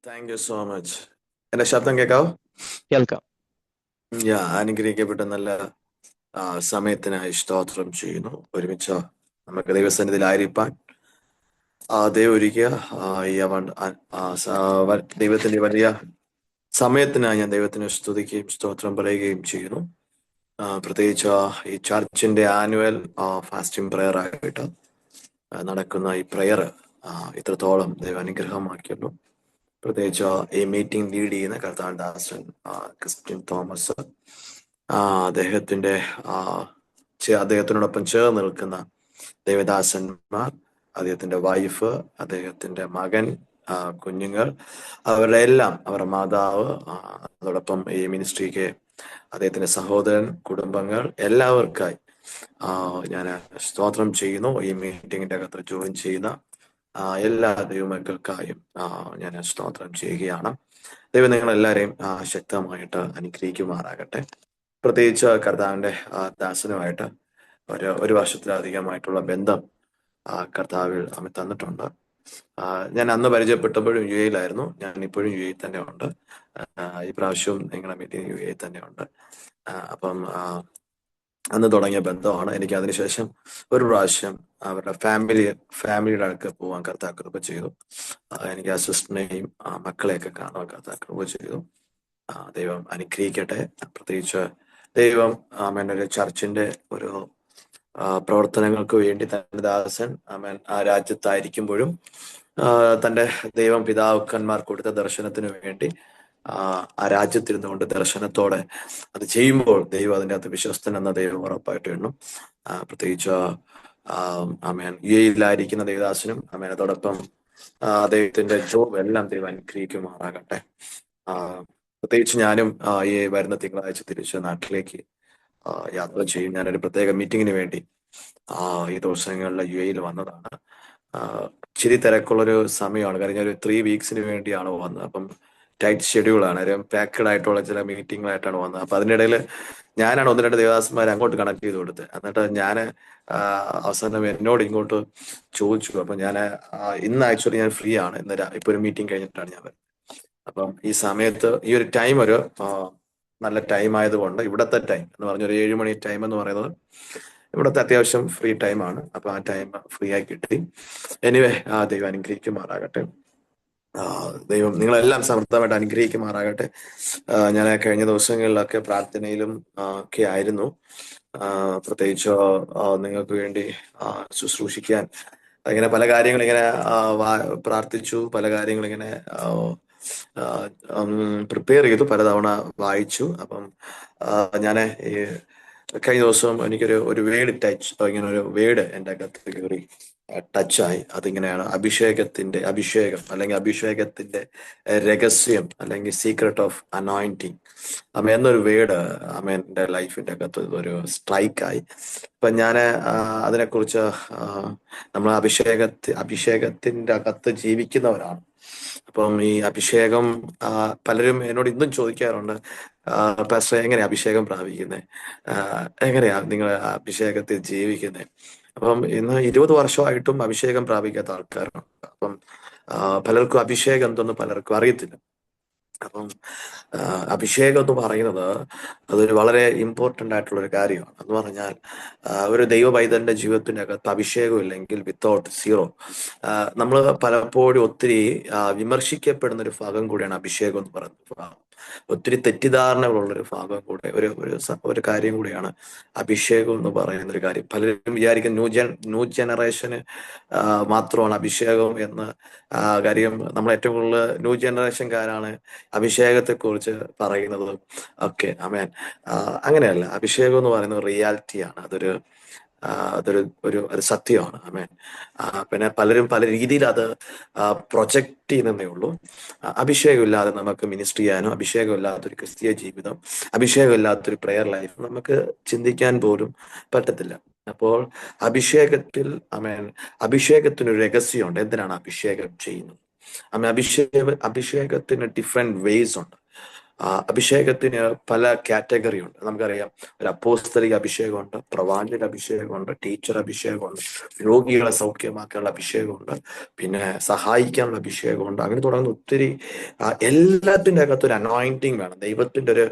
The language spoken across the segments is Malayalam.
Thank you so much. എന്റെ ശബ്ദം കേൾക്കാവോ? കേൾക്കാം. അനുഗ്രഹിക്കപ്പെട്ട നല്ല സമയത്തിനായി സ്തോത്രം ചെയ്യുന്നു. ഒരുമിച്ച് നമുക്ക് ദൈവസന്നിധിയിലായിരിക്കാൻ ദൈവം ഒരുക്കിയ ഈ ദൈവത്തിന്റെ വലിയ സമയത്തിനായി ഞാൻ ദൈവത്തിന് സ്തുതിക്കുകയും സ്തോത്രം പറയുകയും ചെയ്യുന്നു. പ്രത്യേകിച്ച് ഈ ചർച്ചിന്റെ ആനുവൽ ഫാസ്റ്റിംഗ് പ്രയർ ആയിട്ട് നടക്കുന്ന ഈ പ്രയർ ഇത്രത്തോളം ദൈവം അനുഗ്രഹമാക്കിയുള്ളൂ. പ്രത്യേകിച്ച് ഈ മീറ്റിംഗ് ലീഡ് ചെയ്യുന്ന കർത്താൻ ദാസൻ ക്രിസ്ത്യൻ തോമസ്, അദ്ദേഹത്തിനോടൊപ്പം ചേർന്ന് നിൽക്കുന്ന ദേവദാസന്മാർ, അദ്ദേഹത്തിന്റെ വൈഫ്, അദ്ദേഹത്തിന്റെ മകൻ, കുഞ്ഞുങ്ങൾ, അവരുടെ എല്ലാം, അവരുടെ മാതാവ്, അതോടൊപ്പം ഈ മിനിസ്ട്രിക്ക് അദ്ദേഹത്തിന്റെ സഹോദരൻ, കുടുംബങ്ങൾ, എല്ലാവർക്കായി ഞാൻ സ്തോത്രം ചെയ്യുന്നു. ഈ മീറ്റിംഗിന്റെ അകത്ത് ജോയിൻ ചെയ്യുന്ന എല്ലാ ദൈവമക്കൾക്കായും ഞാൻ സ്തോത്രം ചെയ്യുകയാണ്. ദൈവം നിങ്ങളെല്ലാവരെയും ശക്തമായിട്ട് അനുഗ്രഹിക്കുമാറാകട്ടെ. പ്രത്യേകിച്ച് കർത്താവിന്റെ ദാസനുമായിട്ട് ഒരു വർഷത്തിലധികമായിട്ടുള്ള ബന്ധം കർത്താവിൽ തന്നിട്ടുണ്ട്. ഞാൻ അന്ന് പരിചയപ്പെട്ടപ്പോഴും യു എയിലായിരുന്നു. ഞാൻ ഇപ്പോഴും യു എ തന്നെ ഉണ്ട്. ഈ പ്രാവശ്യവും നിങ്ങളുടെ മീറ്റിംഗ് യു എ തന്നെ ഉണ്ട്. അപ്പം അന്ന് തുടങ്ങിയ ബന്ധമാണ്. എനിക്ക് അതിനുശേഷം ഒരു പ്രാവശ്യം അവരുടെ ഫാമിലിയുടെ അടുക്ക് പോകാൻ കർത്താവ് കൃപ ചെയ്തു. എനിക്ക് ആ സിസ്റ്ററിനെയും മക്കളെയൊക്കെ കാണാൻ കർത്താവ് കൃപ ചെയ്തു. ദൈവം അനുഗ്രഹിക്കട്ടെ. പ്രത്യേകിച്ച് ദൈവം ഒരു ചർച്ചിന്റെ ഒരു പ്രവർത്തനങ്ങൾക്ക് വേണ്ടി തന്റെ ദാസൻ ആ രാജ്യത്തായിരിക്കുമ്പോഴും തന്റെ ദൈവം പിതാക്കന്മാർ കൊടുത്ത ദർശനത്തിന് വേണ്ടി ആ രാജ്യത്തിരുന്നുകൊണ്ട് ദർശനത്തോടെ അത് ചെയ്യുമ്പോൾ ദൈവം അതിൻ്റെ അകത്ത് വിശ്വസ്തൻ എന്ന ദൈവം ഉറപ്പായിട്ട് എണ്ണും. പ്രത്യേകിച്ച് യു എയിലായിരിക്കുന്ന ദേവദാസനും അതോടൊപ്പം അദ്ദേഹത്തിന്റെ ജോബ് എല്ലാം ദൈവം അനുഗ്രഹിക്കുമാറാകട്ടെ. പ്രത്യേകിച്ച് ഞാനും ഈ വരുന്ന തിങ്കളാഴ്ച തിരിച്ച് നാട്ടിലേക്ക് യാത്ര ചെയ്യും. ഞാനൊരു പ്രത്യേക മീറ്റിങ്ങിന് വേണ്ടി ഈ ദിവസങ്ങളിൽ യു എയിൽ വന്നതാണ്. ഇച്ചിരി തിരക്കുള്ളൊരു സമയമാണ്. കാരണം ഞാൻ ഒരു 3 വീക്സിന് വേണ്ടിയാണ് വന്നത്. അപ്പം ടൈറ്റ് ഷെഡ്യൂളാണ്. ഒരു പാക്കഡ് ആയിട്ടുള്ള ചില മീറ്റിങ്ങുകളായിട്ടാണ് വന്നത്. അപ്പൊ അതിനിടയിൽ ഞാനാണ് 1-2 ദേവദാസന്മാരെ അങ്ങോട്ട് കണക്ട് ചെയ്ത് കൊടുത്തത്. എന്നിട്ട് ഞാൻ അവസാനം എന്നോട് ഇങ്ങോട്ട് ചോദിച്ചു. അപ്പൊ ഞാൻ ഇന്ന് ആക്ച്വലി ഞാൻ ഫ്രീ ആണ്. ഇപ്പൊ ഒരു മീറ്റിംഗ് കഴിഞ്ഞിട്ടാണ് ഞാൻ വരുന്നത്. അപ്പം ഈ സമയത്ത് ഈ ഒരു ടൈം ഒരു നല്ല ടൈം ആയതുകൊണ്ട്, ഇവിടത്തെ ടൈം എന്ന് പറഞ്ഞൊരു 7 മണി ടൈം എന്ന് പറയുന്നത് ഇവിടുത്തെ അത്യാവശ്യം ഫ്രീ ടൈമാണ്. അപ്പൊ ആ ടൈം ഫ്രീ ആയി കിട്ടി. എനിവേ ദൈവം അനുഗ്രഹിക്കുമാറാകട്ടെ. ദൈവം നിങ്ങളെല്ലാം സമൃദ്ധമായിട്ട് അനുഗ്രഹിക്കുമാറാകട്ടെ. ഞാൻ കഴിഞ്ഞ ദിവസങ്ങളിലൊക്കെ പ്രാർത്ഥനയിലും ഒക്കെ ആയിരുന്നു. പ്രത്യേകിച്ച് നിങ്ങൾക്ക് വേണ്ടി ശുശ്രൂഷിക്കാൻ ഇങ്ങനെ പല കാര്യങ്ങൾ ഇങ്ങനെ പ്രാർത്ഥിച്ചു, പല കാര്യങ്ങൾ ഇങ്ങനെ പ്രിപ്പയർ ചെയ്തു, പലതവണ വായിച്ചു. അപ്പം ഞാൻ ഈ കഴിഞ്ഞ ദിവസം എനിക്കൊരു വേർഡ് ഇങ്ങനെ ഒരു വേർഡ് എൻ്റെ അകത്ത് കയറി ടച്ചായി. അതിങ്ങനെയാണ് അഭിഷേകം അല്ലെങ്കിൽ അഭിഷേകത്തിന്റെ രഹസ്യം അല്ലെങ്കിൽ സീക്രട്ട് ഓഫ് അനോയിന്റിങ് എന്നൊരു വേർഡ് എൻ്റെ ലൈഫിന്റെ അകത്ത് ഒരു സ്ട്രൈക്കായി. അപ്പൊ ഞാൻ അതിനെക്കുറിച്ച് നമ്മൾ അഭിഷേകത്തിന്റെ അകത്ത് ജീവിക്കുന്നവരാണ്. അപ്പം ഈ അഭിഷേകം പലരും എന്നോട് ഇന്നും ചോദിക്കാറുണ്ട്, പാസ്റ്റർ എങ്ങനെയാ അഭിഷേകം പ്രാപിക്കുന്നത്, എങ്ങനെയാ നിങ്ങൾ അഭിഷേകത്തിൽ ജീവിക്കുന്നത്? അപ്പം ഇന്ന് 20 വർഷമായിട്ടും അഭിഷേകം പ്രാപിക്കാത്ത ആൾക്കാരാണ്. അപ്പം പലർക്കും അഭിഷേകം എന്തെന്ന് പലർക്കും അറിയത്തില്ല. അപ്പം അഭിഷേകം എന്ന് പറയുന്നത് അതൊരു വളരെ ഇമ്പോർട്ടൻ്റ് ആയിട്ടുള്ള ഒരു കാര്യമാണ്. എന്ന് പറഞ്ഞാൽ ഒരു ദൈവ പൈതലിന്റെ ജീവിതത്തിന്റെ അകത്ത് അഭിഷേകം ഇല്ലെങ്കിൽ വിത്തൗട്ട് സീറോ. നമ്മൾ പലപ്പോഴും ഒത്തിരി വിമർശിക്കപ്പെടുന്ന ഒരു ഭാഗം കൂടിയാണ് അഭിഷേകം എന്ന് പറയുന്നത്. ഒത്തിരി തെറ്റിദ്ധാരണകളുള്ളൊരു ഭാഗം കൂടെ ഒരു കാര്യം കൂടിയാണ് അഭിഷേകം എന്ന് പറയുന്ന ഒരു കാര്യം. പലരും വിചാരിക്കും ന്യൂ ജനറേഷന് മാത്രമാണ് അഭിഷേകം എന്ന്. കാര്യം നമ്മൾ ഏറ്റവും കൂടുതൽ ന്യൂ ജനറേഷൻകാരാണ് അഭിഷേകത്തെക്കുറിച്ച് പറയുന്നത് ഒക്കെ. അങ്ങനെയല്ല. അഭിഷേകം എന്ന് പറയുന്നത് റിയാലിറ്റിയാണ്. അതൊരു സത്യമാണ്. പിന്നെ പലരും പല രീതിയിൽ അത് പ്രൊജക്റ്റ് ചെയ്യുന്നതേ ഉള്ളൂ. അഭിഷേകമില്ലാതെ നമുക്ക് മിനിസ്റ്റർ ചെയ്യാനോ, അഭിഷേകമില്ലാത്തൊരു ക്രിസ്തീയ ജീവിതം, അഭിഷേകമില്ലാത്തൊരു പ്രെയർ ലൈഫ് നമുക്ക് ചിന്തിക്കാൻ പോലും പറ്റത്തില്ല. അപ്പോൾ അഭിഷേകത്തിനൊരു രഹസ്യമുണ്ട്. എന്തിനാണ് അഭിഷേകം ചെയ്യുന്നത്? അഭിഷേകത്തിന് ഡിഫറെന്റ് വേസ് ഉണ്ട്. അഭിഷേകത്തിന് പല കാറ്റഗറി ഉണ്ട്. നമുക്കറിയാം, ഒരു അപ്പോസ്തലിക അഭിഷേകമുണ്ട്, പ്രവാചക അഭിഷേകമുണ്ട്, ടീച്ചർ അഭിഷേകമുണ്ട്, രോഗികളെ സൗഖ്യമാക്കാനുള്ള അഭിഷേകമുണ്ട്, പിന്നെ സഹായിക്കാനുള്ള അഭിഷേകമുണ്ട്. അങ്ങനെ തുടങ്ങുന്ന ഒത്തിരി എല്ലാത്തിൻ്റെ അകത്തൊരു അനോയിന്റിങ് വേണം. ദൈവത്തിന്റെ ഒരു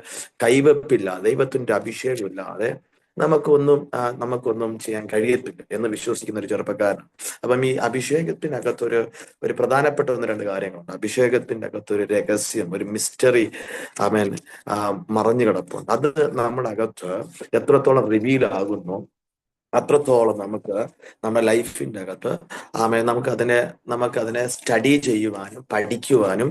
കൈവെപ്പില്ല, ദൈവത്തിന്റെ അഭിഷേകമില്ലാതെ നമുക്കൊന്നും ചെയ്യാൻ കഴിയത്തില്ല എന്ന് വിശ്വസിക്കുന്ന ഒരു ചെറുപ്പക്കാരൻ. അപ്പം ഈ അഭിഷേകത്തിനകത്തൊരു പ്രധാനപ്പെട്ട 1-2 കാര്യങ്ങളുണ്ട്. അഭിഷേകത്തിന്റെ അകത്തൊരു രഹസ്യം, ഒരു മിസ്റ്ററി മറഞ്ഞു കിടപ്പുണ്ട്. അത് നമ്മുടെ അകത്ത് എത്രത്തോളം റിവീൽ ആകുന്നു അത്രത്തോളം നമുക്ക് നമ്മുടെ ലൈഫിൻ്റെ അകത്ത് നമുക്കതിനെ സ്റ്റഡി ചെയ്യുവാനും പഠിക്കുവാനും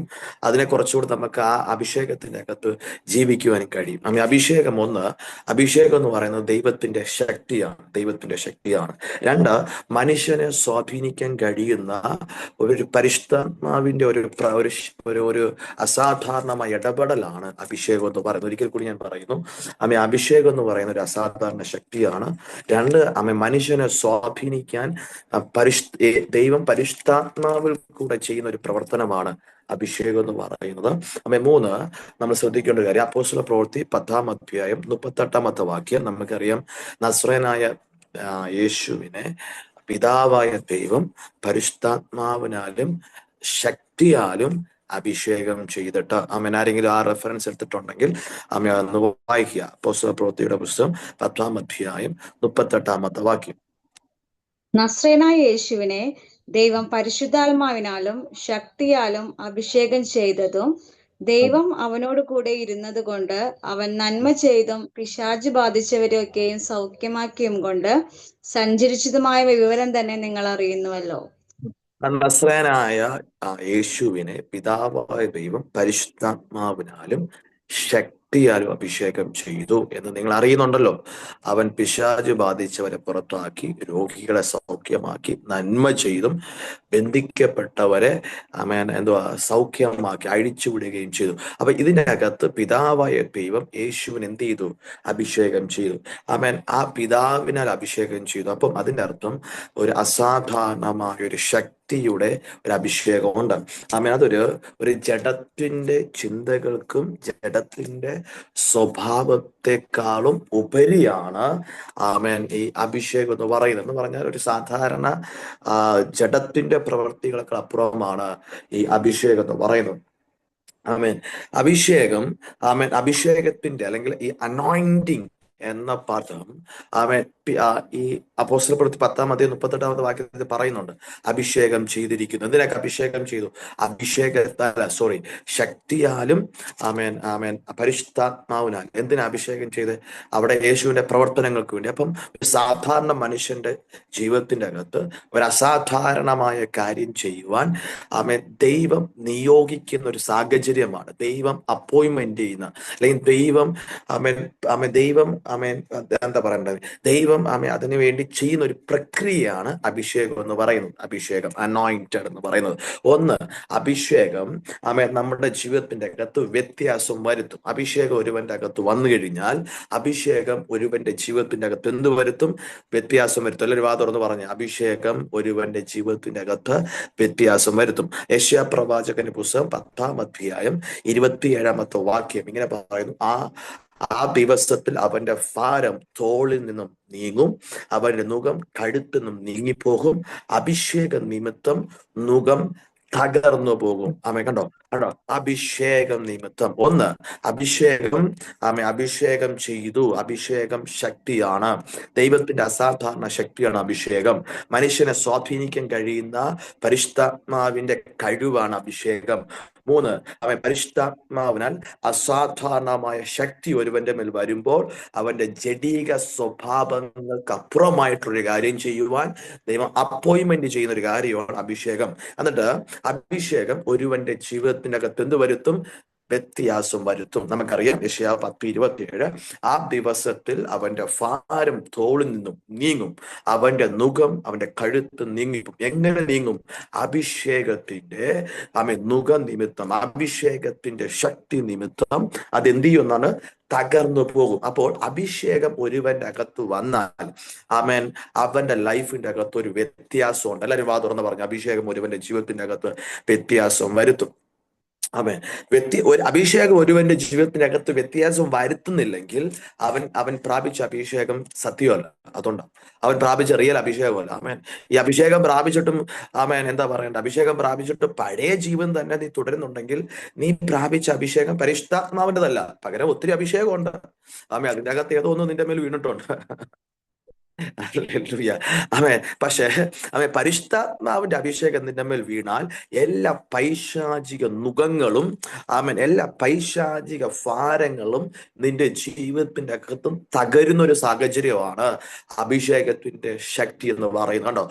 അതിനെ കുറച്ചുകൂടി നമുക്ക് ആ അഭിഷേകത്തിൻ്റെ അകത്ത് ജീവിക്കുവാനും കഴിയും. അഭിഷേകം എന്ന് പറയുന്നത് ദൈവത്തിന്റെ ശക്തിയാണ്. 2, മനുഷ്യനെ സ്വാധീനിക്കാൻ കഴിയുന്ന ഒരു പരിശുദ്ധാത്മാവിന്റെ ഒരു അസാധാരണമായ ഇടപെടലാണ് അഭിഷേകം എന്ന് പറയുന്നത്. ഒരിക്കൽ കൂടി ഞാൻ പറയുന്നു, അഭിഷേകം എന്ന് പറയുന്ന ഒരു അസാധാരണ ശക്തിയാണ്. 2, മനുഷ്യനെ സ്വാധീനിക്കാൻ ദൈവം പരിശുദ്ധാത്മാവിൽ കൂടെ ചെയ്യുന്ന ഒരു പ്രവർത്തനമാണ് അഭിഷേകം എന്ന് പറയുന്നത്. 3, നമ്മൾ ശ്രദ്ധിക്കേണ്ട ഒരു കാര്യം, അപ്പോസ്തല പ്രവൃത്തി 10-ാം അധ്യായം 38-ാമത്തെ വാക്യം. നമുക്കറിയാം, നസ്രയനായ യേശുവിനെ പിതാവായ ദൈവം പരിശുദ്ധാത്മാവിനാലും ശക്തിയാലും അഭിഷേകം ചെയ്തിട്ട്. ആരെങ്കിലും ആ റെഫറൻസ് എടുത്തിട്ടുണ്ടെങ്കിൽ ഒന്ന് വായിക്കുക. അപ്പോസ്തല പ്രവൃത്തിയുടെ പുസ്തകം 10-ാം അധ്യായം 38-ാമത്തെ വാക്യം. നസ്രയനായ യേശുവിനെ ദൈവം പരിശുദ്ധാത്മാവിനാലും ശക്തിയാലും അഭിഷേകം ചെയ്തതും ദൈവം അവനോട് കൂടെ ഇരുന്നത് കൊണ്ട് അവൻ നന്മ ചെയ്തും പിശാച് ബാധിച്ചവരെയൊക്കെയും സൗഖ്യമാക്കിയും കൊണ്ട് സഞ്ചരിച്ചതുമായ വിവരം തന്നെ നിങ്ങൾ അറിയുന്നുവല്ലോ. നസ്രയനായ യേശുവിനെ പിതാവായ ദൈവം പരിശുദ്ധാത്മാവിനാലും ശക്തിയാലും അഭിഷേകം ചെയ്തു എന്ന് നിങ്ങൾ അറിയുന്നുണ്ടല്ലോ. അവൻ പിശാച് ബാധിച്ചവരെ പുറത്താക്കി, രോഗികളെ സൗഖ്യമാക്കി, നന്മ ചെയ്തും ബന്ധിക്കപ്പെട്ടവരെ സൗഖ്യമാക്കി അഴിച്ചുവിടുകയും ചെയ്തു. അപ്പൊ ഇതിനകത്ത് പിതാവായ ദൈവം യേശുവിന് എന്ത് ചെയ്തു? അഭിഷേകം ചെയ്തു. ആ പിതാവിനാൽ അഭിഷേകം ചെയ്തു. അപ്പം അതിൻ്റെ അർത്ഥം ഒരു അസാധാരണമായ ഒരു ശക്തിയുടെ ഒരു അഭിഷേകമുണ്ട്. അതൊരു ജഡത്തിന്റെ ചിന്തകൾക്കും ജഡത്തിന്റെ സ്വഭാവത്തെക്കാളും ഉപരിയാണ് ഈ അഭിഷേകം എന്ന് പറഞ്ഞാൽ ഒരു സാധാരണ ജഡത്തിന്റെ പ്രവൃത്തികൾക്ക് അപ്പുറമാണ് ഈ അഭിഷേകം എന്ന് പറയുന്നത്. അഭിഷേകത്തിന്റെ അല്ലെങ്കിൽ ഈ അനോയിന്റിങ് എന്ന പദം ഈ അപ്പോസ്തല പ്രവൃത്തി 10-ാം അധ്യായം 38-ാമത്തെ വാക്യത്തിൽ പറയുന്നുണ്ട്. അഭിഷേകം ചെയ്തിരിക്കുന്നു. എന്തിനൊക്കെ അഭിഷേകം ചെയ്തു? ശക്തിയാലും പരിശുദ്ധാത്മാവിനാൽ. എന്തിനാ അഭിഷേകം ചെയ്ത്? അവിടെ യേശുവിന്റെ പ്രവർത്തനങ്ങൾക്ക് വേണ്ടി. അപ്പം ഒരു സാധാരണ മനുഷ്യന്റെ ജീവിതത്തിന്റെ അകത്ത് ഒരു അസാധാരണമായ കാര്യം ചെയ്യുവാൻ ദൈവം നിയോഗിക്കുന്ന ഒരു സാഹചര്യമാണ്, ദൈവം അപ്പോയിന്റ്മെന്റ് ചെയ്യുന്ന, അല്ലെങ്കിൽ ദൈവം എന്താ പറയേണ്ടത്, ദൈവം അതിനു വേണ്ടി ചെയ്യുന്ന ഒരു പ്രക്രിയയാണ് അഭിഷേകം എന്ന് പറയുന്നത്. അഭിഷേകം, അനോയിന്റഡ് എന്ന് പറയുന്നത്. 1, അഭിഷേകം നമ്മുടെ ജീവിതത്തിന്റെ അകത്ത് വ്യത്യാസം വരുത്തും. അഭിഷേകം ഒരുവന്റെ അകത്ത് വന്നു കഴിഞ്ഞാൽ അഭിഷേകം ഒരുവന്റെ ജീവിതത്തിന്റെ അകത്ത് എന്ത് വരുത്തും? വ്യത്യാസം വരുത്തും. എല്ലാവരും വാ തുറന്ന് പറഞ്ഞ, അഭിഷേകം ഒരുവന്റെ ജീവിതത്തിന്റെ അകത്ത് വ്യത്യാസം വരുത്തും. യെശയ്യാ പ്രവാചകന്റെ പുസ്തകം 10-ാം അധ്യായം 27-ാമത്തെ വാക്യം ഇങ്ങനെ പറയുന്നു, ആ ദിവസത്തിൽ അവന്റെ ഭാരം തോളിൽ നിന്നും നീങ്ങും, അവന്റെ നുകം കഴുത്തിൽ നിന്നും നീങ്ങിപ്പോകും, അഭിഷേക നിമിത്തം നുകം തകർന്നു പോകും. കണ്ടോ അഭിഷേകം നിമിത്തം. 1, അഭിഷേകം ചെയ്തു. അഭിഷേകം ശക്തിയാണ്, ദൈവത്തിന്റെ അസാധാരണ ശക്തിയാണ് അഭിഷേകം. മനുഷ്യനെ സ്വാധീനിക്കാൻ കഴിയുന്ന പരിശുദ്ധാത്മാവിന്റെ കഴിവാണ് അഭിഷേകം. 3, പരിശുദ്ധാത്മാവിനാൽ അസാധാരണമായ ശക്തി ഒരുവന്റെ മേൽ വരുമ്പോൾ അവന്റെ ജഡീക സ്വഭാവങ്ങൾക്ക് അപ്പുറമായിട്ടൊരു കാര്യം ചെയ്യുവാൻ ദൈവം അപ്പോയിന്റ്മെന്റ് ചെയ്യുന്ന ഒരു കാര്യമാണ് അഭിഷേകം. എന്നിട്ട് അഭിഷേകം ഒരുവന്റെ ജീവിതത്തിന്റെ അകത്ത് എന്ത് വരുത്തും? വ്യത്യാസം വരുത്തും. നമുക്കറിയാം, യെശയ്യാ 10:27, ആ ദിവസത്തിൽ അവന്റെ ഭാരം തോളിൽ നിന്നും നീങ്ങും, അവന്റെ നുകം അവന്റെ കഴുത്ത് നീങ്ങിപ്പും. എങ്ങനെ നീങ്ങും? അഭിഷേകത്തിന്റെ നുകം നിമിത്തം, അഭിഷേകത്തിന്റെ ശക്തി നിമിത്തം അതെന്ത് ചെയ്യുമെന്നാണ്? തകർന്നു പോകും. അപ്പോൾ അഭിഷേകം ഒരുവന്റെ അകത്ത് വന്നാൽ അവന്റെ ലൈഫിന്റെ അകത്ത് ഒരു വ്യത്യാസമുണ്ട്. എല്ലാവരും വാ തുറന്ന് പറഞ്ഞു, അഭിഷേകം ഒരുവന്റെ ജീവിതത്തിന്റെ അകത്ത് വ്യത്യാസം വരുത്തും. അവൻ ഒരു അഭിഷേകം ഒരുവന്റെ ജീവിതത്തിനകത്ത് വ്യത്യാസം വരുത്തുന്നില്ലെങ്കിൽ അവൻ പ്രാപിച്ച അഭിഷേകം സത്യമല്ല. അതുകൊണ്ടാണ് അവൻ പ്രാപിച്ച റിയൽ അഭിഷേകമല്ല. ഈ അഭിഷേകം പ്രാപിച്ചിട്ടും എന്താ പറയണ്ട, അഭിഷേകം പ്രാപിച്ചിട്ട് പഴയ ജീവൻ തന്നെ നീ തുടരുന്നുണ്ടെങ്കിൽ നീ പ്രാപിച്ച അഭിഷേകം പരിശുദ്ധാത്മാവിൻ്റെതല്ല, പകരം ഒത്തിരി അഭിഷേകമുണ്ട്. അതിന്റെ അകത്ത് ഏതോ ഒന്ന് നിന്റെ മേൽ വീണിട്ടുണ്ട്. ഹല്ലേലൂയ. പക്ഷേ പരിശുദ്ധാത്മാവിന്റെ അഭിഷേകം നിന്റെ മേൽ വീണാൽ എല്ലാ പൈശാചിക നുകങ്ങളും എല്ലാ പൈശാചിക ഭാരങ്ങളും നിന്റെ ജീവിതത്തിന്റെ അകത്തും തകരുന്ന ഒരു സാഹചര്യമാണ് അഭിഷേകത്തിന്റെ ശക്തി എന്ന് പറയുന്നത്. കണ്ടോ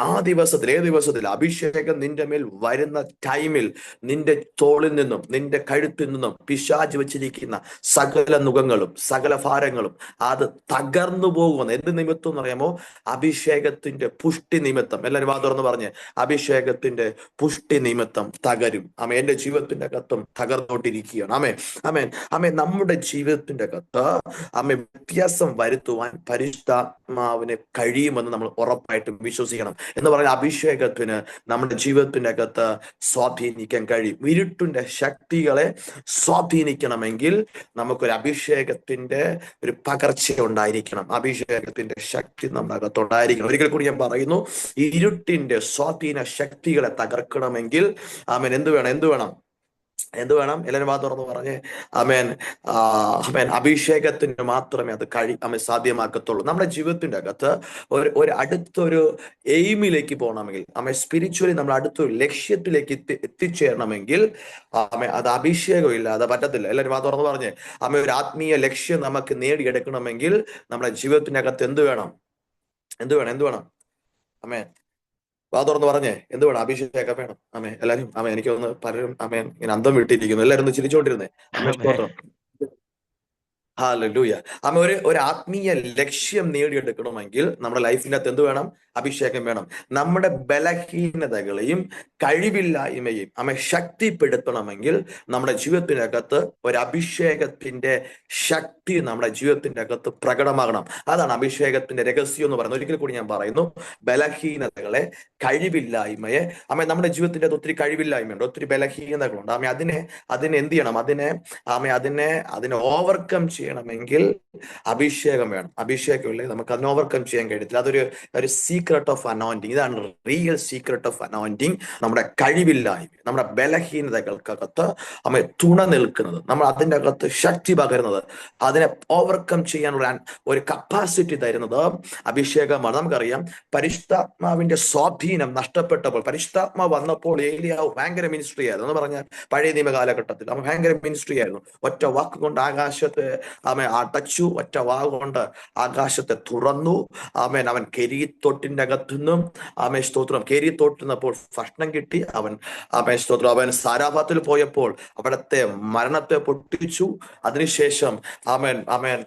ആ ദിവസത്തിൽ, ഏത് ദിവസത്തിൽ അഭിഷേകം നിന്റെ മേൽ വരുന്ന ടൈമിൽ നിന്റെ തോളിൽ നിന്നും നിന്റെ കഴുത്തിൽ നിന്നും പിശാച് വെച്ചിരിക്കുന്ന സകല നുകങ്ങളും സകല ഭാരങ്ങളും അത് തകർന്നു പോകുമെന്ന്. എന്ത് നിമിത്തം എന്ന് അറിയാമോ? അഭിഷേകത്തിന്റെ പുഷ്ടി നിമിത്തം. എല്ലാവരും തുറന്ന് പറഞ്ഞ്, അഭിഷേകത്തിന്റെ പുഷ്ടി നിമിത്തം തകരും. എന്റെ ജീവിതത്തിന്റെ അകത്തും തകർന്നോണ്ടിരിക്കുകയാണ്. നമ്മുടെ ജീവിതത്തിന്റെ അകത്ത് വ്യത്യാസം വരുത്തുവാൻ പരിശുദ്ധാത്മാവിന് കഴിയുമെന്ന് നമ്മൾ ഉറപ്പായിട്ടും വിശ്വസിക്കണം. എന്ന് പറഞ്ഞാൽ അഭിഷേകത്തിന് നമ്മുടെ ജീവിതത്തിന്റെ അകത്ത് സ്വാധീനിക്കാൻ കഴിയും. ഇരുട്ടിന്റെ ശക്തികളെ സ്വാധീനിക്കണമെങ്കിൽ നമുക്കൊരു അഭിഷേകത്തിന്റെ ഒരു പകർച്ച ഉണ്ടായിരിക്കണം. അഭിഷേകത്തിന്റെ ശക്തി നമ്മുടെ അകത്തുണ്ടായിരിക്കണം. ഒരിക്കൽ കൂടി ഞാൻ പറയുന്നു, ഇരുട്ടിന്റെ സ്വാധീന ശക്തികളെ തകർക്കണമെങ്കിൽ എന്ത് വേണം? എല്ലാവരും തുറന്ന് പറഞ്ഞേ. അഭിഷേകത്തിന് മാത്രമേ അത് സാധ്യമാക്കത്തുള്ളൂ. നമ്മുടെ ജീവിതത്തിന്റെ അകത്ത് ഒരു അടുത്തൊരു എയിമിലേക്ക് പോകണമെങ്കിൽ, സ്പിരിച്വലി നമ്മൾ അടുത്തൊരു ലക്ഷ്യത്തിലേക്ക് എത്തിച്ചേരണമെങ്കിൽ അത് അഭിഷേകം ഇല്ലാതെ പറ്റത്തില്ല. എല്ലാവരും തുറന്ന് പറഞ്ഞേ. ഒരു ആത്മീയ ലക്ഷ്യം നമുക്ക് നേടിയെടുക്കണമെങ്കിൽ നമ്മുടെ ജീവിതത്തിന്റെ അകത്ത് എന്ത് വേണം? തുറന്ന് പറഞ്ഞേ. എന്ത് വേണം? അഭിഷേകം വേണം. എല്ലാരും എനിക്ക് ഒന്ന് പലരും ഇങ്ങനെ അന്തം വിട്ടിരിക്കുന്നു. എല്ലാവരും ഒന്ന് ചിരിച്ചോണ്ടിരുന്നേ. സ്തോത്രം. ഹല്ലേലൂയ. ഒരു ആത്മീയ ലക്ഷ്യം നേടിയെടുക്കണമെങ്കിൽ നമ്മുടെ ലൈഫിൻ്റെ അകത്ത് എന്ത് വേണം? അഭിഷേകം വേണം. നമ്മുടെ ബലഹീനതകളെയും കഴിവില്ലായ്മയും ശക്തിപ്പെടുത്തണമെങ്കിൽ നമ്മുടെ ജീവിതത്തിന്റെ അകത്ത് ഒരു അഭിഷേകത്തിന്റെ ശക്തി നമ്മുടെ ജീവിതത്തിന്റെ അകത്ത് പ്രകടമാകണം. അതാണ് അഭിഷേകത്തിന്റെ രഹസ്യം എന്ന് പറയുന്നത്. ഒരിക്കൽ കൂടി ഞാൻ പറയുന്നു, ബലഹീനതകളെ, കഴിവില്ലായ്മയെ, നമ്മുടെ ജീവിതത്തിന്റെ അകത്ത് ഒത്തിരി കഴിവില്ലായ്മയുണ്ട്, ഒത്തിരി ബലഹീനതകളുണ്ട്. അതിനെ എന്ത് ചെയ്യണം? അതിനെ ഓവർകം ചെയ്യണമെങ്കിൽ അഭിഷേകം വേണം. അഭിഷേകം ഇല്ലെങ്കിൽ നമുക്ക് അതിനെ ഓവർകം ചെയ്യാൻ കഴിയത്തില്ല. അതൊരു സീക്രട്ട് ഓഫ് അനോയിന്റിങ്. ഇതാണ് റിയൽ സീക്രട്ട് ഓഫ് അനോയിന്റിങ്. നമ്മുടെ കഴിവില്ലായ്മ, നമ്മുടെ ബലഹീനതകൾക്കകത്ത് തുണ നിൽക്കുന്നത്, നമ്മൾ അതിൻ്റെ അകത്ത് ശക്തി പകരുന്നത്, അതിനെ ഓവർകം ചെയ്യാനുള്ള ഒരു കപ്പാസിറ്റി തരുന്നത് അഭിഷേകമാണ്. നമുക്കറിയാം, പരിശുദ്ധാത്മാവിന്റെ സ്വാധീനം നഷ്ടപ്പെട്ടപ്പോൾ, പരിശുദ്ധാത്മാവ് വന്നപ്പോൾ ഏലിയാവ് ഭയങ്കര മിനിസ്ട്രി ആയിരുന്നു എന്ന് പറഞ്ഞാൽ പഴയ നിയമ കാലഘട്ടത്തിൽ ഭയങ്കര മിനിസ്ട്രി ആയിരുന്നു. ഒറ്റ വാക്ക് കൊണ്ട് ആകാശത്തെ അടച്ചു, ഒറ്റ വാക്കുകൊണ്ട് ആകാശത്തെ തുറന്നു. അവൻ കെരീത്തോട്ടിന്റെ അകത്തുനിന്നും സ്തോത്രം, കെരീത്തോട്ടിന്നപ്പോൾ ഭക്ഷണം കിട്ടി. സ്തോത്രം, അവൻ സാരാഭാത്തിൽ പോയപ്പോൾ അവിടത്തെ മരണത്തെ പൊട്ടിച്ചു. അതിനുശേഷം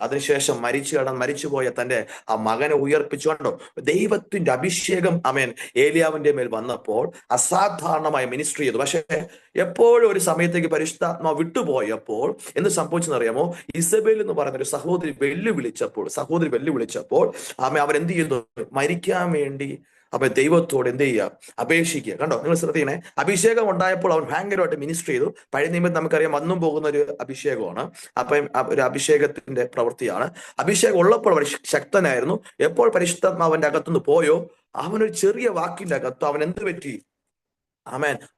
അതിനുശേഷം മരിച്ചുപോയ തന്റെ ആ മകനെ ഉയർപ്പിച്ചു. കണ്ടോ, ദൈവത്തിന്റെ അഭിഷേകം ഏലിയാവിന്റെ മേൽ വന്നപ്പോൾ അസാധാരണമായ മിനിസ്ട്രി ചെയ്തു. പക്ഷേ എപ്പോഴും ഒരു സമയത്തേക്ക് പരിശുദ്ധാത്മാവ് വിട്ടുപോയപ്പോൾ എന്ത് സംഭവിച്ചെന്നറിയാമോ? ഇസബേൽ എന്ന് പറയുന്ന ഒരു സഹോദരി വെല്ലുവിളിച്ചപ്പോൾ അവൻ എന്ത് ചെയ്യുന്നു? മരിക്കാൻ വേണ്ടി ദൈവത്തോട് എന്ത് ചെയ്യുക? അപേക്ഷിക്കുക. കണ്ടോ, നിങ്ങൾ ശ്രദ്ധിക്കണേ. അഭിഷേകം ഉണ്ടായപ്പോൾ അവൻ ഭയങ്കരമായിട്ട് മിനിസ്റ്റർ ചെയ്തു. പഴയ നിയമത്തിൽ നമുക്കറിയാം വന്നും പോകുന്ന ഒരു അഭിഷേകമാണ്. ഒരു അഭിഷേകത്തിന്റെ പ്രവൃത്തിയാണ്. അഭിഷേകം ഉള്ളപ്പോൾ അവൻ ശക്തനായിരുന്നു. എപ്പോൾ പരിശുദ്ധാത്മാവന്റെ അകത്തുനിന്ന് പോയോ, അവനൊരു ചെറിയ വാക്കിന്റെ അകത്ത് അവൻ എന്ത് പറ്റി?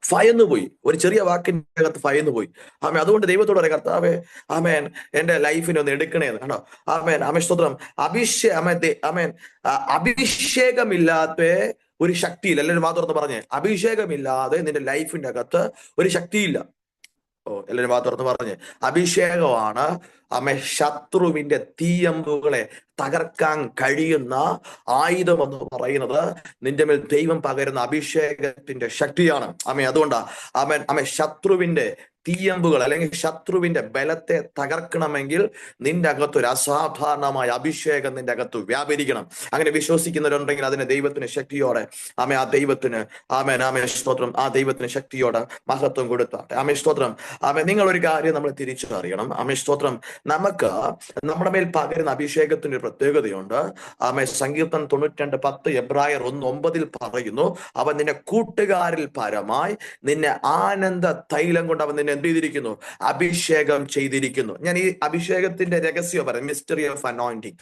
ഭയന്നു പോയി. ഒരു ചെറിയ വാക്കിന്റെ അകത്ത് ഭയന്നു പോയി. അതുകൊണ്ട് ദൈവത്തോട് പറയാം, കർത്താവേ എന്റെ ലൈഫിനെ ഒന്ന് എടുക്കണേന്ന്. കണ്ടോ, സ്തോത്രം. അഭിഷേകമില്ലാത്ത ഒരു ശക്തിയില്ല. എല്ലാവരും തുറന്ന് പറഞ്ഞേ, അഭിഷേകമില്ലാതെ നിന്റെ ലൈഫിന്റെ അകത്ത് ഒരു ശക്തിയില്ല. എല്ലാവരും തുറന്ന് പറഞ്ഞ്, അഭിഷേകമാണ് ശത്രുവിന്റെ തീയമ്പുകളെ തകർക്കാൻ കഴിയുന്ന ആയുധം എന്ന് പറയുന്നത്. നിന്റെ മേൽ ദൈവം പകരുന്ന അഭിഷേകത്തിന്റെ ശക്തിയാണ്. അതുകൊണ്ടാ ശത്രുവിന്റെ തീയമ്പുകൾ അല്ലെങ്കിൽ ശത്രുവിന്റെ ബലത്തെ തകർക്കണമെങ്കിൽ നിന്റെ അകത്ത് ഒരു അസാധാരണമായ അഭിഷേകം നിന്റെ അകത്ത് വ്യാപരിക്കണം. അങ്ങനെ വിശ്വസിക്കുന്നവരുണ്ടെങ്കിൽ അതിന് ദൈവത്തിന് ശക്തിയോടെ ആ ദൈവത്തിന് സ്തോത്രം, ആ ദൈവത്തിന് ശക്തിയോടെ മഹത്വം കൊടുത്താട്ടെ. സ്തോത്രം. നിങ്ങൾ ഒരു കാര്യം നമ്മൾ തിരിച്ചറിയണം. സ്തോത്രം. നമുക്ക് നമ്മുടെ മേൽ പകരുന്ന അഭിഷേകത്തിന്റെ ഒരു പ്രത്യേകതയുണ്ട്. സങ്കീർത്തനം 92:10, എബ്രായർ 1:9 പറയുന്നു, അവൻ നിന്നെ കൂട്ടുകാരിൽ പരമായി നിന്നെ ആനന്ദ തൈലം കൊണ്ട് അവൻ നിന്നെ എന്ത് ചെയ്തിരിക്കുന്നു? അഭിഷേകം ചെയ്തിരിക്കുന്നു. ഞാൻ ഈ അഭിഷേകത്തിന്റെ രഹസ്യം പറയാം, മിസ്റ്ററി ഓഫ് അനോയിന്റിങ്.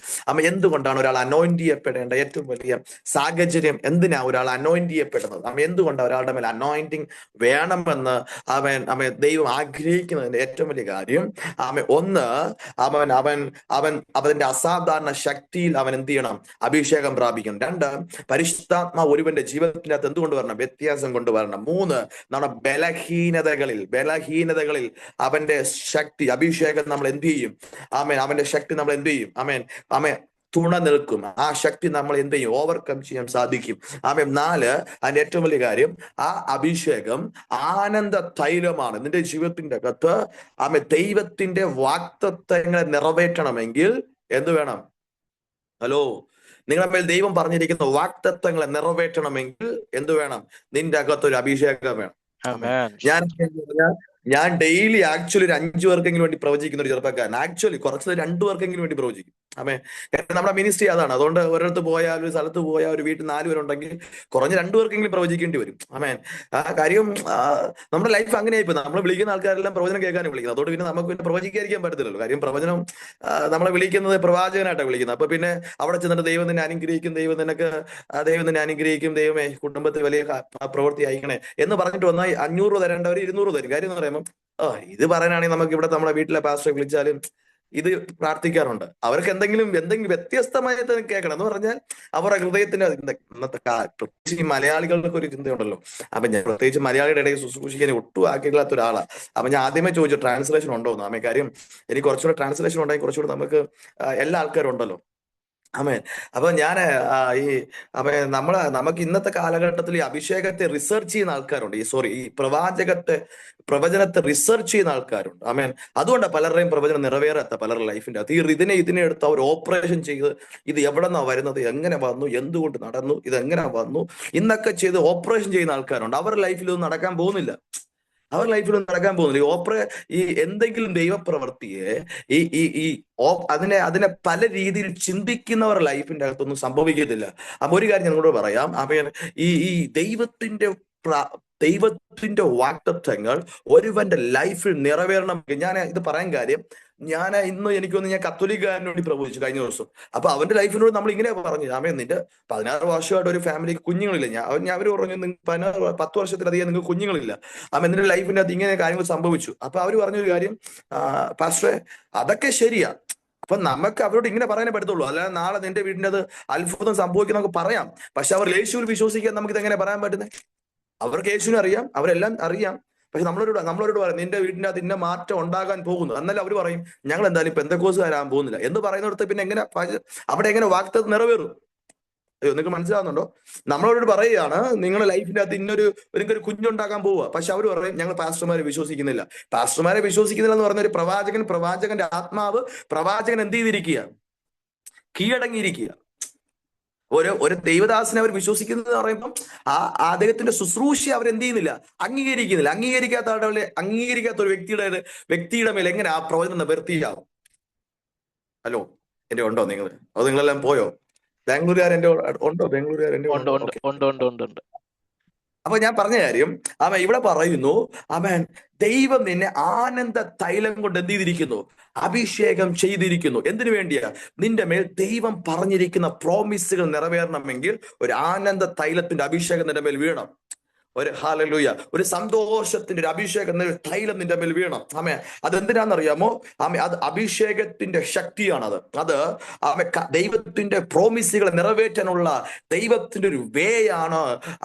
എന്തുകൊണ്ടാണ് ഒരാൾ അനോയിന്റ് ചെയ്യപ്പെടേണ്ട ഏറ്റവും വലിയ സാഹചര്യം? എന്തിനാ ഒരാൾ അനോയിന്റ് ചെയ്യപ്പെടുന്നത്? എന്തുകൊണ്ടാണ് ഒരാളുടെ മേൽ അനോയിന്റിങ് വേണമെന്ന് ദൈവം ആഗ്രഹിക്കുന്നതിന്റെ ഏറ്റവും വലിയ കാര്യം, ഒന്ന്, അവൻ അവൻ അവൻ അവന്റെ അസാധാരണ ശക്തിയിൽ അവൻ എന്ത് ചെയ്യണം? അഭിഷേകം പ്രാപിക്കണം. രണ്ട്, പരിശുദ്ധാത്മാ ഒരുവന്റെ ജീവിതത്തിന്റെ അകത്ത് എന്ത് കൊണ്ടുവരണം? വ്യത്യാസം കൊണ്ടുവരണം. മൂന്ന്, നമ്മുടെ ബലഹീനതകളിൽ അവന്റെ ശക്തി, അഭിഷേകം നമ്മൾ എന്ത് ചെയ്യും? അവന്റെ ശക്തി നമ്മൾ എന്ത് ചെയ്യും? തുണ നിൽക്കും. ആ ശക്തി നമ്മൾ എന്ത് ചെയ്യും? ഓവർകം ചെയ്യാൻ സാധിക്കും. നാല്, അതിന്റെ ഏറ്റവും വലിയ കാര്യം, ആ അഭിഷേകം ആനന്ദ തൈലമാണ്. നിന്റെ ജീവിതത്തിന്റെ അകത്ത് ദൈവത്തിന്റെ വാഗ്ദത്തങ്ങളെ നിറവേറ്റണമെങ്കിൽ എന്ത് വേണം? ഹലോ, നിങ്ങളുടെ മേൽ ദൈവം പറഞ്ഞിരിക്കുന്ന വാഗ്ദത്തങ്ങളെ നിറവേറ്റണമെങ്കിൽ എന്ത് വേണം? നിന്റെ അകത്തൊരു അഭിഷേകം വേണം. ഞാൻ ഡെയിലി ആക്ച്വലി ഒരു 5 പേർക്കെങ്കിലും വേണ്ടി പ്രവചിക്കുന്ന ഒരു ചെറുപ്പക്കാരൻ. ആക്ച്വലി കുറച്ചത് 2 പേർക്കെങ്കിലും വേണ്ടി പ്രവചിക്കും. കാരണം നമ്മുടെ മിനിസ്ട്രി അതാണ്. അതുകൊണ്ട് ഒരിടത്ത് പോയാൽ, ഒരു സ്ഥലത്ത് പോയാൽ, ഒരു വീട്ടിൽ 4 പേരുണ്ടെങ്കിൽ കുറഞ്ഞ 2 പേർക്കെങ്കിലും പ്രവചിക്കേണ്ടി വരും. ആ കാര്യം നമ്മുടെ ലൈഫ് അങ്ങനെയായിപ്പോ. നമ്മൾ വിളിക്കുന്ന ആൾക്കാരെല്ലാം പ്രവചനം കേൾക്കാനും വിളിക്കുന്നത്. അതുകൊണ്ട് പിന്നെ നമുക്ക് പിന്നെ പ്രവചിക്കാതിരിക്കാൻ പറ്റത്തില്ലല്ലോ. കാര്യം പ്രവചനം നമ്മളെ വിളിക്കുന്നത് പ്രവാചകനായിട്ടാണ് വിളിക്കുന്നത്. അപ്പൊ പിന്നെ അവിടെ ചെന്നിട്ട് ദൈവം നിന്നെ അനുഗ്രഹിക്കും, ദൈവം നിന്നെ അനുഗ്രഹിക്കും, ദൈവമേ കുടുംബത്തിൽ വലിയ പ്രവൃത്തി അയക്കണേ എന്ന് പറഞ്ഞിട്ട് വന്നാൽ 500 തരേണ്ടവർ 200 തരും. കാര്യം എന്ന് പറയുമ്പോൾ ഇത് പറയാനാണെങ്കിൽ നമുക്ക് ഇവിടെ നമ്മുടെ വീട്ടിലെ പാസ്റ്ററെ വിളിച്ചാലും ഇത് പ്രാർത്ഥിക്കാറുണ്ട്. അവർക്ക് എന്തെങ്കിലും വ്യത്യസ്തമായിട്ട് കേൾക്കണം എന്ന് പറഞ്ഞാൽ അവരുടെ ഹൃദയത്തിന്റെ ഇന്നത്തെ പ്രത്യേകിച്ച് ഈ മലയാളികൾക്ക് ഒരു ചിന്തയുണ്ടല്ലോ. ഞാൻ പ്രത്യേകിച്ച് മലയാളിയുടെ ഇടയിൽ ശുശ്രൂഷിക്കാൻ ഒട്ടും ആക്കിയില്ലാത്ത ഒരാളാണ്. ഞാൻ ആദ്യമേ ചോദിച്ചു ട്രാൻസ്ലേഷൻ ഉണ്ടോ എന്ന്. കാര്യം എനിക്ക് കുറച്ചുകൂടെ ട്രാൻസ്ലേഷൻ ഉണ്ടെങ്കിൽ കുറച്ചുകൂടെ നമുക്ക് എല്ലാ ആൾക്കാരും ഉണ്ടല്ലോ. അപ്പൊ ഞാൻ നമുക്ക് ഇന്നത്തെ കാലഘട്ടത്തിൽ ഈ അഭിഷേകത്തെ റിസർച്ച് ചെയ്യുന്ന ആൾക്കാരുണ്ട്. ഈ പ്രവചനത്തെ റിസർച്ച് ചെയ്യുന്ന ആൾക്കാരുണ്ട്. അതുകൊണ്ടാണ് പലരുടെയും പ്രവചനം നിറവേറാത്ത പലരുടെ ലൈഫിന്റെ അത് ഇതിനെ എടുത്ത് അവർ ഓപ്പറേഷൻ ചെയ്ത് ഇത് എവിടെ നിന്നാണ് വരുന്നത്, എങ്ങനെ വന്നു, എന്തുകൊണ്ട് നടന്നു, ഇതെങ്ങനെ വന്നു ഇന്നൊക്കെ ചെയ്ത് ഓപ്പറേഷൻ ചെയ്യുന്ന ആൾക്കാരുണ്ട്. അവരുടെ ലൈഫിൽ ഒന്നും നടക്കാൻ പോകുന്നില്ല. ഈ എന്തെങ്കിലും ദൈവപ്രവൃത്തിയെ അതിനെ പല രീതിയിൽ ചിന്തിക്കുന്നവർ ലൈഫിന്റെ അകത്തൊന്നും സംഭവിക്കത്തില്ല. അപ്പൊ ഒരു കാര്യം ഞങ്ങളോട് പറയാം. ഈ ദൈവത്തിന്റെ വാഗ്ദത്തങ്ങൾ ഒരുവന്റെ ലൈഫിൽ നിറവേറണമെങ്കിൽ, ഞാൻ ഇത് പറയാൻ കാര്യം, ഞാൻ കത്തോലിക്കാരന് വേണ്ടി പ്രവചിച്ചു കഴിഞ്ഞ ദിവസം. അപ്പൊ അവന്റെ ലൈഫിനോട് നമ്മൾ ഇങ്ങനെ പറഞ്ഞു, നിന്റെ 16 വർഷമായിട്ട് ഒരു ഫാമിലിക്ക് കുഞ്ഞുങ്ങളില്ല. അവർ പറഞ്ഞു 10 വർഷത്തിലധികം നിങ്ങൾക്ക് കുഞ്ഞുങ്ങളില്ല. നിന്റെ ലൈഫിന്റെ അകത്ത് ഇങ്ങനെ കാര്യങ്ങൾ സംഭവിച്ചു. അപ്പൊ അവർ പറഞ്ഞൊരു കാര്യം, പാസ്റ്ററെ അതൊക്കെ ശരിയാ. അപ്പൊ നമുക്ക് അവരോട് ഇങ്ങനെ പറയാനേ പറ്റത്തുള്ളൂ. അല്ലാതെ നാളെ നിന്റെ വീടിന്റെ അത് അത്ഭുതം സംഭവിക്കും നമുക്ക് പറയാം. പക്ഷെ അവർ യേശുവിൽ വിശ്വസിക്കാൻ നമുക്ക് ഇതെങ്ങനെ പറയാൻ പറ്റുന്നത്? അവർക്ക് യേശുവിനെ അറിയാം, അവരെല്ലാം അറിയാം. പക്ഷെ നമ്മളോട് പറയും നിന്റെ വീടിന്റെ അത് ഇന്ന മാറ്റം ഉണ്ടാകാൻ പോകുന്നു. എന്നാലും അവർ പറയും ഞങ്ങൾ എന്തായാലും പെന്തക്കോസുകാരാകാൻ പോകുന്നില്ല എന്ന് പറയുന്നിടത്ത് പിന്നെ അവിടെ എങ്ങനെ വാഗ്ദത്തം നിറവേറും? നിങ്ങൾക്ക് മനസ്സിലാവുന്നുണ്ടോ? നമ്മളോട് പറയുകയാണ് നിങ്ങളുടെ ലൈഫിന്റെ അകത്ത് നിങ്ങൾക്കൊരു കുഞ്ഞുണ്ടാക്കാൻ പോവുക. പക്ഷെ അവർ പറയും ഞങ്ങൾ പാസ്റ്റർമാരെ വിശ്വസിക്കുന്നില്ല. പാസ്റ്റർമാരെ വിശ്വസിക്കുന്നില്ല എന്ന് പറഞ്ഞ ഒരു പ്രവാചകന്റെ ആത്മാവ് പ്രവാചകൻ എന്ത് ചെയ്തിരിക്കുക? കീഴടങ്ങിയിരിക്കുക. ഒരു ദൈവദാസനെ അവർ വിശ്വസിക്കുന്നത് എന്ന് പറയുമ്പം അദ്ദേഹത്തിന്റെ ശുശ്രൂഷ അവരെന്ത് ചെയ്യുന്നില്ല? അംഗീകരിക്കാത്ത ഒരു വ്യക്തിയുടെ മേൽ എങ്ങനെ ആ പ്രവചനം നിവർത്തിയാവും? ഹലോ, എന്റെ ഉണ്ടോ നിങ്ങൾ? അത് നിങ്ങളെല്ലാം പോയോ? ബാംഗ്ലൂരുകാർ എന്റെ ഉണ്ടോ? ബാംഗ്ലൂരുകാർ എന്റെ ഉണ്ട്. അപ്പൊ ഞാൻ പറഞ്ഞ കാര്യം ഇവിടെ പറയുന്നു, ദൈവം നിന്നെ ആനന്ദ തൈലം കൊണ്ട് എന്ത് ചെയ്തിരിക്കുന്നു? അഭിഷേകം ചെയ്തിരിക്കുന്നു. എന്തിനു വേണ്ടിയാ? നിന്റെ മേൽ ദൈവം പറഞ്ഞിരിക്കുന്ന പ്രോമിസുകൾ നിറവേറണമെങ്കിൽ ഒരു ആനന്ദ തൈലത്തിന്റെ അഭിഷേകം നിന്റെ മേൽ വീണം. ഹല്ലേലൂയ, ഒരു സന്തോഷത്തിന്റെ ഒരു അഭിഷേകം തൈലം നിന്റെ മേൽ വീണം. അതെന്തിനാണെന്നറിയാമോ? അത് അഭിഷേകത്തിന്റെ ശക്തിയാണ്. അത് ദൈവത്തിന്റെ പ്രോമിസുകളെ നിറവേറ്റാനുള്ള ദൈവത്തിന്റെ ഒരു വേയാണ്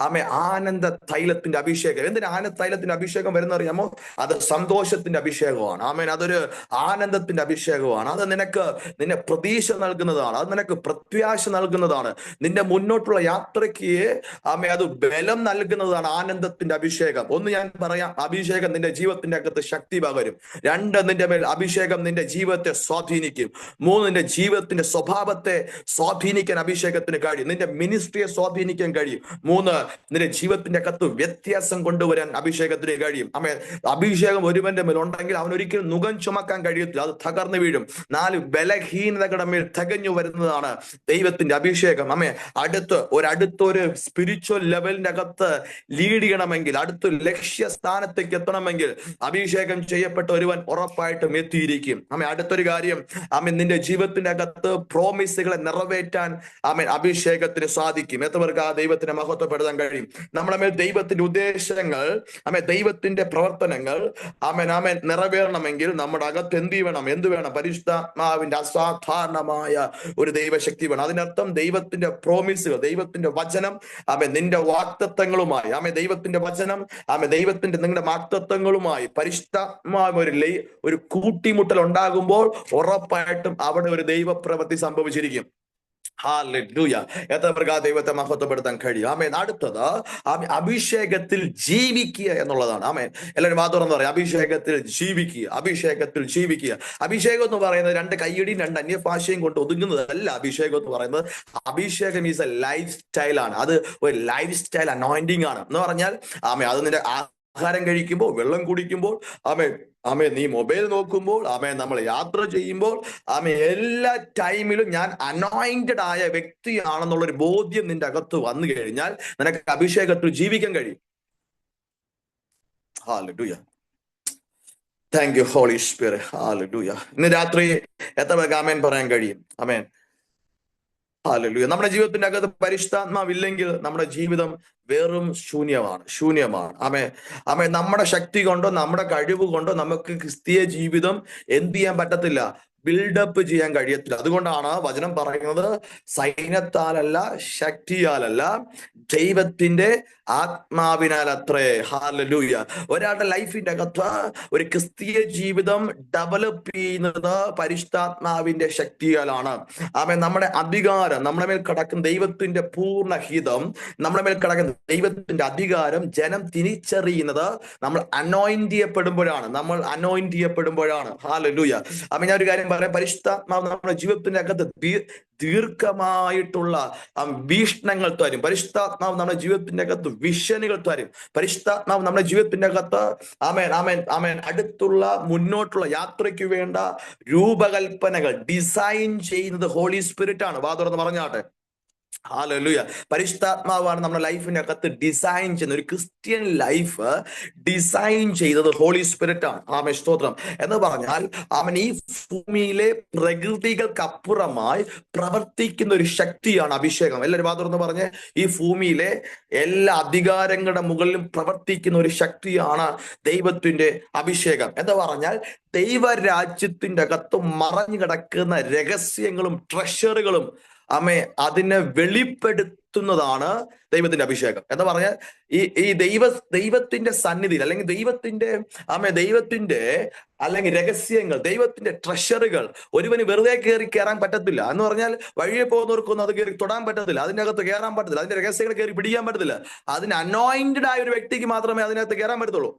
ആനന്ദ തൈലത്തിന്റെ അഭിഷേകം. എന്തിനാ ആനന്ദ തൈലത്തിന്റെ അഭിഷേകം വരുന്ന അറിയാമോ? അത് സന്തോഷത്തിന്റെ അഭിഷേകമാണ്. അതൊരു ആനന്ദത്തിന്റെ അഭിഷേകമാണ്. അത് നിന്നെ പ്രതീക്ഷ നൽകുന്നതാണ്. അത് നിനക്ക് പ്രത്യാശ നൽകുന്നതാണ്. നിന്റെ മുന്നോട്ടുള്ള യാത്രയ്ക്ക് അത് ബലം നൽകുന്നതാണ് ആനന്ദത്തിന്റെ അഭിഷേകം. ഒന്ന് ഞാൻ പറയാം, അഭിഷേകം നിന്റെ ജീവിതത്തിന്റെ അകത്ത് ശക്തി പകരും. 2, നിന്റെ മേൽ അഭിഷേകം നിന്റെ ജീവിതത്തെ സ്വാധീനിക്കും. 3, നിന്റെ ജീവിതത്തിന്റെ സ്വഭാവത്തെ സ്വാധീനിക്കാൻ അഭിഷേകത്തിന് കഴിയും. നിന്റെ മിനിസ്ട്രിയെ സ്വാധീനിക്കാൻ കഴിയും. 3, നിന്റെ ജീവിതത്തിന്റെ അകത്ത് വ്യത്യാസം കൊണ്ടുവരാൻ അഭിഷേകത്തിന് കഴിയും. അഭിഷേകം ഒരുവന്റെ മേൽ ഉണ്ടെങ്കിൽ അവൻ ഒരിക്കലും നുകം ചുമക്കാൻ കഴിയത്തില്ല, അത് തകർന്നു വീഴും. 4, ബലഹീനതകളുടെ മേൽ തികഞ്ഞു വരുന്നതാണ് ദൈവത്തിന്റെ അഭിഷേകം. അടുത്തൊരു സ്പിരിച്വൽ ലെവലിന്റെ അകത്ത് ലീഡ് ചെയ്യണമെങ്കിൽ, അടുത്ത ലക്ഷ്യസ്ഥാനത്തേക്ക് എത്തണമെങ്കിൽ അഭിഷേകം ചെയ്യപ്പെട്ട ഒരുവൻ ഉറപ്പായിട്ടും എത്തിയിരിക്കും. അടുത്തൊരു കാര്യം, നിന്റെ ജീവിതത്തിന്റെ അകത്ത് പ്രോമിസുകളെ നിറവേറ്റാൻ അഭിഷേകത്തിന് സാധിക്കും. എത്രവർക്ക് ആ ദൈവത്തിനെ മഹത്വപ്പെടുത്താൻ കഴിയും? നമ്മുടെ മേൽ ദൈവത്തിന്റെ ഉദ്ദേശങ്ങൾ, ദൈവത്തിന്റെ പ്രവർത്തനങ്ങൾ നിറവേറണമെങ്കിൽ നമ്മുടെ അകത്ത് എന്ത് വേണം? പരിശുദ്ധാത്മാവിന്റെ അസാധാരണമായ ഒരു ദൈവശക്തി വേണം. അതിനർത്ഥം ദൈവത്തിന്റെ പ്രോമിസുകൾ, ദൈവത്തിന്റെ വചനം നിന്റെ വാക്തത്വങ്ങളുമായി, ദൈവത്തിന്റെ വചനം ദൈവത്തിന്റെ നിങ്ങളുടെ വാക്തത്വങ്ങളുമായി പരിശുദ്ധാത്മാവ് ഒരു കൂട്ടിമുട്ടൽ ഉണ്ടാകുമ്പോൾ ഉറപ്പായിട്ടും അവിടെ ഒരു ദൈവപ്രവൃത്തി സംഭവിച്ചിരിക്കും. ഹല്ലേലൂയ. എത്രവർക്ക് ആ ദൈവത്തെ മഹത്വപ്പെടുത്താൻ കഴിയും? അടുത്തത് അഭിഷേകത്തിൽ ജീവിക്കുക എന്നുള്ളതാണ്. എല്ലാവരും തുറന്ന് പറയാം, അഭിഷേകത്തിൽ ജീവിക്കുക, അഭിഷേകത്തിൽ ജീവിക്കുക. അഭിഷേകം എന്ന് പറയുന്നത് രണ്ട് കൈയടിയും രണ്ട് അന്യഭാഷയും കൊണ്ട് ഒതുങ്ങുന്നതല്ല. അഭിഷേകം എന്ന് പറയുന്നത്, അഭിഷേകം ഈസ് എ ലൈഫ് സ്റ്റൈലാണ്. അത് ഒരു ലൈഫ് സ്റ്റൈൽ അനോയിന്റിങ് ആണ്. എന്ന് പറഞ്ഞാൽ അത് നിന്റെ ആഹാരം കഴിക്കുമ്പോൾ, വെള്ളം കുടിക്കുമ്പോൾ, നീ മൊബൈൽ നോക്കുമ്പോൾ, നമ്മൾ യാത്ര ചെയ്യുമ്പോൾ, എല്ലാ ടൈമിലും ഞാൻ അനോയിന്റഡ് ആയ വ്യക്തിയാണെന്നുള്ളൊരു ബോധ്യം നിന്റെ അകത്ത് വന്നു കഴിഞ്ഞാൽ നിനക്ക് അഭിഷേകത്തിൽ ജീവിക്കാൻ കഴിയും. ഹല്ലേലൂയ. Thank you Holy Spirit. ഹല്ലേലൂയ. ഇന്ന് രാത്രി എത്ര പേർക്ക് ആമേൻ പറയാൻ കഴിയും? ആമേൻ. ഹല്ലേലൂയ. നമ്മുടെ ജീവിതത്തിന്റെ അകത്ത് പരിശുദ്ധാത്മാവില്ലെങ്കിൽ നമ്മുടെ ജീവിതം വെറും ശൂന്യമാണ്. നമ്മുടെ ശക്തി കൊണ്ടോ നമ്മുടെ കഴിവ് കൊണ്ടോ നമുക്ക് ക്രിസ്തീയ ജീവിതം എന്ത് ചെയ്യാൻ പറ്റത്തില്ല, ബിൽഡപ്പ് ചെയ്യാൻ കഴിയത്തില്ല. അതുകൊണ്ടാണ് വചനം പറയുന്നത്, സൈന്യത്താലല്ല ശക്തിയാലല്ല ദൈവത്തിന്റെ ആത്മാവിനാൽ അത്രേ. ഹല്ലേലൂയ. ഒരാളുടെ ലൈഫിന്റെ അകത്ത് ഒരു ക്രിസ്തീയ ജീവിതം ഡെവലപ്പ് ചെയ്യുന്നത് പരിശുദ്ധാത്മാവിന്റെ ശക്തിയാലാണ്. നമ്മുടെ അധികാരം, നമ്മുടെ മേൽ കിടക്കുന്ന ദൈവത്തിന്റെ പൂർണ്ണ ഹിതം, നമ്മുടെ മേൽ കിടക്കുന്ന ദൈവത്തിന്റെ അധികാരം ജനം തിരിച്ചറിയുന്നത് നമ്മൾ അനോയിന്റ് ചെയ്യപ്പെടുമ്പോഴാണ്. ഹല്ലേലൂയ. ഞാൻ ഒരു കാര്യം പറയാം, പരിശുദ്ധാത്മാവ് നമ്മുടെ ജീവിതത്തിന്റെ അകത്ത് ദീർഘമായിട്ടുള്ള വീക്ഷണങ്ങൾ തരും. പരിശുദ്ധാത്മാവ് നമ്മുടെ ജീവിതത്തിന്റെ അകത്ത് വിഷനുകൾ തരും. പരിശുദ്ധാത്മാവ് നമ്മുടെ ജീവിതത്തിന്റെ അകത്ത് അടുത്തുള്ള മുന്നോട്ടുള്ള യാത്രയ്ക്ക് വേണ്ട രൂപകൽപ്പനകൾ ഡിസൈൻ ചെയ്യുന്നത് ഹോളി സ്പിരിറ്റ് ആണ്. തുറന്ന് പറഞ്ഞാട്ടെ. ഹല്ലേലൂയ. പരിശുദ്ധാത്മാവാണ് നമ്മുടെ ലൈഫിന്റെ അകത്ത് ഡിസൈൻ ചെയ്യുന്നത്. ഒരു ക്രിസ്ത്യൻ ലൈഫ് ഡിസൈൻ ചെയ്തത് ഹോളി സ്പിരിറ്റ് ആണ്. സ്തോത്രം. എന്ന് പറഞ്ഞാൽ ഈ ഭൂമിയിലെ പ്രകൃതികൾക്കപ്പുറമായി പ്രവർത്തിക്കുന്ന ഒരു ശക്തിയാണ് അഭിഷേകം. എല്ലാവരും തുറന്ന് പറഞ്ഞ്, ഈ ഭൂമിയിലെ എല്ലാ അധികാരങ്ങളുടെ മുകളിലും പ്രവർത്തിക്കുന്ന ഒരു ശക്തിയാണ് ദൈവത്തിന്റെ അഭിഷേകം. എന്ന് പറഞ്ഞാൽ ദൈവരാജ്യത്തിന്റെ അകത്ത് മറഞ്ഞു കിടക്കുന്ന രഹസ്യങ്ങളും ട്രഷറുകളും അതിനെ വെളിപ്പെടുത്തുന്നതാണ് ദൈവത്തിന്റെ അഭിഷേകം. എന്ന് പറഞ്ഞാൽ ഈ ദൈവത്തിന്റെ സന്നിധിയിൽ, അല്ലെങ്കിൽ ദൈവത്തിന്റെ അല്ലെങ്കിൽ രഹസ്യങ്ങൾ, ദൈവത്തിന്റെ ട്രഷറുകൾ ഒരുവന് വെറുതെ കയറാൻ പറ്റത്തില്ല. എന്ന് പറഞ്ഞാൽ വഴിയെ പോകുന്നവർക്കൊന്നും അത് കയറി തൊടാൻ പറ്റത്തില്ല, അതിന്റെ അകത്ത് കയറാൻ പറ്റത്തില്ല, അതിന്റെ രഹസ്യങ്ങൾ കയറി പിടിക്കാൻ പറ്റത്തില്ല. അതിന് അനോയിന്റഡ് ആയ ഒരു വ്യക്തിക്ക് മാത്രമേ അതിനകത്ത് കയറാൻ പറ്റത്തുള്ളൂ.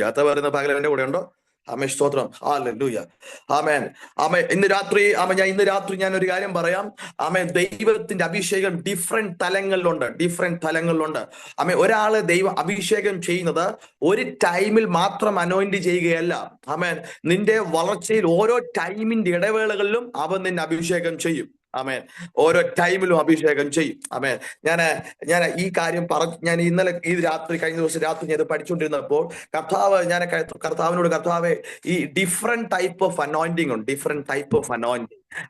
യാത്ര പറയുന്ന പകൽ എന്റെ കൂടെ ഉണ്ടോ? സ്തോത്രം. ഹല്ലേലൂയ. ഇന്ന് രാത്രി ഞാൻ ഒരു കാര്യം പറയാം. ദൈവത്തിന്റെ അഭിഷേകം ഡിഫറെന്റ് തലങ്ങളിലുണ്ട്. ഒരാള് ദൈവം അഭിഷേകം ചെയ്യുന്നത് ഒരു ടൈമിൽ മാത്രം അനോയിന്റ് ചെയ്യുകയല്ല. നിന്റെ വളർച്ചയിൽ ഓരോ ടൈമിന്റെ ഇടവേളകളിലും അവൻ നിന്നെ അഭിഷേകം ചെയ്യും. ഓരോ ടൈമിലും അഭിഷേകം ചെയ്യും. ഞാൻ ഈ കാര്യം ഞാൻ ഇന്നലെ കഴിഞ്ഞ ദിവസം രാത്രി ഞാൻ ഇത് പഠിച്ചുകൊണ്ടിരുന്നപ്പോൾ കർത്താവിനോട് ഈ ഡിഫറെന്റ് ടൈപ്പ് ഓഫ് അനോയിന്റിങ് ഉണ്ട്.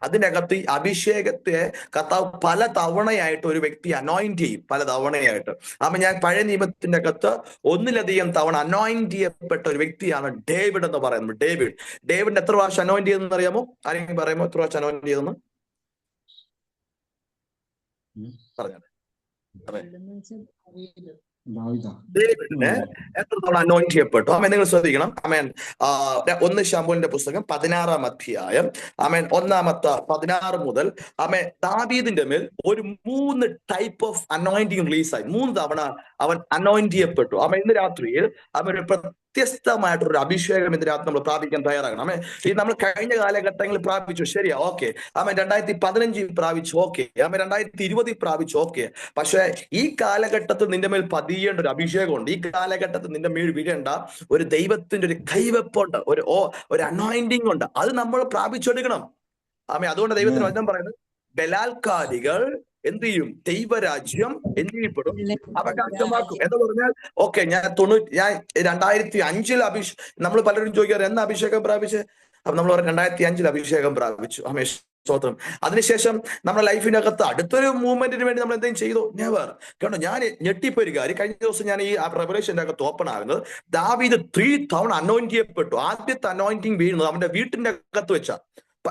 അതിനകത്ത് ഈ അഭിഷേകത്തെ കർത്താവ് പല തവണയായിട്ട് ഒരു വ്യക്തി അനോയിന്റ് ചെയ്യും, പല തവണയായിട്ട്. ഞാൻ പഴയ നിയമത്തിന്റെ അകത്ത് ഒന്നിലധികം തവണ അനോയിന്റ് ചെയ്യപ്പെട്ട ഒരു വ്യക്തിയാണ് ഡേവിഡ് എന്ന് പറയുന്നത്. ഡേവിഡിന് എത്ര പ്രാവശ്യം അനോയിന്റ് ചെയ്തെന്ന് അറിയാമോ? ആരെങ്കിലും പറയാമോ എത്ര പ്രാവശ്യം അനോയിന്റ് ചെയ്തെന്ന്? പറഞ്ഞത് ഡേവിഡിന് എത്ര തവണ അനോയിന്റ് ചെയ്യപ്പെട്ടു? നിങ്ങൾ ശ്രദ്ധിക്കണം. 1 ശമൂവേലിന്റെ പുസ്തകം 16-ാം അധ്യായം 16 മുതൽ ദാവീദിന്റെ മേൽ ഒരു 3 ടൈപ്പ് ഓഫ് അനോയിന്റിങ് റിലീസായി. 3 തവണ അവൻ അനോയിന്റ് ചെയ്യപ്പെട്ടു. ഇന്ന് രാത്രിയിൽ ഒരു വ്യത്യസ്തമായിട്ടൊരു അഭിഷേകം ഇന്ന് രാത്രി നമ്മൾ പ്രാപിക്കാൻ തയ്യാറാകണം. ഈ നമ്മൾ കഴിഞ്ഞ കാലഘട്ടങ്ങളിൽ പ്രാപിച്ചു, ശരിയാ, ഓക്കെ. 2015 പ്രാപിച്ചു, ഓക്കെ. 2020 പ്രാപിച്ചു, ഓക്കെ. പക്ഷെ ഈ കാലഘട്ടത്തിൽ നിന്റെ മേൽ പതിയേണ്ട ഒരു അഭിഷേകമുണ്ട്. ഈ കാലഘട്ടത്തിൽ നിന്റെ മേൽ വീഴേണ്ട ഒരു ദൈവത്തിന്റെ ഒരു കൈവെപ്പുണ്ട്, ഒരു അനോയിന്റിങ് ഉണ്ട്. അത് നമ്മൾ പ്രാപിച്ചെടുക്കണം. അതുകൊണ്ട് ദൈവത്തിന് വചനം പറയുന്നത്, ബലാൽക്കാരികൾ എന്ത് ചെയ്യും? ദൈവരാജ്യം എന്ത് ചെയ്യപ്പെടും? അവകാശമാക്കും എന്ന് പറഞ്ഞാൽ, ഓക്കെ, ഞാൻ 2005 നമ്മൾ പലരും ചോദിക്കാറ് എന്നാ അഭിഷേകം പ്രാപിച്ച്. അപ്പൊ നമ്മൾ പറയും 2005 അഭിഷേകം പ്രാപിച്ചു. അമേഷ് സ്തോത്രം. അതിനുശേഷം നമ്മുടെ ലൈഫിനകത്ത് അടുത്തൊരു മൂവ്മെന്റിന് വേണ്ടി നമ്മൾ എന്തെങ്കിലും ചെയ്തോ? നെവർ. കാരണം ഞാൻ ഞെട്ടിപ്പോയ ഒരു കാര്യം, കഴിഞ്ഞ ദിവസം ഞാൻ ഈ റെവലേഷന്റെ അകത്ത് ഓപ്പൺ ആകുന്നത്, ദാവീദ് 3 തവണ അനോയിന്റ് ചെയ്യപ്പെട്ടു. ആദ്യത്തെ അനോയിന്റിങ് വീഴുന്നത് അവന്റെ വീട്ടിന്റെ അകത്ത് വെച്ചാ.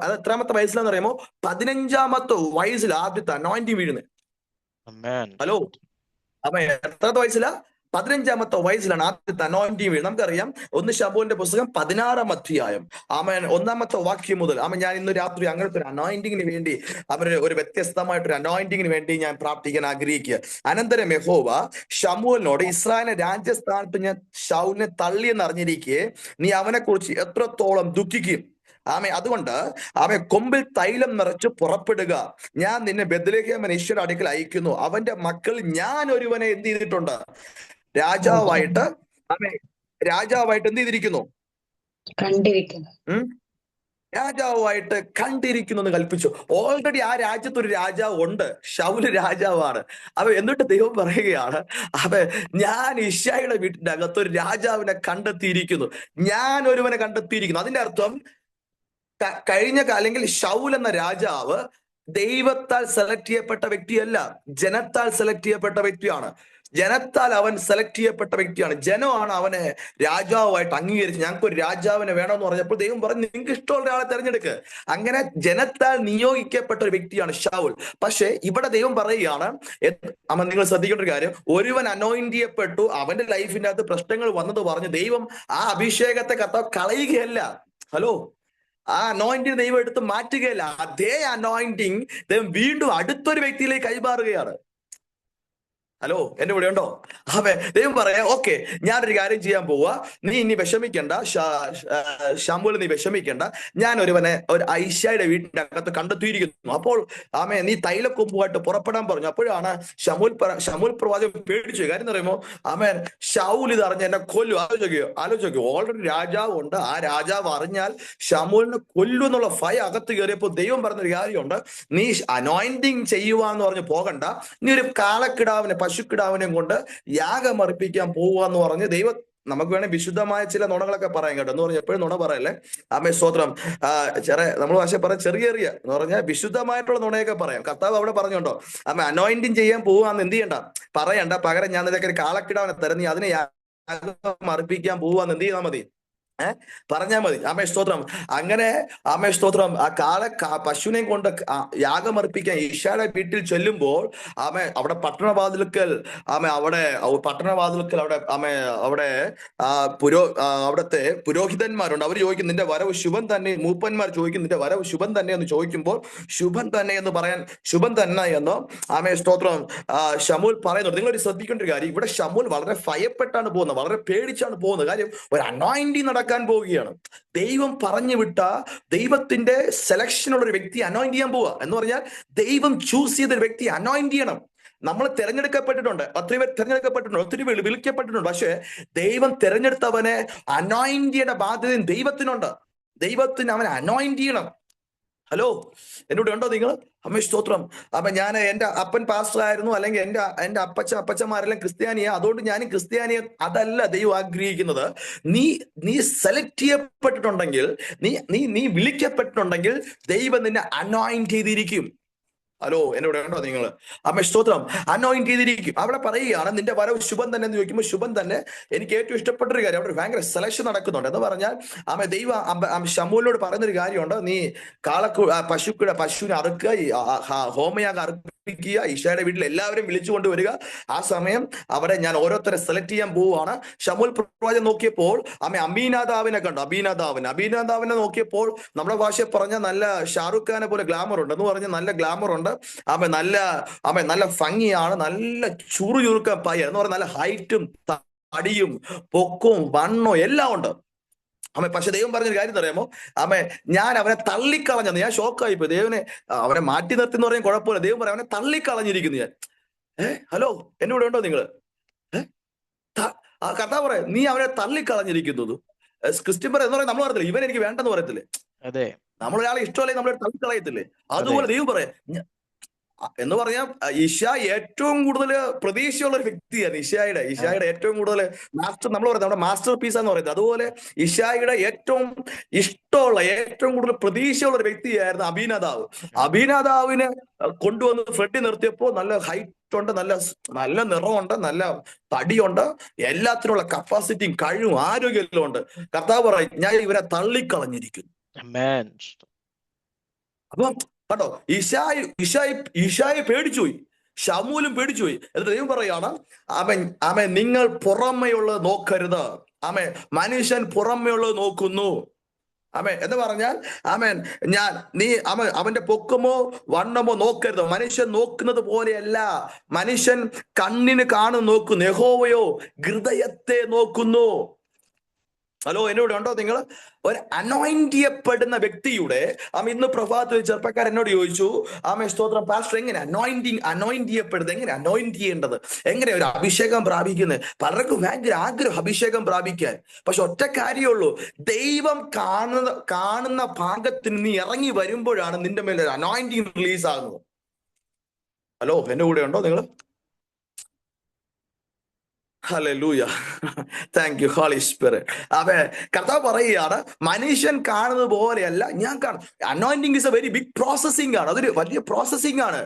അത് എത്രാമത്തെ വയസ്സിലാന്ന് പറയുമ്പോ 15ാമത്തെ വയസ്സിൽ ആദ്യത്തെ അനോയിന്റിങ് വീഴുന്നത്. ഹലോ, അപ്പൊ എത്രാമത്തെ വയസ്സിലാ? 15ാമത്തെ വയസ്സിലാണ് ആദ്യത്തെ അനോയിന്റിങ് വീഴുന്നത്. നമുക്കറിയാം 1 ശമൂവേലിന്റെ പുസ്തകം 16ാം അധ്യായം ആമേൻ 1ാമത്തെ വാക്യം മുതൽ. ഞാൻ ഇന്ന് രാത്രി അങ്ങനത്തെ ഒരു അനോയിന്റിങ്ങിന് വേണ്ടി, ഒരു വ്യത്യസ്തമായിട്ടൊരു അനോയിന്റിങ്ങിന് വേണ്ടി ഞാൻ പ്രാർത്ഥിക്കാൻ ആഗ്രഹിക്കുക. അനന്തരം യഹോവ ശമൂവേലിനോട്, ഇസ്രായേലിനെ രാജ്യസ്ഥാനത്ത് ഞാൻ ശൗലിനെ തള്ളിയെന്ന് അറിഞ്ഞിരിക്കെ നീ അവനെ കുറിച്ച് എത്രത്തോളം ദുഃഖിക്കും. അതുകൊണ്ട് കൊമ്പിൽ തൈലം നിറച്ച് പുറപ്പെടുക, ഞാൻ നിന്നെ ബെത്ലഹേം മനുഷ്യരുടെ അടുക്കൽ അയക്കുന്നു. അവന്റെ മക്കൾ ഞാൻ ഒരുവനെ എന്ത് ചെയ്തിട്ടുണ്ട്? രാജാവായിട്ട് എന്ത് ചെയ്തിരിക്കുന്നു? രാജാവായിട്ട് കണ്ടിരിക്കുന്നു എന്ന് കൽപ്പിച്ചു. ഓൾറെഡി ആ രാജ്യത്ത് ഒരു രാജാവ് ഉണ്ട്, ശൗല് രാജാവാണ്. എന്നിട്ട് ദൈവം പറയുകയാണ്, ഞാൻ ഇശ്ശായിയുടെ വീട്ടിന്റെ അകത്ത് ഒരു രാജാവിനെ കണ്ടെത്തിയിരിക്കുന്നു, ഞാൻ ഒരുവനെ കണ്ടെത്തിയിരിക്കുന്നു. അതിന്റെ അർത്ഥം കഴിഞ്ഞ അല്ലെങ്കിൽ ശൗൽ എന്ന രാജാവ് ദൈവത്താൽ സെലക്ട് ചെയ്യപ്പെട്ട വ്യക്തിയല്ല, ജനത്താൽ സെലക്ട് ചെയ്യപ്പെട്ട വ്യക്തിയാണ്. ജനത്താൽ അവൻ സെലക്ട് ചെയ്യപ്പെട്ട വ്യക്തിയാണ്. ജനമാണ് അവനെ രാജാവായിട്ട് അംഗീകരിച്ച്, ഞങ്ങൾക്ക് ഒരു രാജാവിനെ വേണമെന്ന് പറഞ്ഞപ്പോൾ ദൈവം പറഞ്ഞു, നിങ്ങൾക്ക് ഇഷ്ടമുള്ള ഒരാളെ തെരഞ്ഞെടുക്ക്. അങ്ങനെ ജനത്താൽ നിയോഗിക്കപ്പെട്ട ഒരു വ്യക്തിയാണ് ശൗൽ. പക്ഷെ ഇവിടെ ദൈവം പറയുകയാണ്, നിങ്ങൾ ശ്രദ്ധിക്കേണ്ട ഒരു കാര്യം, ഒരുവൻ അനോയിന്റ് ചെയ്യപ്പെട്ടു, അവന്റെ ലൈഫിന്റെ അകത്ത് പ്രശ്നങ്ങൾ വന്നത് പറഞ്ഞ് ദൈവം ആ അഭിഷേകത്തെ കർത്താവ് കളയുകയല്ല. ഹലോ, ആ അനോയിന്റിങ് ദൈവം എടുത്ത് മാറ്റുകയല്ല, അതേ അനോയിന്റിങ് ദൈവം വീണ്ടും അടുത്തൊരു വ്യക്തിയിലേക്ക് കൈമാറുകയാണ്. ഹലോ, എന്റെ കൂടെ ഉണ്ടോ? ദൈവം പറയാ, ഓക്കെ, ഞാനൊരു കാര്യം ചെയ്യാൻ പോവാ, നീ ഇനി വിഷമിക്കണ്ട, ശമൂവേൽ നീ വിഷമിക്കണ്ട, ഞാൻ ഒരുവനെ ഒരു ഐശായുടെ വീട്ടിന്റെ അകത്ത് കണ്ടെത്തിയിരിക്കുന്നു. അപ്പോൾ നീ തൈലക്കൊമ്പുമായിട്ട് പുറപ്പെടാൻ പറഞ്ഞു. അപ്പോഴാണ് ശമൂവേൽ പ്രവാചകൻ പേടിച്ചു. കാര്യം എന്ന് പറയുമ്പോ ശൗൽ ഇത് അറിഞ്ഞ എന്നെ കൊല്ലും. ആലോചിക്കോ, ഓൾറെഡി രാജാവ് ഉണ്ട്, ആ രാജാവ് അറിഞ്ഞാൽ ശമൂവേലിനെ കൊല്ലും എന്നുള്ള ഭയം അകത്ത് കയറിയപ്പോൾ ദൈവം പറഞ്ഞൊരു കാര്യമുണ്ട്, നീ അനോയിന്റിങ് ചെയ്യുവാന്ന് പറഞ്ഞ് പോകണ്ട, നീ ഒരു കാളക്കിടാവിനെ, പശുക്കിടാവിനെയും കൊണ്ട് യാഗമർപ്പിക്കാൻ പോവുക എന്ന് പറഞ്ഞ് ദൈവം, നമുക്ക് വേണേൽ വിശുദ്ധമായ ചില നുണകളൊക്കെ പറയാം കേട്ടോ, എന്ന് പറഞ്ഞ എപ്പോഴും നുണ പറയല്ലേ. സ്തോത്രം. നമ്മൾ ഭാഷ പറയാം, ചെറിയ എന്ന് പറഞ്ഞാൽ വിശുദ്ധമായിട്ടുള്ള നുണയൊക്കെ പറയാം. കർത്താവ് അവിടെ പറഞ്ഞോണ്ടോ, അനോയിന്റിങ് ചെയ്യാൻ പോവാന്ന് എന്ത് ചെയ്യണ്ട, പറയണ്ട, പകരം ഞാൻ നിനക്ക് ഒരു കാളക്കിടാവിനെ തരം, നീ അതിനെ യാഗമർപ്പിക്കാൻ പോവാന്ന് എന്ത് ചെയ്താൽ മതി, പറഞ്ഞാൽ മതി. സ്തോത്രം. അങ്ങനെ സ്തോത്രം, പശുവിനെയും കൊണ്ട് യാഗമർപ്പിക്കാൻ ഈശായുടെ വീട്ടിൽ ചെല്ലുമ്പോൾ അവിടെ പട്ടണവാതിൽക്കൽ അവിടെ അവിടുത്തെ പുരോഹിതന്മാരുണ്ട്. അവർ ചോദിക്കും, നിന്റെ വരവ് ശുഭൻ തന്നെ? മൂപ്പന്മാർ ചോദിക്കും, നിന്റെ വരവ് ശുഭൻ തന്നെ എന്ന് ചോദിക്കുമ്പോൾ ശുഭൻ തന്നെ എന്ന് പറയാൻ, ശുഭൻ തന്നെ എന്ന് സ്തോത്രം ശമൂൽ പറയുന്നുണ്ട്. നിങ്ങളൊരു ശ്രദ്ധിക്കേണ്ട ഒരു കാര്യം, ഇവിടെ ശമൂൽ വളരെ ഭയപ്പെട്ടാണ് പോകുന്നത്, വളരെ പേടിച്ചാണ് പോകുന്നത്. കാര്യം ഒരു അനോയിന്റിങ് നടക്കാൻ പോവുകയാണ്. ദൈവം പറഞ്ഞു വിട്ട, ദൈവത്തിന്റെ സെലക്ഷനുള്ള ഒരു വ്യക്തി അനോയിന്റ് ചെയ്യാൻ പോവുക എന്ന് പറഞ്ഞാൽ, ദൈവം ചൂസ് ചെയ്ത ഒരു വ്യക്തി അനോയിന്റ് ചെയ്യണം. നമ്മൾ തിരഞ്ഞെടുക്കപ്പെട്ടിട്ടുണ്ട്, ഒത്തിരി പേർ തിരഞ്ഞെടുക്കപ്പെട്ടിട്ടുണ്ട്, ഒത്തിരി പേർ വിളിക്കപ്പെട്ടിട്ടുണ്ട്. പക്ഷെ ദൈവം തിരഞ്ഞെടുത്തവനെ അനോയിന്റ് ചെയ്യേണ്ട ബാധ്യതയും ദൈവത്തിനുണ്ട്. ദൈവത്തിന് അവനെ അനോയിന്റ് ചെയ്യണം. ഹലോ, എന്നോട് ഉണ്ടോ നിങ്ങൾ? സ്തോത്രം. ഞാൻ എൻ്റെ അപ്പൻ പാസ്റ്റർ ആയിരുന്നു, അല്ലെങ്കിൽ എൻ്റെ അപ്പച്ചന്മാരെല്ലാം ക്രിസ്ത്യാനിയാ, അതുകൊണ്ട് ഞാനും ക്രിസ്ത്യാനിയെ. അതല്ല ദൈവം ആഗ്രഹിക്കുന്നത്. നീ സെലക്ട് ചെയ്യപ്പെട്ടിട്ടുണ്ടെങ്കിൽ, നീ വിളിക്കപ്പെട്ടിട്ടുണ്ടെങ്കിൽ ദൈവം നിന്നെ അനോയിന്റ് ചെയ്തിരിക്കും. ഹലോ, എന്നോട് ഉണ്ടോ നിങ്ങൾ? സ്തോത്രം. അനോയിന്റ് ചെയ്തിരിക്കും. അവിടെ പറയുകയാണ്, നിന്റെ വരവ് ശുഭം തന്നെ എന്ന് ചോദിക്കുമ്പോൾ ശുഭം തന്നെ. എനിക്ക് ഏറ്റവും ഇഷ്ടപ്പെട്ടൊരു കാര്യം, അവിടെ ഭയങ്കര സെലക്ഷൻ നടക്കുന്നുണ്ട്. എന്ന് പറഞ്ഞാൽ ദൈവം ശമൂലിനോട് പറയുന്നൊരു കാര്യമുണ്ട്, നീ പശുവിനെ അറുക്കുക, ഹോമയാഗം അറുക്കുക, ഈശോയുടെ വീട്ടിൽ എല്ലാവരും വിളിച്ചു കൊണ്ടുവരിക. ആ സമയം അവിടെ ഞാൻ ഓരോരുത്തരെ സെലക്ട് ചെയ്യാൻ പോവുകയാണ്. ശമൂൽ പ്രവാചകൻ നോക്കിയപ്പോൾ അമീനാദാവിനെ കണ്ടു. അബീനാദാവിനെ നോക്കിയപ്പോൾ നമ്മുടെ ഭാഷയിൽ പറഞ്ഞ നല്ല ഷാറുഖ് ഖാനെ പോലെ ഗ്ലാമർ ഉണ്ട്, എന്ന് പറഞ്ഞ നല്ല ഗ്ലാമർ ഉണ്ട്. നല്ല ഭംഗിയാണ്, നല്ല ചുറുചുറുക്ക പയ്യ, എന്ന് പറഞ്ഞ നല്ല ഹൈറ്റും തടിയും പൊക്കവും വണ്ണവും എല്ലാം ഉണ്ട്. പക്ഷെ ദൈവം പറഞ്ഞൊരു കാര്യം അറിയാമോ? ഞാൻ അവനെ തള്ളിക്കളഞ്ഞെന്ന്. ഞാൻ ഷോക്കായിപ്പോയി. ദൈവനെ അവനെ മാറ്റി നിർത്തി എന്ന് പറയാൻ കുഴപ്പമില്ല. ദൈവം പറയാം, അവനെ തള്ളിക്കളഞ്ഞിരിക്കുന്നു ഞാൻ. ഹലോ, എന്നോട് ഉണ്ടോ നിങ്ങൾ? കഥ പറയാം, നീ അവനെ തള്ളിക്കളഞ്ഞിരിക്കുന്നത്. ക്രിസ്ത്യൻ പറയാം എന്ന് പറയാം, നമ്മൾ പറയത്തില്ലേ, ഇവൻ എനിക്ക് വേണ്ടെന്ന് പറയത്തില്ലേ? അതെ, നമ്മളൊരാളെ ഇഷ്ടമല്ലേ നമ്മളെ തള്ളിക്കളയത്തില്ലേ? അതുപോലെ ദൈവം പറയാം, എന്ന് പറഞ്ഞാൽ ഇഷാ ഏറ്റവും കൂടുതൽ പ്രതീക്ഷയുള്ള ഒരു വ്യക്തിയാണ്. ഇഷായുടെ ഏറ്റവും കൂടുതൽ മാസ്റ്റർ, നമ്മൾ പറയുന്നത് നമ്മുടെ മാസ്റ്റർ പീസ് എന്ന് പറയുന്നത്. അതുപോലെ ഇഷായുടെ ഏറ്റവും ഇഷ്ടമുള്ള, ഏറ്റവും കൂടുതൽ പ്രതീക്ഷയുള്ള ഒരു വ്യക്തിയായിരുന്നു അഭിനദാവ്. അഭിനദാവിനെ കൊണ്ടുവന്ന് ഫ്രണ്ടിൽ നിർത്തിയപ്പോൾ നല്ല ഹൈറ്റ് ഉണ്ട്, നല്ല നല്ല നിറമുണ്ട്, നല്ല തടിയുണ്ട്, എല്ലാത്തിനുള്ള കപ്പാസിറ്റിയും കഴിവും ആരോഗ്യമെല്ലാം ഉണ്ട്. കർത്താവ് പറയും, ഞാൻ ഇവരെ തള്ളിക്കളഞ്ഞിരിക്കുന്നു. അപ്പം കണ്ടോ, ഇഷായി പേടിച്ചുപോയി, ശമൂലും പേടിച്ചുപോയി. എന്നിട്ട് ദൈവം പറയാണ്, അവൻ നിങ്ങൾ പുറമെയുള്ളത് നോക്കരുത്. മനുഷ്യൻ പുറമെയുള്ളത് നോക്കുന്നു. എന്ന് പറഞ്ഞാൽ അവന്റെ പൊക്കമോ വണ്ണമോ നോക്കരുത്. മനുഷ്യൻ നോക്കുന്നത് പോലെയല്ല. മനുഷ്യൻ കണ്ണിന് നോക്കുന്നു, യഹോവയോ ഹൃദയത്തെ നോക്കുന്നു. ഹലോ, എന്നോട് ഉണ്ടോ നിങ്ങൾ? ഒരു അനോയിന്റ് ചെയ്യപ്പെടുന്ന വ്യക്തിയുടെ ഇന്ന് പ്രഭാതത്തിൽ ചെറുപ്പക്കാരൻ എന്നോട് ചോദിച്ചു, സ്തോത്രം പാസ്റ്റർ, എങ്ങനെ അനോയിന്റ് ചെയ്യപ്പെടുന്നത്, എങ്ങനെ അനോയിന്റ് ചെയ്യേണ്ടത്, എങ്ങനെ ഒരു അഭിഷേകം പ്രാപിക്കുന്നത്? പലർക്കും ഭയങ്കര ആഗ്രഹം അഭിഷേകം പ്രാപിക്കാൻ. പക്ഷെ ഒറ്റ കാര്യമുള്ളൂ, ദൈവം കാണുന്ന ഭാഗത്തിന് നീ ഇറങ്ങി വരുമ്പോഴാണ് നിന്റെ മേലെ ഒരു അനോയിന്റിങ് റിലീസ് ആകുന്നത്. ഹലോ, എന്റെ കൂടെ ഉണ്ടോ നിങ്ങൾ? ഹല്ലേലൂയ, താങ്ക് യു ഹോളി സ്പിരിറ്റ്. കർത്താവ് പറയുകയാണ്, മനുഷ്യൻ കാണുന്നത് പോലെയല്ല ഞാൻ കാണും. Anointing is a very big processing ആണ്. അതൊരു വലിയ പ്രോസസിംഗ് ആണ്.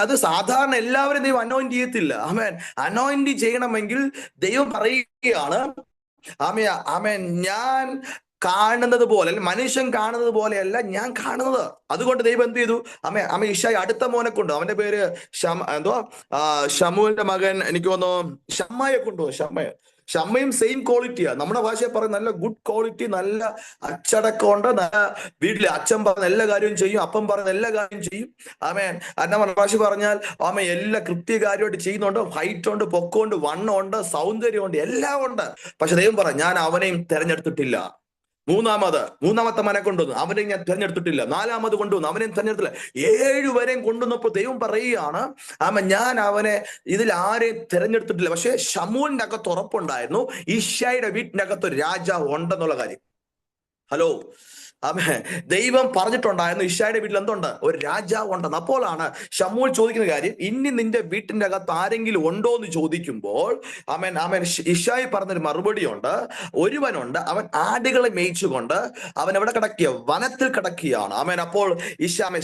അത് സാധാരണ എല്ലാവരും ദൈവം അനോയിന്റ് ചെയ്യത്തില്ല. അനോയിന്റ് ചെയ്യണമെങ്കിൽ ദൈവം പറയുകയാണ്, ഞാൻ കാണുന്നത് പോലെ, മനുഷ്യൻ കാണുന്നത് പോലെയല്ല ഞാൻ കാണുന്നത്. അതുകൊണ്ട് ദൈവം എന്ത് ചെയ്തു? ഇഷായി അടുത്ത മോനെ കൊണ്ടു, അവന്റെ പേര് ശമൂലിന്റെ മകൻ, എനിക്ക് തോന്നുന്നു ഷമ്മയെ കൊണ്ടുപോകും. ഷമ്മയും സെയിം ക്വാളിറ്റിയാ. നമ്മുടെ ഭാഷയെ പറയും നല്ല ഗുഡ് ക്വാളിറ്റി, നല്ല അച്ചടക്കമുണ്ട്, നല്ല വീട്ടിലെ അച്ഛൻ പറഞ്ഞ എല്ലാ കാര്യവും ചെയ്യും, അപ്പം പറഞ്ഞ എല്ലാ കാര്യവും ചെയ്യും. നമ്മുടെ ഭാഷ പറഞ്ഞാൽ എല്ലാ കൃത്യകാര്യമായിട്ട് ചെയ്യുന്നുണ്ട്. ഹൈറ്റ് ഉണ്ട്, പൊക്കമുണ്ട്, വണ്ണമുണ്ട്, സൗന്ദര്യമുണ്ട്, എല്ലാം ഉണ്ട്. പക്ഷെ ദൈവം പറഞ്ഞു, ഞാൻ അവനെയും തെരഞ്ഞെടുത്തിട്ടില്ല. മൂന്നാമത്തെ മനെ കൊണ്ടുവന്നു, അവനെ ഞാൻ തെരഞ്ഞെടുത്തിട്ടില്ല. നാലാമത് കൊണ്ടുവന്നു, അവനെയും തെരഞ്ഞെടുത്തില്ല. 7 വരെയും കൊണ്ടുവന്നപ്പോൾ ദൈവം പറയുകയാണ്, ഞാൻ അവനെ ഇതിൽ ആരെയും തെരഞ്ഞെടുത്തിട്ടില്ല. പക്ഷെ ശമൂലിന്റെ അകത്ത് ഉറപ്പുണ്ടായിരുന്നു, ഇഷായിയുടെ വീട്ടിന്റെ അകത്ത് ഒരു രാജാവ് ഉണ്ടെന്നുള്ള കാര്യം. ഹലോ, ദൈവം പറഞ്ഞിട്ടുണ്ടായിരുന്നു ഇഷായുടെ വീട്ടിൽ എന്തുണ്ട്? ഒരു രാജാവ് ഉണ്ടെന്ന്. അപ്പോഴാണ് ശമൂൽ ചോദിക്കുന്ന കാര്യം, ഇനി നിന്റെ വീട്ടിന്റെ അകത്ത് ആരെങ്കിലും ഉണ്ടോ എന്ന് ചോദിക്കുമ്പോൾ ഇഷായി പറഞ്ഞൊരു മറുപടി ഉണ്ട്. ഒരുവനുണ്ട്, അവൻ ആടുകളെ മേയിച്ചുകൊണ്ട് അവൻ എവിടെ കിടക്കുക? വനത്തിൽ കിടക്കുകയാണ്. അപ്പോൾ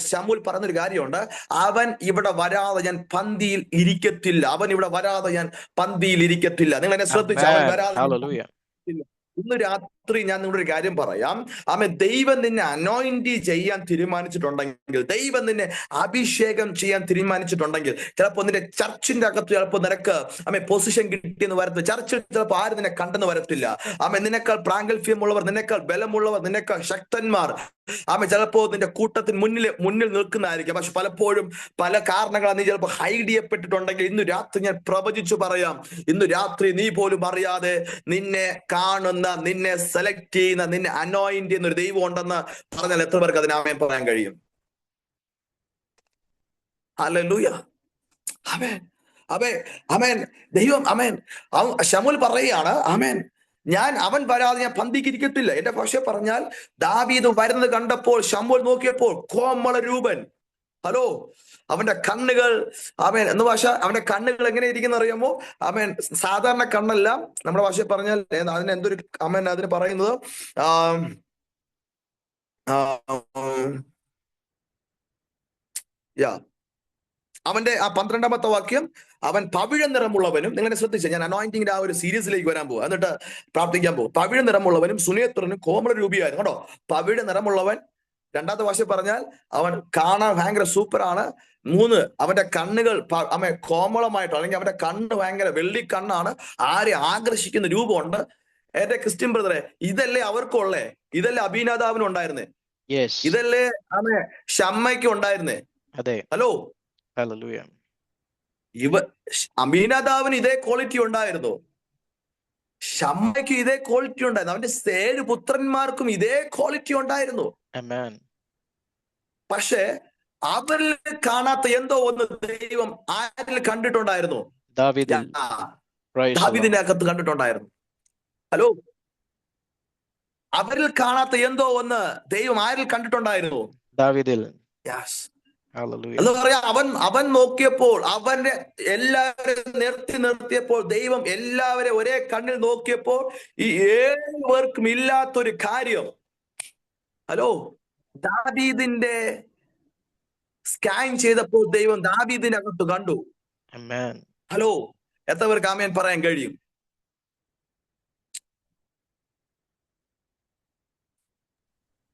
ശമൂൽ പറഞ്ഞൊരു കാര്യമുണ്ട്, അവൻ ഇവിടെ വരാതെ ഞാൻ പന്തിയിൽ ഇരിക്കത്തില്ല. നിങ്ങൾ എന്നെ ശ്രദ്ധിച്ചു, അവൻ വരാതെ. ഇന്ന് രാത്രി ഞാൻ നിങ്ങളൊരു കാര്യം പറയാം. ദൈവം നിന്നെ അനോയിന്റ് ചെയ്യാൻ തീരുമാനിച്ചിട്ടുണ്ടെങ്കിൽ, ദൈവം നിന്നെ അഭിഷേകം ചെയ്യാൻ തീരുമാനിച്ചിട്ടുണ്ടെങ്കിൽ, ചിലപ്പോൾ നിന്റെ ചർച്ചിന്റെ അകത്ത് ചിലപ്പോൾ നിനക്ക് പൊസിഷൻ കിട്ടിയെന്ന് വരത്തില്ല. ചർച്ചിൽ ചിലപ്പോൾ ആരും നിന്നെ കണ്ടെന്ന് വരത്തില്ല. നിന്നെക്കാൾ പ്രാഗൽഭ്യമുള്ളവർ, നിന്നെക്കാൾ ബലമുള്ളവർ, നിന്നെക്കാൾ ശക്തന്മാർ ചിലപ്പോ നിന്റെ കൂട്ടത്തിന് മുന്നിൽ നിൽക്കുന്നതായിരിക്കും. പക്ഷെ പലപ്പോഴും പല കാരണങ്ങളാൽ നീ ചിലപ്പോൾ ഹൈഡ് ചെയ്യപ്പെട്ടിട്ടുണ്ടെങ്കിൽ, ഇന്ന് രാത്രി ഞാൻ പ്രവചിച്ചു പറയാം, ഇന്ന് രാത്രി നീ പോലും അറിയാതെ നിന്നെ കാണുന്ന, നിന്നെ സെലക്ട് ചെയ്യുന്ന, നിന്നെ അനോയിന്റ് ചെയ്യുന്ന ഒരു ദൈവം ഉണ്ടെന്ന് പറഞ്ഞാൽ എത്ര പേർക്ക് അതിന് ആമേൻ പറയാൻ കഴിയും? ഹല്ലേലൂയ, ആമേൻ. ദൈവം ശമൂൽ പറയുകയാണ്, അവൻ വരാതെ ഞാൻ പന്തിക്ക് ഇരിക്കത്തില്ല. എന്റെ ഭാഷ പറഞ്ഞാൽ, ദാവീദ് വരുന്നത് കണ്ടപ്പോൾ ശമൂൽ നോക്കിയപ്പോൾ കോമള രൂപൻ. ഹലോ, അവന്റെ കണ്ണുകൾ, എന്ന് ഭാഷ, അവന്റെ കണ്ണുകൾ എങ്ങനെ ഇരിക്കുന്ന അറിയാമോ? സാധാരണ കണ്ണല്ല. നമ്മുടെ ഭാഷയിൽ പറഞ്ഞാൽ അതിനെന്തൊരു അതിന് പറയുന്നത്, അവന്റെ 12ാമത്തെ വാക്യം, അവൻ പവിഴ നിറമുള്ളവനും, നിങ്ങളെ ശ്രദ്ധിച്ച, ഞാൻ അനോയിന്റിങ്ങിന്റെ ആ ഒരു സീരീസിലേക്ക് വരാൻ പോകും, എന്നിട്ട് പ്രാർത്ഥിക്കാൻ പോകും. പവിഴ നിറമുള്ളവനും സുനേത്രനും കോമള രൂപിയായിരുന്നു. കേട്ടോ, പവിഴ നിറമുള്ളവൻ. 2ാമത്തെ ഭാഷ പറഞ്ഞാൽ അവൻ കാണാൻ ഭയങ്കര സൂപ്പറാണ്. 3, അവന്റെ കണ്ണുകൾ കോമളമായിട്ട്, അല്ലെങ്കിൽ അവന്റെ കണ്ണ് ഭയങ്കര വെള്ളി കണ്ണാണ്. ആരെ ആകർഷിക്കുന്ന രൂപമുണ്ട്. എന്റെ ക്രിസ്ത്യൻ ബ്രദറെ, ഇതല്ലേ അവർക്കുള്ളേ? ഇതല്ലേ അഭിനദാവിനും ഉണ്ടായിരുന്നേ? ഇതല്ലേ ഷമ്മയ്ക്കും ഉണ്ടായിരുന്നേ? ഹലോ, അഭിനദാവിന് ഇതേ ക്വാളിറ്റി ഉണ്ടായിരുന്നു, ഷമ്മയ്ക്ക് ഇതേ ക്വാളിറ്റി ഉണ്ടായിരുന്നു, അവന്റെ 7 പുത്രന്മാർക്കും ഇതേ ക്വാളിറ്റി ഉണ്ടായിരുന്നു. പക്ഷെ അവരിൽ കാണാത്ത എന്തോ ഒന്ന് ദൈവം ആരിൽ കണ്ടിട്ടുണ്ടായിരുന്നു? ദാവീദിന്റെ അകത്ത് കണ്ടിട്ടുണ്ടായിരുന്നു. ഹലോ, അവരിൽ കാണാത്ത എന്തോ ഒന്ന് ദൈവം ആരിൽ കണ്ടിട്ടുണ്ടായിരുന്നു? ദാവീദിൽ. Hallelujah. എന്ന് പറയാ അവൻ നോക്കിയപ്പോൾ, അവന്റെ എല്ലാവരും നിർത്തിയപ്പോൾ, ദൈവം എല്ലാവരും ഒരേ കണ്ണിൽ നോക്കിയപ്പോൾ ഈ 7 പേർക്കും ഇല്ലാത്തൊരു കാര്യം, ഹലോ, ദാവീദിന്റെ സ്കാൻ ചെയ്തപ്പോൾ ദൈവം ദാവീദിനകത്ത് കണ്ടു. Amen. ഹലോ, എത്ര പേർക്ക് ആമേൻ പറയാൻ കഴിയും?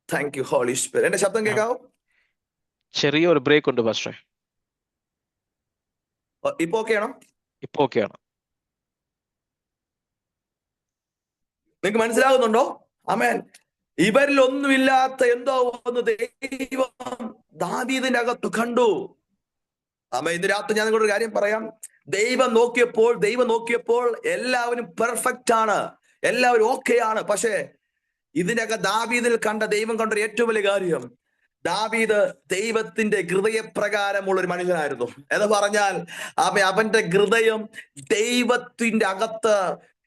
Thank you Holy Spirit. എന്റെ ശബ്ദം കേൾക്കാവോ? ചെറിയൊരു ബ്രേക്ക് ഉണ്ട് പാസ്റ്ററെ. ഇപ്പൊ ഓക്കെയാണോ? ഇപ്പൊ ഓക്കെയാണ്. നിങ്ങൾക്ക് മനസ്സിലാകുന്നുണ്ടോ? ആമേൻ. ഇവരിൽ ഒന്നുമില്ലാത്ത എന്തോ ഒന്ന് ദൈവം ദാവീദിന്റെ അകത്ത് കണ്ടു. ആമേൻ. ഇന്ന് രാത്രി ഞാൻ നിങ്ങളൊരു കാര്യം പറയാം. ദൈവം നോക്കിയപ്പോൾ എല്ലാവരും പെർഫെക്റ്റ് ആണ്, എല്ലാവരും ഓക്കെ ആണ്. പക്ഷേ ഇതിനൊക്കെ ദാവീദിൽ ദൈവം കണ്ട ഒരു ഏറ്റവും വലിയ കാര്യം, ദാവീദ് ദൈവത്തിന്റെ ഹൃദയപ്രകാരമുള്ള ഒരു മനുഷ്യനായിരുന്നു എന്ന് പറഞ്ഞാൽ അവന്റെ ഹൃദയം ദൈവത്തിന്റെ അകത്ത്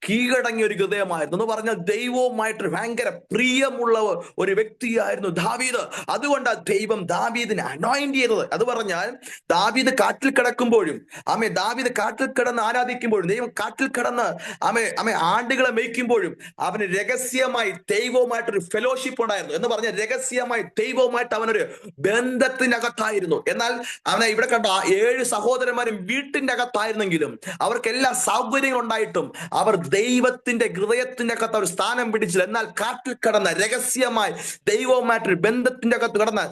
കീഴടങ്ങിയ ഒരു ഹൃദയമായിരുന്നു. എന്ന് പറഞ്ഞാൽ ദൈവവുമായിട്ട് ഭയങ്കര പ്രിയമുള്ള ഒരു വ്യക്തിയായിരുന്നു ദാവീദ്. അതുകൊണ്ടാണ് ദൈവം ദാവീദിനെ അനോയിന്റ് ചെയ്തത്. അത് പറഞ്ഞാൽ ദാവീദ് കാട്ടിൽ കിടക്കുമ്പോഴും ദാവീദ് കാട്ടിൽ കിടന്ന് ആരാധിക്കുമ്പോഴും, ദൈവം കാട്ടിൽ കിടന്ന് ആണ്ടുകളെ മേയ്ക്കുമ്പോഴും അവന് രഹസ്യമായി ദൈവവുമായിട്ടൊരു ഫെലോഷിപ്പ് ഉണ്ടായിരുന്നു. എന്ന് പറഞ്ഞാൽ രഹസ്യമായി ദൈവവുമായിട്ട് അവനൊരു ബന്ധത്തിനകത്തായിരുന്നു. എന്നാൽ അവനെ ഇവിടെ കണ്ട 7 സഹോദരന്മാരും വീട്ടിന്റെ അകത്തായിരുന്നെങ്കിലും അവർക്ക് എല്ലാ സൗകര്യങ്ങളും ഉണ്ടായിട്ടും അവർ ദൈവത്തിന്റെ ഹൃദയത്തിന്റെ അകത്ത് ഒരു സ്ഥാനം പിടിച്ചില്ല. എന്നാൽ കാട്ടിൽ കടന്ന രഹസ്യമായി ദൈവവുമായിട്ടൊരു ബന്ധത്തിന്റെ അകത്ത് കടന്ന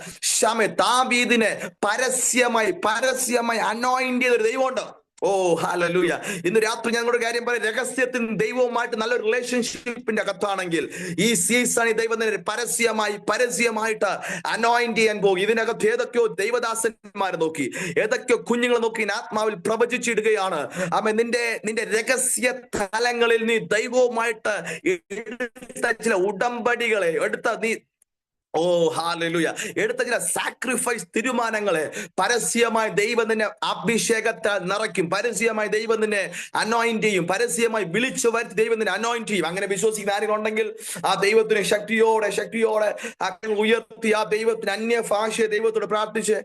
ദാവീദിനെ പരസ്യമായി അനോയിന്റ് ചെയ്തൊരു ദൈവമുണ്ട്. ഓ ഹല്ലേലൂയ. ഇന്ന് രാത്രി ഞങ്ങളുടെ കാര്യം പറയാം. രഹസ്യത്തിൽ ദൈവവുമായിട്ട് നല്ലൊരു റിലേഷൻഷിപ്പിന്റെ അകത്താണെങ്കിൽ ഈ സീസണിൽ ദൈവം പരസ്യമായിട്ട് അനോയിന്റ് ചെയ്യാൻ പോകും. ഇതിനകത്ത് ഏതൊക്കെയോ ദൈവദാസന്മാരെ നോക്കി, ഏതൊക്കെയോ കുഞ്ഞുങ്ങളെ നോക്കി ആത്മാവിൽ പ്രവചിച്ചിടുകയാണ്. നിന്റെ രഹസ്യ തലങ്ങളിൽ നീ ദൈവവുമായിട്ട് എടുത്ത ചില ഉടമ്പടികളെ നീ എടുത്ത ചില സാക്രിഫൈസ് തീരുമാനങ്ങളെ പരസ്യമായി ദൈവം നിന്നെ അഭിഷേകത്തെ നിറയ്ക്കും, പരസ്യമായി ദൈവം നിന്നെ അനോയിന്റ് ചെയ്യും, പരസ്യമായി വിളിച്ചു വരുത്തി ദൈവം നിന്നെ അനോയിന്റ് ചെയ്യും. അങ്ങനെ വിശ്വസിക്കുന്ന ആരെങ്കിലും ഉണ്ടെങ്കിൽ ആ ദൈവത്തിന് ശക്തിയോടെ ഉയർത്തി ആ ദൈവത്തിന് അന്യഭാഷയെ ദൈവത്തോട് പ്രാർത്ഥിച്ച്,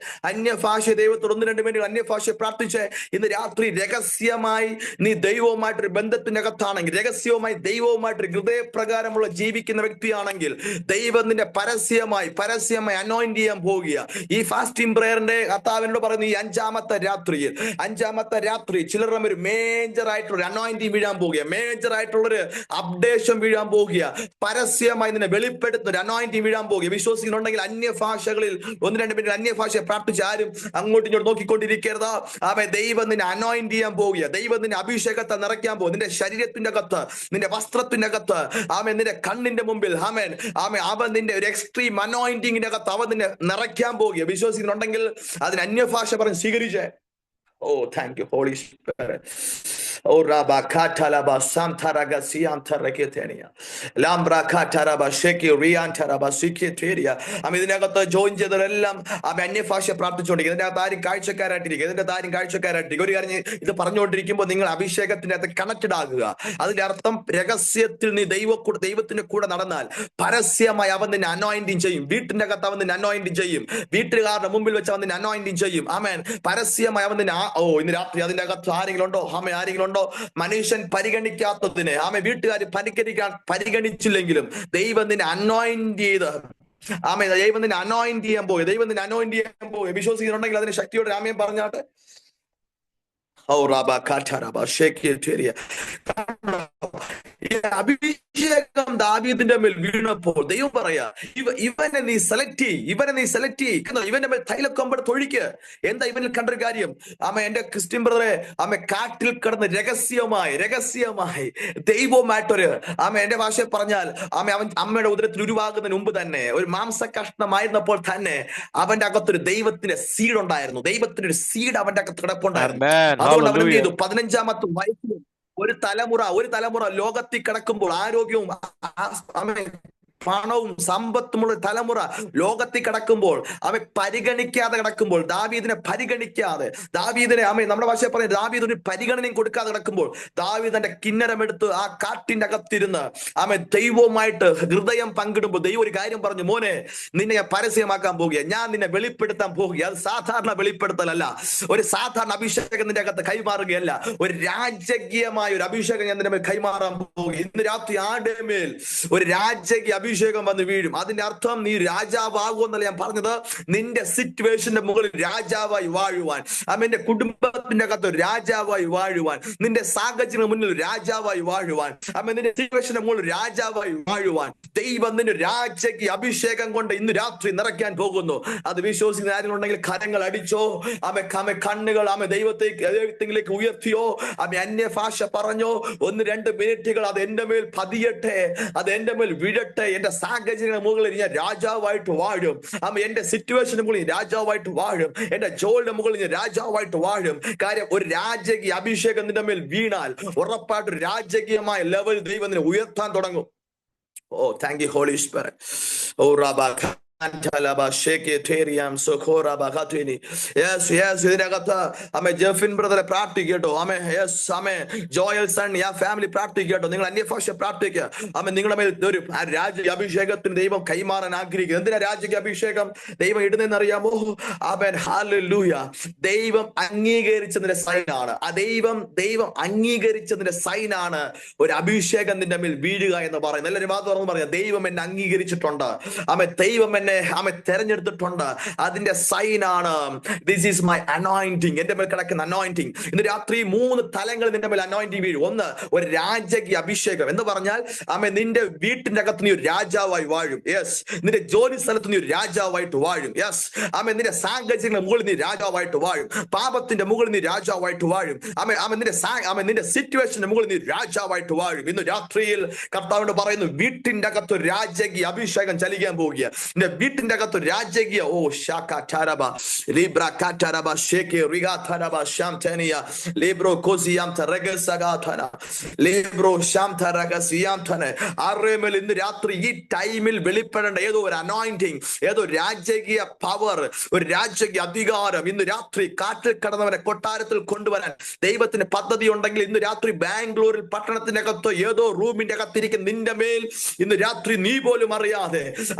ദൈവത്തോട് 1-2 മിനിറ്റ് അന്യഭാഷയെ പ്രാർത്ഥിച്ച് ഇന്ന് രാത്രി രഹസ്യമായി നീ ദൈവവുമായിട്ടൊരു ബന്ധത്തിന്റെ അകത്താണെങ്കിൽ, രഹസ്യവുമായി ദൈവവുമായിട്ടൊരു ഹൃദയപ്രകാരമുള്ള ജീവിക്കുന്ന വ്യക്തിയാണെങ്കിൽ ദൈവം നിന്റെ പരസ്യമായി അനോയിന്റ് ചെയ്യാൻ പോവുക. ഈ ഫാസ്റ്റിംഗ് പ്രയറിന്റെ കർത്താവിനോട് പറയുന്നു, ഈ അഞ്ചാമത്തെ രാത്രി ചിലരുടെ ഒരു മേജർ ആയിട്ടുള്ള അനോയിന്റിങ് വീഴാൻ പോവുക, മേജർ ആയിട്ടുള്ളൊരു അപ്ഡേഷൻ വീഴാൻ പോവുക, പരസ്യമായി നിന്നെ വെളിപ്പെടുത്തുന്ന ഒരു അനോയിന്റിങ് വീഴാൻ പോവുക. വിശ്വസിക്കുന്നുണ്ടെങ്കിൽ അന്യഭാഷകളിൽ 1-2 മിനിറ്റ് അന്യഭാഷയെ പ്രാർത്ഥിച്ച് ആരും അങ്ങോട്ടും ഇങ്ങോട്ട് നോക്കിക്കൊണ്ടിരിക്കരുത്. ദൈവം നിന്നെ അനോയിന്റ് ചെയ്യാൻ പോവുക, ദൈവം നിന്നെ അഭിഷേകത്തെ നിറയ്ക്കാൻ പോകും. നിന്റെ ശരീരത്തിന്റെ അകത്ത്, നിന്റെ വസ്ത്രത്തിന്റെ അകത്ത്, നിന്റെ കണ്ണിന്റെ മുമ്പിൽ അവൻ നിന്റെ ഒരു എക്സ്ട്രീം അനോയിന്റിങ്ങിന്റെ അകത്ത് അവൻ നിന്നെ നിറയ്ക്കാൻ പോവുക. വിശ്വസിക്കുന്നുണ്ടെങ്കിൽ അതിന് അന്യഭാഷ പറഞ്ഞ് സ്വീകരിച്ചേ. ഓ താങ്ക് യു ഹോളി സ്പിരിറ്റ്. ഓ റാബാ കാറ്റലബ സാംതരഗ സിയാംതരകേതേനിയ ലാംബ്രാ കാറ്റരബ ഷെകി റിയാംതരബ സികേതേരിയ. ഇതിനകത്ത് ജോയിൻ ചെയ്തവരെല്ലാം അന്യഭാഷ പ്രാർത്ഥിച്ചുകൊണ്ടിരിക്കും. ഇതിന്റെ ആരും കാഴ്ചക്കാരായിട്ടിരിക്കും. ഒരു കാര്യം ഇത് പറഞ്ഞുകൊണ്ടിരിക്കുമ്പോൾ നിങ്ങൾ അഭിഷേകത്തിന്റെ അകത്ത് കണക്റ്റഡ് ആകുക. അതിന്റെ അർത്ഥം രഹസ്യത്തിൽ നീ ദൈവത്തിന്റെ കൂടെ നടന്നാൽ പരസ്യമായി അവൻ നിന്നെ അനോയിന്റിങ് ചെയ്യും. വീട്ടിന്റെ അകത്ത് അവൻ നിന്നെ അനോയിന്റിങ് ചെയ്യും, വീട്ടുകാരുടെ മുമ്പിൽ വെച്ച് അവൻ നിന്നെ അനോയിന്റിങ് ചെയ്യും. ആമേൻ. പരസ്യമായി അവൻ നിന്നെ ഇന്ന് രാത്രി അതിന്റെ അകത്ത് ആരെങ്കിലും ഉണ്ടോ മനുഷ്യൻ പരിഗണിക്കാത്തതിനെ വീട്ടുകാർ പരിഗണിച്ചില്ലെങ്കിലും ദൈവം നിന്നെ അനോയിന്റ് ചെയ്ത് ദൈവം നിന്നെ അനോയിന്റ് ചെയ്യാൻ പോയി. വിശ്വസിക്കുന്നുണ്ടെങ്കിൽ അതിന് ശക്തിയോടെ രാമയം പറഞ്ഞാട്ടെ. അഭിഷേകം ദാവീദിന്റെ മേൽ വീണപ്പോൾ ദൈവം പറയാ, ഇവനെ നീ സെലക്ട് ചെയ്യ്, ഇവന്റെ മേൽ തൈലക്കൊമ്പെടുത്ത് ഒഴിക്ക്. എന്താ ഇവനിൽ കണ്ടൊരു കാര്യം? എന്റെ ക്രിസ്ത്യൻ ബ്രദറെ, കാട്ടിൽ കിടന്ന് രഹസ്യമായി ദൈവവുമായിട്ടൊരു എന്റെ ഭാഷയിൽ പറഞ്ഞാൽ അവൻ അമ്മയുടെ ഉദരത്തിൽ ഉരുവാകുന്നതിന് മുമ്പ് തന്നെ, ഒരു മാംസ കഷ്ണമായിരുന്നപ്പോൾ തന്നെ അവന്റെ അകത്തൊരു ദൈവത്തിന്റെ സീഡ് ഉണ്ടായിരുന്നു. ദൈവത്തിന്റെ ഒരു സീഡ് അവന്റെ അകത്ത് കിടപ്പുണ്ടായിരുന്നു. അതുകൊണ്ട് അവൻ എന്ത് ചെയ്തു? 15-ാമത്തെ വയസ്സിൽ ഒരു തലമുറ ലോകത്തിൽ കിടക്കുമ്പോൾ ആരോഗ്യവും പണവും സമ്പത്തുമുള്ള തലമുറ ലോകത്തിൽ കിടക്കുമ്പോൾ അവൻ പരിഗണിക്കാതെ കിടക്കുമ്പോൾ, ദാവീദിനെ പരിഗണിക്കാതെ, ദാവീദിനെ നമ്മുടെ ഭാഷയിൽ പറയുന്നത് ദാവീദ് ഒരു പരിഗണനയും കൊടുക്കാതെ കിടക്കുമ്പോൾ, ദാവീദ് തന്റെ കിന്നരമെടുത്ത് ആ കാട്ടിന്റെ അകത്തിരുന്ന് ദൈവവുമായിട്ട് ഹൃദയം പങ്കിടുമ്പോൾ ദൈവം ഒരു കാര്യം പറഞ്ഞു, മോനെ നിന്നെ ഞാൻ പരസ്യമാക്കാൻ പോകുക, ഞാൻ നിന്നെ വെളിപ്പെടുത്താൻ പോകുക. അത് സാധാരണ വെളിപ്പെടുത്തലല്ല, ഒരു സാധാരണ അഭിഷേകം നിന്റെ അകത്ത് കൈമാറുകയല്ല, ഒരു രാജകീയമായ ഒരു അഭിഷേകം ഞാൻ നിന്റെ മേൽ കൈമാറാൻ പോകുക. ഇന്ന് രാത്രി ആരുടെ മേൽ ഒരു രാജകീയ അഭിഷേകം വന്ന് വീഴും. അതിന്റെ അർത്ഥം നീ രാജാവാകുമെന്നല്ല ഞാൻ പറഞ്ഞത്, നിന്റെ സിറ്റുവേഷന്റെ മുകളിൽ രാജാവായി വാഴുവാൻ, നിന്റെ കുടുംബത്തിന്റെ അകത്ത് രാജാവായി വാഴുവാൻ, നിന്റെ സാഹചര്യത്തിന് മുന്നിൽ രാജാവായി വാഴുവാൻ, നിന്റെ സിറ്റുവേഷന്റെ മുകളിൽ രാജാവായി വാഴുവാൻ ദൈവം നിന്റെ രാജകീയ അഭിഷേകം കൊണ്ട് ഇന്ന് രാത്രി നിറയ്ക്കാൻ പോകുന്നു. അത് വിശ്വസിക്കുന്ന ആരെങ്കിലും കരങ്ങൾ അടിച്ചോ, കണ്ണുകൾ ദൈവത്തിലേക്ക് ഉയർത്തിയോ, അന്യഭാഷ പറഞ്ഞോ, 1-2 മിനിറ്റുകൾ അത് എന്റെ മേൽ പതിയട്ടെ, അത് എന്റെ മേൽ വിഴട്ടെ. എന്റെ സാഹചര്യങ്ങളുടെ മുകളിൽ ഞാൻ രാജാവായിട്ട് വാഴും. എന്റെ സിറ്റുവേഷന് മുകളിൽ രാജാവായിട്ട് വാഴും. എന്റെ ജോലിയുടെ മുകളിൽ ഞാൻ രാജാവായിട്ട് വാഴും. കാര്യം ഒരു രാജകീയ അഭിഷേകം നിന്റെ മേൽ വീണാൽ ഉറപ്പായിട്ട് രാജകീയമായ ലെവൽ ദൈവം നിന്നെ ഉയർത്താൻ തുടങ്ങും. ഓ താങ്ക് യു ഹോളി സ്പിരിറ്റ്. ഓ റാബാ ഇതിനകത്ത് ജെഫിൻ ബ്രദറെ പ്രാർത്ഥിക്കട്ടോ, ജോയൽ സൺ ഫാമിലി പ്രാർത്ഥിക്കട്ടോ, നിങ്ങൾ അന്യഭാഷ പ്രാർത്ഥിക്കുക. നിങ്ങളുടെ മേൽ ഒരു രാജകീയ അഭിഷേകത്തിന് ദൈവം കൈമാറാൻ ആഗ്രഹിക്കുക. എന്തിനാ രാജകീയ അഭിഷേകം ദൈവം ഇടുന്നറിയാമോ? ഹല്ലേലൂയ. ദൈവം അംഗീകരിച്ചതിന്റെ സൈനാണ്. ദൈവം അംഗീകരിച്ചതിന്റെ സൈനാണ് ഒരു അഭിഷേകം നിന്റെ മേൽ വീഴുക എന്ന് പറയുന്നത്. എല്ലാവരും വാ തുറന്ന് പറയാം, ദൈവം എന്നെ അംഗീകരിച്ചിട്ടുണ്ട്, ദൈവം എന്നെ തെരഞ്ഞെടുത്തിട്ടുണ്ട്. അതിന്റെ സൈനാണ് ദിസ് ഈസ് മൈ അനോയിന്റിങ്, എന്റെ മേൽ കിടക്കുന്ന അനോയിന്റിങ്. ഇന്ന് രാത്രി 3 തലങ്ങൾ നിന്റെ മേൽ അനോയിന്റിങ് വീഴും. ഒന്ന്, ഒരു രാജകീയ അഭിഷേകം എന്ന് പറഞ്ഞാൽ നിന്റെ വീട്ടിന്റെ അകത്ത് നീ ഒരു രാജാവായി വാഴും. യെസ്. നിന്റെ ജോലി സ്ഥലത്ത് നീ ഒരു രാജാവായിട്ട് വാഴും. യെസ്. നിന്റെ സാഹചര്യങ്ങളുടെ മുകളിൽ നീ രാജാവായിട്ട് വാഴും. പാപത്തിന്റെ മുകളിൽ നീ രാജാവായിട്ട് വാഴും. നിന്റെ സിറ്റുവേഷന്റെ മുകളിൽ നീ രാജാവായിട്ട് വാഴും. ഇന്ന് രാത്രിയിൽ കർത്താവിനോട് പറയുന്നു, വീട്ടിന്റെ അകത്ത് ഒരു രാജകീയ അഭിഷേകം ചലിക്കാൻ പോവുക. നിന്റെ വീട്ടിന്റെ അകത്ത് രാജകീയ ഇന്ന് രാത്രി ഈ ടൈമിൽ വെളിപ്പെടേണ്ട ഏതോ ഒരു അനോയിന്റിങ്, ഏതോ രാജകീയ പവർ, ഒരു രാജകീയ അധികാരം ഇന്ന് രാത്രി കാറ്റിൽ കടന്നവരെ കൊട്ടാരത്തിൽ കൊണ്ടുവരാൻ ദൈവത്തിന് പദ്ധതി ഉണ്ടെങ്കിൽ ഇന്ന് രാത്രി ബാംഗ്ലൂരിൽ പട്ടണത്തിന്റെ അകത്ത് ഏതോ റൂമിന്റെ അകത്തിരിക്കുന്ന നിന്റെ മേൽ ഇന്ന് രാത്രി നീ പോലും അറിയാതെ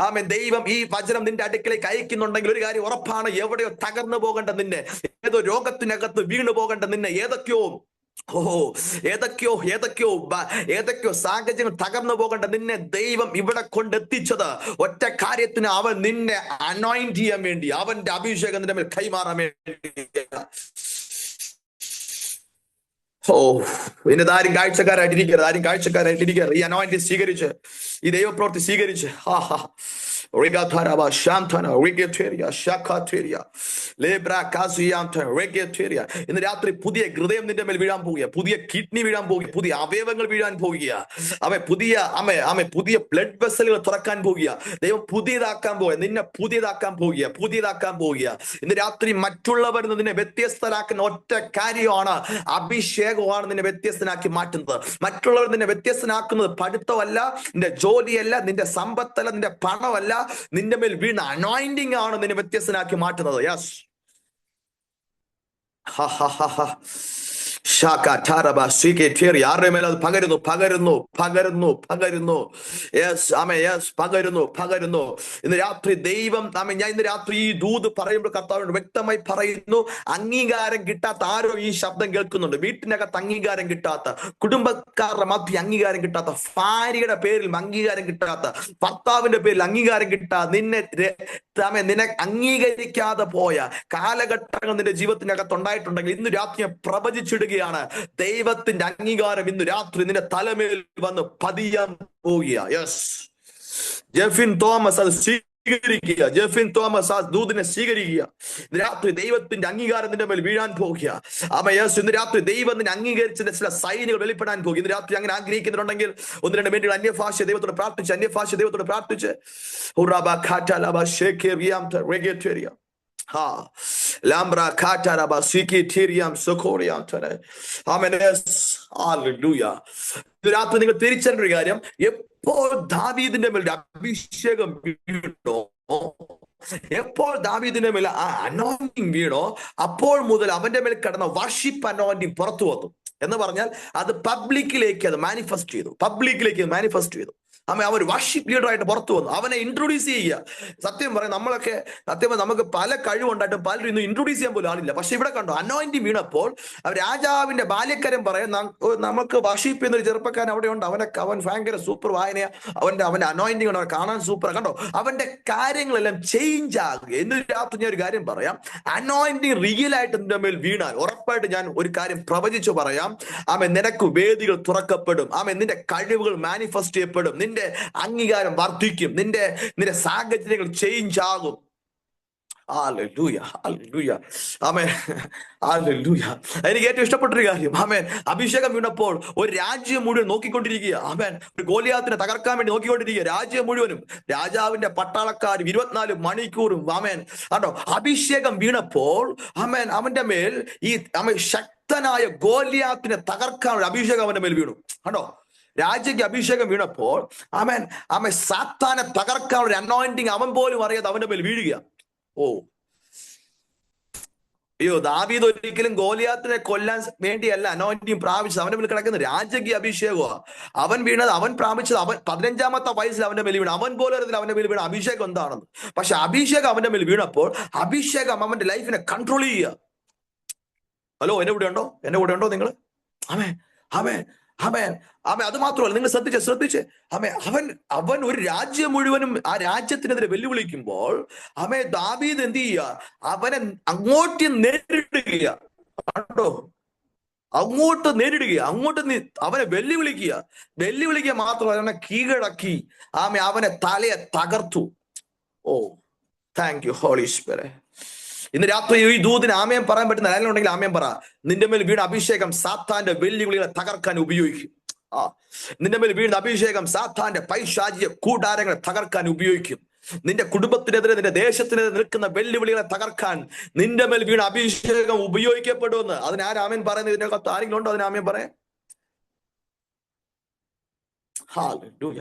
ദൈവം ഈ വചനം നിന്റെ അടുക്കലേക്ക് അയക്കുന്നുണ്ടെങ്കിൽ ഒരു കാര്യം ഉറപ്പാണ്, എവിടെയോ തകർന്നു പോകേണ്ട നിന്നെ, ഏതോ രോഗത്തിനകത്ത് വീണു പോകേണ്ട നിന്നെ, ഏതൊക്കെയോ സാഹചര്യങ്ങൾ തകർന്നു പോകേണ്ട നിന്നെ ദൈവം ഇവിടെ കൊണ്ടെത്തിച്ചത് ഒറ്റ കാര്യത്തിന്, അവൻ നിന്നെ അനോയിന്റ് ചെയ്യാൻ വേണ്ടി, അവന്റെ അഭിഷേകം നിന്റെ മേൽ കൈമാറാൻ വേണ്ടി. ഇന്നത് ആരും കാഴ്ചക്കാരായിട്ടിരിക്കരുത്. ഈ അനോയിന്റ് സ്വീകരിച്ച്, ഈ ദൈവപ്രവൃത്തി സ്വീകരിച്ച് ഇന്ന് രാത്രി പുതിയ ഹൃദയം നിന്റെ മേൽ വീഴാൻ പോവുക, പുതിയ കിഡ്നി വീഴാൻ പോവുക, പുതിയ അവയവങ്ങൾ വീഴാൻ പോവുക, പുതിയ ബ്ലഡ് വെസലുകൾ തുറക്കാൻ പോവുക. ദൈവം പുതിയതാക്കാൻ പോവുക, നിന്നെ പുതിയതാക്കാൻ പോവുക. ഇന്ന് രാത്രി മറ്റുള്ളവർ നിന്നെ വ്യത്യസ്തരാക്കുന്ന ഒറ്റ കാര്യമാണ് അഭിഷേകമാണ് നിന്നെ വ്യത്യസ്തനാക്കി മാറ്റുന്നത്. മറ്റുള്ളവർ നിന്നെ വ്യത്യസ്തനാക്കുന്നത് പഠിത്തമല്ല, നിന്റെ ജോലിയല്ല, നിന്റെ സമ്പത്തല്ല, നിന്റെ പണമല്ല, നിന്റെ മേൽ വീണ അനോയിന്റിംഗ് ആണ് നിന്നെ വ്യത്യസ്തനാക്കി മാറ്റുന്നത്. യെസ്. ആരുടെ മേൽ അത് പകരുന്നു. ഇന്ന് രാത്രി ദൈവം ഞാൻ ഇന്ന് രാത്രി ഈ ദൂത് പറയുമ്പോൾ കർത്താവിനോട് വ്യക്തമായി പറയുന്നു, അംഗീകാരം കിട്ടാത്ത ആരോ ഈ ശബ്ദം കേൾക്കുന്നുണ്ട്. വീട്ടിനകത്ത് അംഗീകാരം കിട്ടാത്ത, കുടുംബക്കാരുടെ മധ്യ അംഗീകാരം കിട്ടാത്ത, ഭാര്യയുടെ പേരിൽ അംഗീകാരം കിട്ടാത്ത, ഭർത്താവിന്റെ പേരിൽ അംഗീകാരം കിട്ടാത്ത, നിന്നെ അംഗീകരിക്കാതെ പോയ കാലഘട്ടങ്ങൾ നിന്റെ ജീവിതത്തിനകത്ത് ഉണ്ടായിട്ടുണ്ടെങ്കിൽ ഇന്ന് രാത്രി പ്രവചിച്ചിടുകയാണ്, ദൈവത്തിന്റെ അംഗീകാരം ഇന്ന് രാത്രി നിന്റെ തലമേൽ വന്ന് പതിയാൻ പോവുക. യെസ്. ജെഫിൻ തോമസ് അത് സ്വീകരിക്കുക. ദൂതിനെ സ്വീകരിക്കുക. ഇന്ന് രാത്രി ദൈവത്തിന്റെ അംഗീകാരം നിന്റെ മേൽ വീഴാൻ പോവുക. ഇന്ന് രാത്രി ദൈവം നിന്നെ അംഗീകരിച്ചതിന്റെ ചില സൈനുകൾ വെളിപ്പെടാൻ പോകും. ഇന്ന് രാത്രി അങ്ങനെ ആഗ്രഹിക്കുന്നുണ്ടെങ്കിൽ 1-2 മിനിറ്റുകൾ അന്യഭാഷ ദൈവത്തോട് പ്രാർത്ഥിച്ച് Lambra kataraba siki tiriam sokoriam tare. Amen. Hallelujah. ഇതിനകത്ത് നിങ്ങൾ തിരിച്ചറിഞ്ഞ ഒരു കാര്യം, എപ്പോൾ ദാവീദിന്റെ മേൽ അഭിഷേകം വീണോ, എപ്പോൾ ദാവീദിന്റെ മേൽ ആ അനോയിന്റിങ് വീണോ, അപ്പോൾ മുതൽ അവന്റെ മേൽ കിടന്ന വർഷിപ്പ് അനോയിന്റിങ് പുറത്തു വന്നു. എന്ന് പറഞ്ഞാൽ അത് പബ്ലിക്കിലേക്ക് അത് മാനിഫെസ്റ്റ് ചെയ്തു. അവൻ ഒരു വർഷിപ്പ് ലീഡറായിട്ട് പുറത്തു വന്നു. അവനെ ഇൻട്രൊഡ്യൂസ് ചെയ്യുക. സത്യം പറയാം, നമുക്ക് പല കഴിവുണ്ടായിട്ടും പലരും ഇന്ന് ഇൻട്രൊഡ്യൂസ് ചെയ്യാൻ പോലും ആളില്ല. പക്ഷെ ഇവിടെ കണ്ടോ, അനോയിന്റിങ് വീണപ്പോൾ രാജാവിന്റെ ബാല്യക്കാരൻ പറയാം, നമുക്ക് വർഷിപ്പ് ചെയ്യുന്ന ഒരു ചെറുപ്പക്കാരൻ അവിടെ ഉണ്ട്, അവൻ ഭയങ്കര സൂപ്പർ വായനയാ, അവന്റെ അനോയിന്റിങ് ഉണ്ട്, അവൻ കാണാൻ സൂപ്പർ. കണ്ടോ, അവന്റെ കാര്യങ്ങളെല്ലാം ചേഞ്ച് ആകുക. എന്നൊരു രാത്രി ഞാൻ ഒരു കാര്യം പറയാം, അനോയിന്റിങ് റിയൽ ആയിട്ട് നിന്റെ മേൽ വീണാൽ ഉറപ്പായിട്ട് ഞാൻ ഒരു കാര്യം പ്രവചിച്ചു പറയാം. നിനക്ക് വേദികൾ തുറക്കപ്പെടും. നിന്റെ കഴിവുകൾ മാനിഫെസ്റ്റ് ചെയ്യപ്പെടും. നിന്റെ അംഗീകാരം വർദ്ധിക്കും. നിന്റെ സാഹചര്യങ്ങൾ ചേഞ്ച് ആകും. ഹല്ലേലൂയ, ഹല്ലേലൂയ, ആമേൻ, ഹല്ലേലൂയ. എനിക്ക് ഏറ്റവും ഇഷ്ടപ്പെട്ടൊരു കാര്യം, ആമേൻ, അഭിഷേകം വീണപ്പോൾ ഒരു രാജ്യം മുഴുവൻ നോക്കിക്കൊണ്ടിരിക്കുക. ആമേൻ, ഒരു ഗോലിയാത്തിനെ തകർക്കാൻ വേണ്ടി നോക്കിക്കൊണ്ടിരിക്കുക. രാജ്യം മുഴുവനും, രാജാവിന്റെ പട്ടാളക്കാരും 24 മണിക്കൂറും. ആമേൻ, കണ്ടോ, അഭിഷേകം വീണപ്പോൾ ആമേൻ, അവന്റെ മേൽ ശക്തനായ ഗോലിയാത്തിനെ തകർക്കാനുള്ള അഭിഷേകം അവന്റെ മേൽ വീണു. കണ്ടോ, രാജയ്ക്ക് അഭിഷേകം വീണപ്പോൾ ആമേൻ സാത്താനെ തകർക്കാനുള്ള അനോയിന്റിങ് അവൻ പോലും അറിയാതെ അവന്റെ മേൽ വീഴുക. അയ്യോ, ദാവീദ് ഒരിക്കലും ഗോലിയാത്തിനെ കൊല്ലാൻ വേണ്ടിയല്ല അനോയിന്റിങ് പ്രാപിച്ചത്. അവന്റെ മേൽ കിടക്കുന്ന രാജകീയ അഭിഷേകമാണ്. അവൻ വീണത്, അവൻ പ്രാപിച്ചത് 15ാമത്തെ വയസ്സിൽ അവന്റെ മേൽ വീണു. അവൻ പോലും അറിയത്തില്ല അവന്റെ മേൽ വീണ അഭിഷേകം എന്താണെന്ന്. പക്ഷെ അഭിഷേകം അവന്റെ മേൽ വീണപ്പോൾ അഭിഷേകം അവന്റെ ലൈഫിനെ കൺട്രോൾ ചെയ്യുക. ഹലോ, എന്റെ കൂടെ ഉണ്ടോ നിങ്ങൾ? ആമേൻ, ആമേൻ, ആമേൻ, ആമേൻ. അത് മാത്രമല്ല, നിങ്ങൾ ശ്രദ്ധിച്ച് അവൻ ഒരു രാജ്യം മുഴുവനും ആ രാജ്യത്തിനെതിരെ വെല്ലുവിളിക്കുമ്പോൾ ദാവീദ് എന്ത് ചെയ്യുക? അവനെ അങ്ങോട്ട് നേരിടുക. കണ്ടോ, അങ്ങോട്ട് അവനെ വെല്ലുവിളിക്കുക മാത്രമല്ല, അവനെ കീഴടക്കി അവനെ തലയെ തകർത്തു. Thank you Holy Spirit. ഇന്ന് രാത്രി ഈ ദൂതിന് ആമേൻ പറയാൻ പറ്റുന്ന ആരെങ്കിലും ആമേൻ പറ. നിന്റെ മേൽ വീണ അഭിഷേകം സാത്താന്റെ വെല്ലുവിളികളെ തകർക്കാൻ ഉപയോഗിക്കും. നിന്റെ മേൽ വീണ അഭിഷേകം സാത്താന്റെ പൈശാചിക കൂടാരങ്ങളെ തകർക്കാൻ ഉപയോഗിക്കും. നിന്റെ കുടുംബത്തിനെതിരെ, നിന്റെ ദേശത്തിനെതിരെ നിൽക്കുന്ന വെല്ലുവിളികളെ തകർക്കാൻ നിന്റെ മേൽ വീണ അഭിഷേകം ഉപയോഗിക്കപ്പെടുമെന്ന്. അതിനാരാമേൻ പറയുന്നത്? ഇതിനകത്ത് ആരെങ്കിലും ഉണ്ടോ അതിന് ആമേൻ പറയാൻ? ഹല്ലേലൂയ.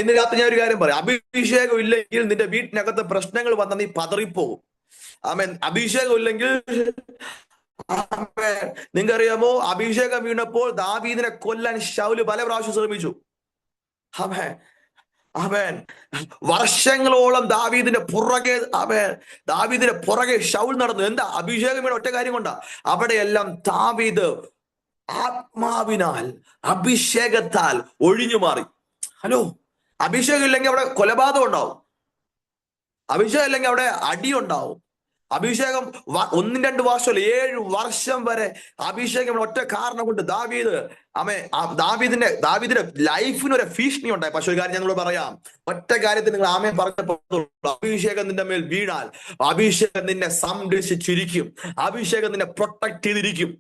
ഇന്ന് രാത്രി ഞാൻ ഒരു കാര്യം പറയാം, അഭിഷേകം ഇല്ലെങ്കിൽ നിന്റെ വീട്ടിനകത്ത് പ്രശ്നങ്ങൾ വന്ന നീ പതറിപ്പോകും. അഭിഷേകം ഇല്ലെങ്കിൽ നിങ്ങൾക്കറിയാമോ, അഭിഷേകം വീണപ്പോൾ ദാവീദിനെ കൊല്ലാൻ ശൗല് പല പ്രാവശ്യം ശ്രമിച്ചു. വർഷങ്ങളോളം ദാവീദിന്റെ പുറകെ ശൗൽ നടന്നു. എന്താ? അഭിഷേകം വീണ ഒറ്റ കാര്യം കൊണ്ടാ. അവിടെയെല്ലാം ദാവീദ് ആത്മാവിനാൽ, അഭിഷേകത്താൽ ഒഴിഞ്ഞു മാറി. ഹലോ, അഭിഷേകം ഇല്ലെങ്കിൽ അവിടെ കൊലപാതകം ഉണ്ടാവും. അഭിഷേകം ഇല്ലെങ്കിൽ അവിടെ അടിയുണ്ടാവും. അഭിഷേകം 1-2 വർഷമല്ല, 7 വർഷം വരെ അഭിഷേകം ഒറ്റ കാരണം കൊണ്ട് ദാവീദിന്റെ ലൈഫിന് ഒരു ഭീഷണി ഉണ്ടായി. പക്ഷെ ഒരു കാര്യം ഞങ്ങളോട് പറയാം, ഒറ്റ കാര്യത്തിൽ നിങ്ങൾ ആമേൻ പറഞ്ഞപ്പോൾ, അഭിഷേകം നിന്റെ മേൽ വീണാൽ അഭിഷേകം നിന്നെ സംരക്ഷിച്ചിരിക്കും. അഭിഷേകം നിന്നെ പ്രൊട്ടക്ട് ചെയ്തിരിക്കും.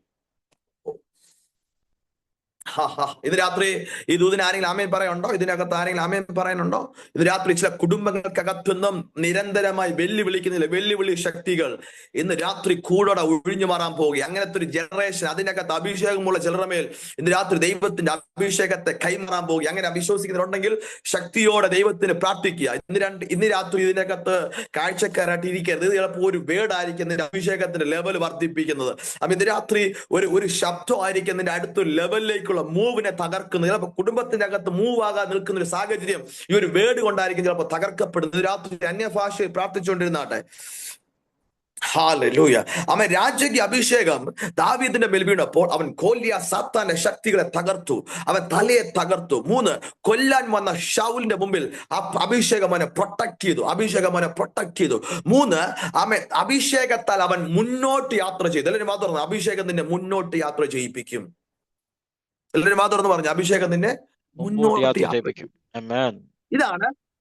ഇത് രാത്രി ഈ ദൂതിന് ആരെങ്കിലും ആമേൻ പറയാനുണ്ടോ? ഇതിനകത്ത് ആരെങ്കിലും ആമേൻ പറയാനുണ്ടോ? ഇത് രാത്രി ചില കുടുംബങ്ങൾക്കകത്തുനിന്നും നിരന്തരമായി വെല്ലുവിളി ശക്തികൾ ഇന്ന് രാത്രി കൂടോടെ ഒഴിഞ്ഞു മാറാൻ പോവുക. അങ്ങനത്തെ ഒരു ജനറേഷൻ, അതിനകത്ത് അഭിഷേകമുള്ള ചിലരുടെ മേൽ ഇന്ന് രാത്രി ദൈവത്തിന്റെ അഭിഷേകത്തെ കൈമാറാൻ പോവുക. അങ്ങനെ വിശ്വസിക്കുന്നുണ്ടെങ്കിൽ ശക്തിയോടെ ദൈവത്തിന് പ്രാർത്ഥിക്കുക. ഇന്ന് രാത്രി ഇതിനകത്ത് കാഴ്ചക്കാരായിട്ട് ഇരിക്കരുത്. ഇത് ചിലപ്പോൾ ഒരു വേർഡായിരിക്കും നിന്റെ അഭിഷേകത്തിന്റെ ലെവൽ വർദ്ധിപ്പിക്കുന്നത്. ഇന്ന് രാത്രി ഒരു ശബ്ദമായിരിക്കും നിന്റെ അടുത്തൊരു ലെവലിലേക്കുള്ള മൂവിനെ തകർക്കുന്നത്. ചിലപ്പോൾ കുടുംബത്തിന്റെ അകത്ത് മൂവ് ആകാൻ നിൽക്കുന്ന ഒരു സാഹചര്യം ഈ ഒരു വേർഡ് കൊണ്ടായിരിക്കും ചിലപ്പോൾ തകർക്കപ്പെടുന്നത്. രാത്രി അന്യഭാഷയിൽ പ്രാർത്ഥിച്ചുകൊണ്ടിരുന്നാട്ടെ. ഹല്ലേലൂയ. അവൻ രാജകീയ അഭിഷേകം ദാവീദിന്റെ മേൽ വീണപ്പോൾ അവൻ സാത്താന്റെ ശക്തികളെ തകർത്തു. അവൻ തലയെ തകർത്തു. 3, കൊല്ലാൻ വന്ന ശൗലിന്റെ മുമ്പിൽ അഭിഷേകം അവനെ പ്രൊട്ടക്ട് ചെയ്തു. 3, അവൻ അഭിഷേകത്താൽ അവൻ മുന്നോട്ട് യാത്ര ചെയ്തു. എല്ലാവരും മാത്രം അഭിഷേകം നിന്നെ മുന്നോട്ട് യാത്ര ചെയ്യിപ്പിക്കും. എല്ലാവരും മാത്രം പറഞ്ഞു, അഭിഷേകം നിന്നെ മുന്നോട്ട് യാത്ര ചെയ്യിപ്പിക്കും.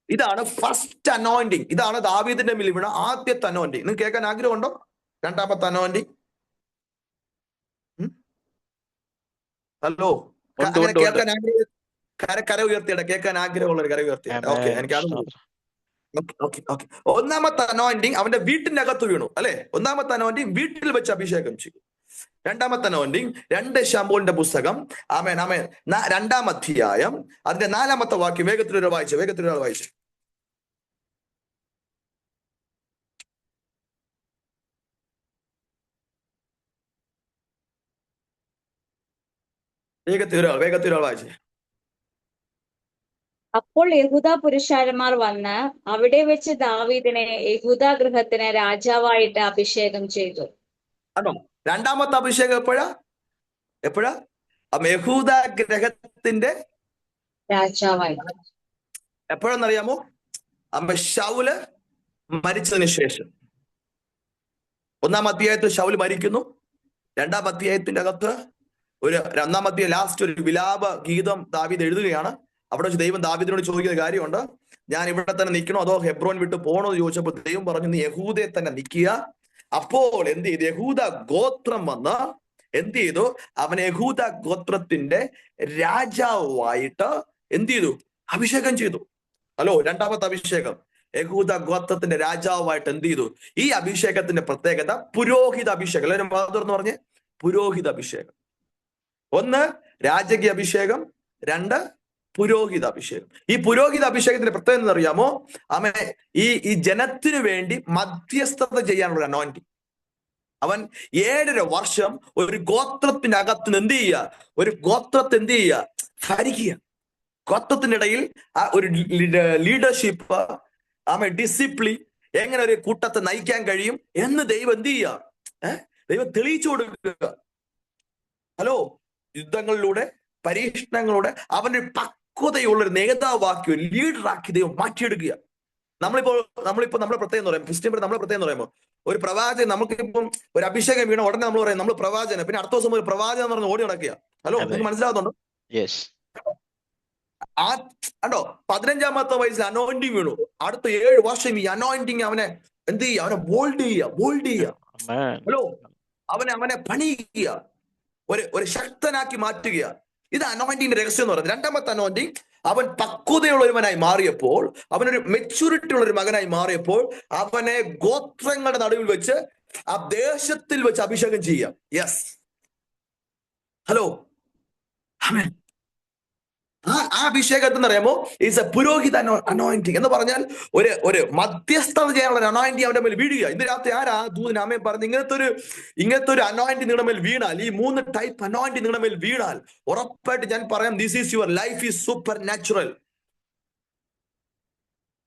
ഇതാണ് ഫസ്റ്റ് അനോയിന്റിങ്. ഇതാണ് ദാവീദിന്റെ മേൽ വീണ ആദ്യത്തെ അനോയിന്റിങ്. നിങ്ങൾക്ക് കേൾക്കാൻ ആഗ്രഹമുണ്ടോ? രണ്ടാമത്തെ അനോയിന്റിങ്. ഹലോ, കേൾക്കാൻ ആഗ്രഹം, കര ഉയർത്തിയുടെ കേൾക്കാൻ ആഗ്രഹമുള്ള ഒരു കര ഉയർത്തിയുടെ. ഓക്കെ, എനിക്ക് അത് ഓക്കെ. ഒന്നാമത്തെ അനോയിന്റിങ് അവന്റെ വീട്ടിന്റെ അകത്ത് വീണു അല്ലെ. ഒന്നാമത്തെ അനോയിന്റിങ് വീട്ടിൽ വെച്ച് അഭിഷേകം ചെയ്തു. രണ്ടാമത്തെ അനോയിന്റിങ് 2 ശമൂവേലിന്റെ പുസ്തകം ആമേൻ 2-ാം അധ്യായം അതിന്റെ 4-ാമത്തെ വാക്യം വേഗത്തിലൊരു വായിച്ചു. വേഗത്തിലൊരാൾ വേഗത്തിലൊരു വായിച്ചു. അപ്പോൾ യഹൂദ പുരുഷാരന്മാർ വന്ന് അവിടെ വെച്ച് ദാവീദിനെ യഹൂദ ഗൃഹത്തിന് രാജാവായിട്ട് അഭിഷേകം ചെയ്തു. ആണോ? രണ്ടാമത്തെ അഭിഷേകം എപ്പോഴാ? യഹൂദ ഗൃഹത്തിന്റെ രാജാവായിട്ട്. എപ്പോഴെന്നറിയാമോ? ശൗല് മരിച്ചതിന് ശേഷം. 1-ാം അധ്യായത്തിൽ ശൗല് മരിക്കുന്നു. 2-ാം അധ്യായത്തിന്റെ അകത്ത് ഒന്നാം അധ്യായം ലാസ്റ്റ് ഒരു വിലാപ ഗീതം ദാവീദ് എഴുതുകയാണ്. അവിടെ വെച്ച് ദൈവം ദാവീദിനോട് ചോദിക്കുന്ന കാര്യമുണ്ട്, ഞാൻ ഇവിടെ തന്നെ നിൽക്കണോ അതോ ഹെബ്രോൻ വിട്ട് പോകണോ എന്ന് ചോദിച്ചപ്പോൾ ദൈവം പറഞ്ഞു, നീ യഹൂദയെ തന്നെ നിൽക്കുക. അപ്പോൾ എന്ത് ചെയ്തു? യഹൂദ ഗോത്രം വന്ന് എന്ത് ചെയ്തു? അവൻ യഹൂദ ഗോത്രത്തിന്റെ രാജാവായിട്ട് എന്ത് ചെയ്തു? അഭിഷേകം ചെയ്തു. ഹലോ, രണ്ടാമത്തെ അഭിഷേകം യഹൂദ ഗോത്രത്തിന്റെ രാജാവായിട്ട് എന്ത് ചെയ്തു? ഈ അഭിഷേകത്തിന്റെ പ്രത്യേകത പുരോഹിത അഭിഷേകം. എല്ലാവരും എന്ന് പറഞ്ഞ് പുരോഹിത അഭിഷേകം. 1 രാജകീയ അഭിഷേകം, 2 പുരോഹിത അഭിഷേകം. ഈ പുരോഹിത അഭിഷേകത്തിന്റെ പ്രത്യേകത എന്ന് അറിയാമോ? ഈ ജനത്തിനു വേണ്ടി മധ്യസ്ഥത ചെയ്യാനുള്ള അനോയിന്റിങ്. അവൻ 7.5 വർഷം ഒരു ഗോത്രത്തിന്റെ അകത്ത് എന്ത് ചെയ്യുക? ഒരു ഗോത്രത്തെ എന്ത് ചെയ്യുക? ഭരിക്കുക. ഗോത്രത്തിനിടയിൽ ഒരു ലീഡർഷിപ്പ്, ഡിസിപ്ലിൻ, എങ്ങനെ ഒരു കൂട്ടത്തെ നയിക്കാൻ കഴിയും എന്ന് ദൈവം എന്ത് ചെയ്യുക? ദൈവം തെളിയിച്ചു കൊടുക്കുക. ഹലോ, യുദ്ധങ്ങളിലൂടെ പരീക്ഷണങ്ങളിലൂടെ അവന്റെ പക്വതയുള്ള ഒരു നേതാവാക്കി ഒരു ലീഡറാക്കി ദൈവം മാറ്റിയെടുക്കുക. നമ്മളിപ്പോ നമ്മളെ പ്രത്യേകം എന്ന് പറയാം, ക്രിസ്ത്യൻ നമ്മളെ പ്രത്യേകം എന്ന് പറയുമ്പോൾ ഒരു പ്രവാചകൻ, നമുക്കിപ്പം ഒരു അഭിഷേകം വീണ ഉടനെ നമ്മൾ പറയാം നമ്മൾ പ്രവാചകൻ, പിന്നെ അടുത്ത ദിവസം ഒരു പ്രവാചകൻ എന്ന് പറഞ്ഞ് ഓടി നടക്കുക. ഹലോ, നിങ്ങൾക്ക് മനസ്സിലാവുന്നുണ്ടോ? കണ്ടോ, 15-ാമത്തെ വയസ്സിൽ അനോയിന്റിങ് വീണു. അടുത്ത 7 വർഷം ഈ അനോയിന്റിങ് അവനെ എന്ത് ചെയ്യുക? അവനെ ബോൾഡ് ചെയ്യുക. ഹലോ, അവനെ പണിയുക, ഒരു ശക്തനാക്കി മാറ്റുക. ഇത് അനോയിന്റിന്റെ രഹസ്യം എന്ന് പറയുന്നത്. രണ്ടാമത്തെ അനോയിന്റിങ്, അവൻ പക്വതയുള്ളവനായി മാറിയപ്പോൾ, അവനൊരു മെച്യൂരിറ്റി ഉള്ള ഒരു മകനായി മാറിയപ്പോൾ അവനെ ഗോത്രങ്ങളുടെ നടുവിൽ വെച്ച് ആ ദേശത്തിൽ വെച്ച് അഭിഷേകം ചെയ്യാം. യെസ്, ഹലോ, ആമേൻ. ആ അഭിഷേകത്തിന് അറിയാമോ? ഈസ് എ പുരോഹിത അനോയിന്റിങ് എന്ന് പറഞ്ഞാൽ ഒരു മധ്യസ്ഥത ചെയ്യാനുള്ള അനോയിന്റിങ് അവന്റെ മേൽ വീഴുക. ഇന്ന് രാത്രി ആരാ ദൂതൻ ആമേൻ പറഞ്ഞ് ഇങ്ങനത്തെ ഒരു അനോയിന്റിങ് നിങ്ങളുടെ മേൽ വീണാൽ, ഈ 3 ടൈപ്പ് അനോയിന്റിങ് നിങ്ങളുടെ മേൽ വീണാൽ ഉറപ്പായിട്ട് ഞാൻ പറയാം, this is your life is supernatural.